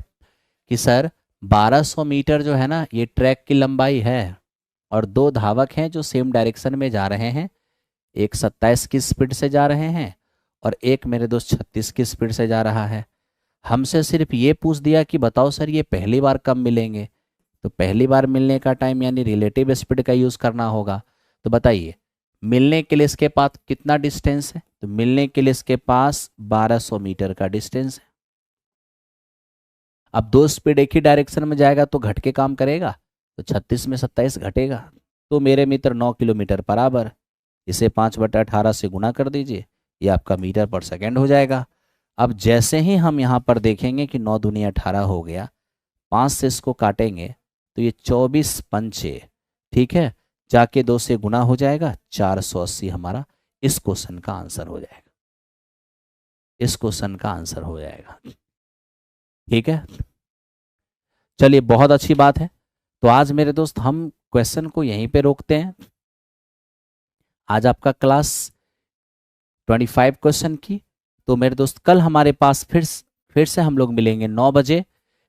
कि सर 1200 मीटर जो है ना, ये ट्रैक की लंबाई है, और दो धावक हैं जो सेम डायरेक्शन में जा रहे हैं। एक 27 की स्पीड से जा रहे हैं, और एक मेरे दोस्त 36 की स्पीड से जा रहा है। हमसे सिर्फ ये पूछ दिया कि बताओ सर ये पहली बार कब मिलेंगे। तो पहली बार मिलने का टाइम यानी रिलेटिव स्पीड का यूज़ करना होगा। तो बताइए, मिलने के लिए इसके पास कितना डिस्टेंस है, तो मिलने के लिए इसके पास 1200 मीटर का डिस्टेंस है। अब दो स्पीड एक ही डायरेक्शन में जाएगा तो घट के काम करेगा, तो 36 में 27 घटेगा। तो मेरे मित्र 9 किलोमीटर बराबर, इसे 5/18 से गुना कर दीजिए, ये आपका मीटर पर सेकेंड हो जाएगा। अब जैसे ही हम यहाँ पर देखेंगे कि 9 दूनी 18 हो गया, 5 से इसको काटेंगे तो ये 24 पंचे, ठीक है, जाके 2 से गुना हो जाएगा, 480 हमारा इस क्वेश्चन का आंसर हो जाएगा, इस क्वेश्चन का आंसर हो जाएगा। ठीक है, चलिए बहुत अच्छी बात है। तो आज मेरे दोस्त हम क्वेश्चन को यहीं पे रोकते हैं। आज आपका क्लास 25 क्वेश्चन की। तो मेरे दोस्त कल हमारे पास फिर से हम लोग मिलेंगे 9 बजे।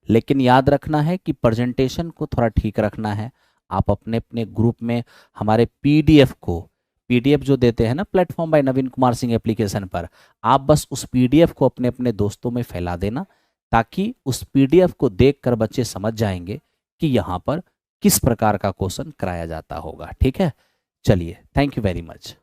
लेकिन याद रखना है कि प्रेजेंटेशन को थोड़ा ठीक रखना है। आप अपने अपने ग्रुप में हमारे पीडीएफ जो देते हैं ना प्लेटफॉर्म बाय नवीन कुमार सिंह एप्लीकेशन पर, आप बस उस पीडीएफ को अपने अपने दोस्तों में फैला देना, ताकि उस पीडीएफ को देखकर बच्चे समझ जाएंगे कि यहाँ पर किस प्रकार का क्वेश्चन कराया जाता होगा। ठीक है, चलिए, थैंक यू वेरी मच।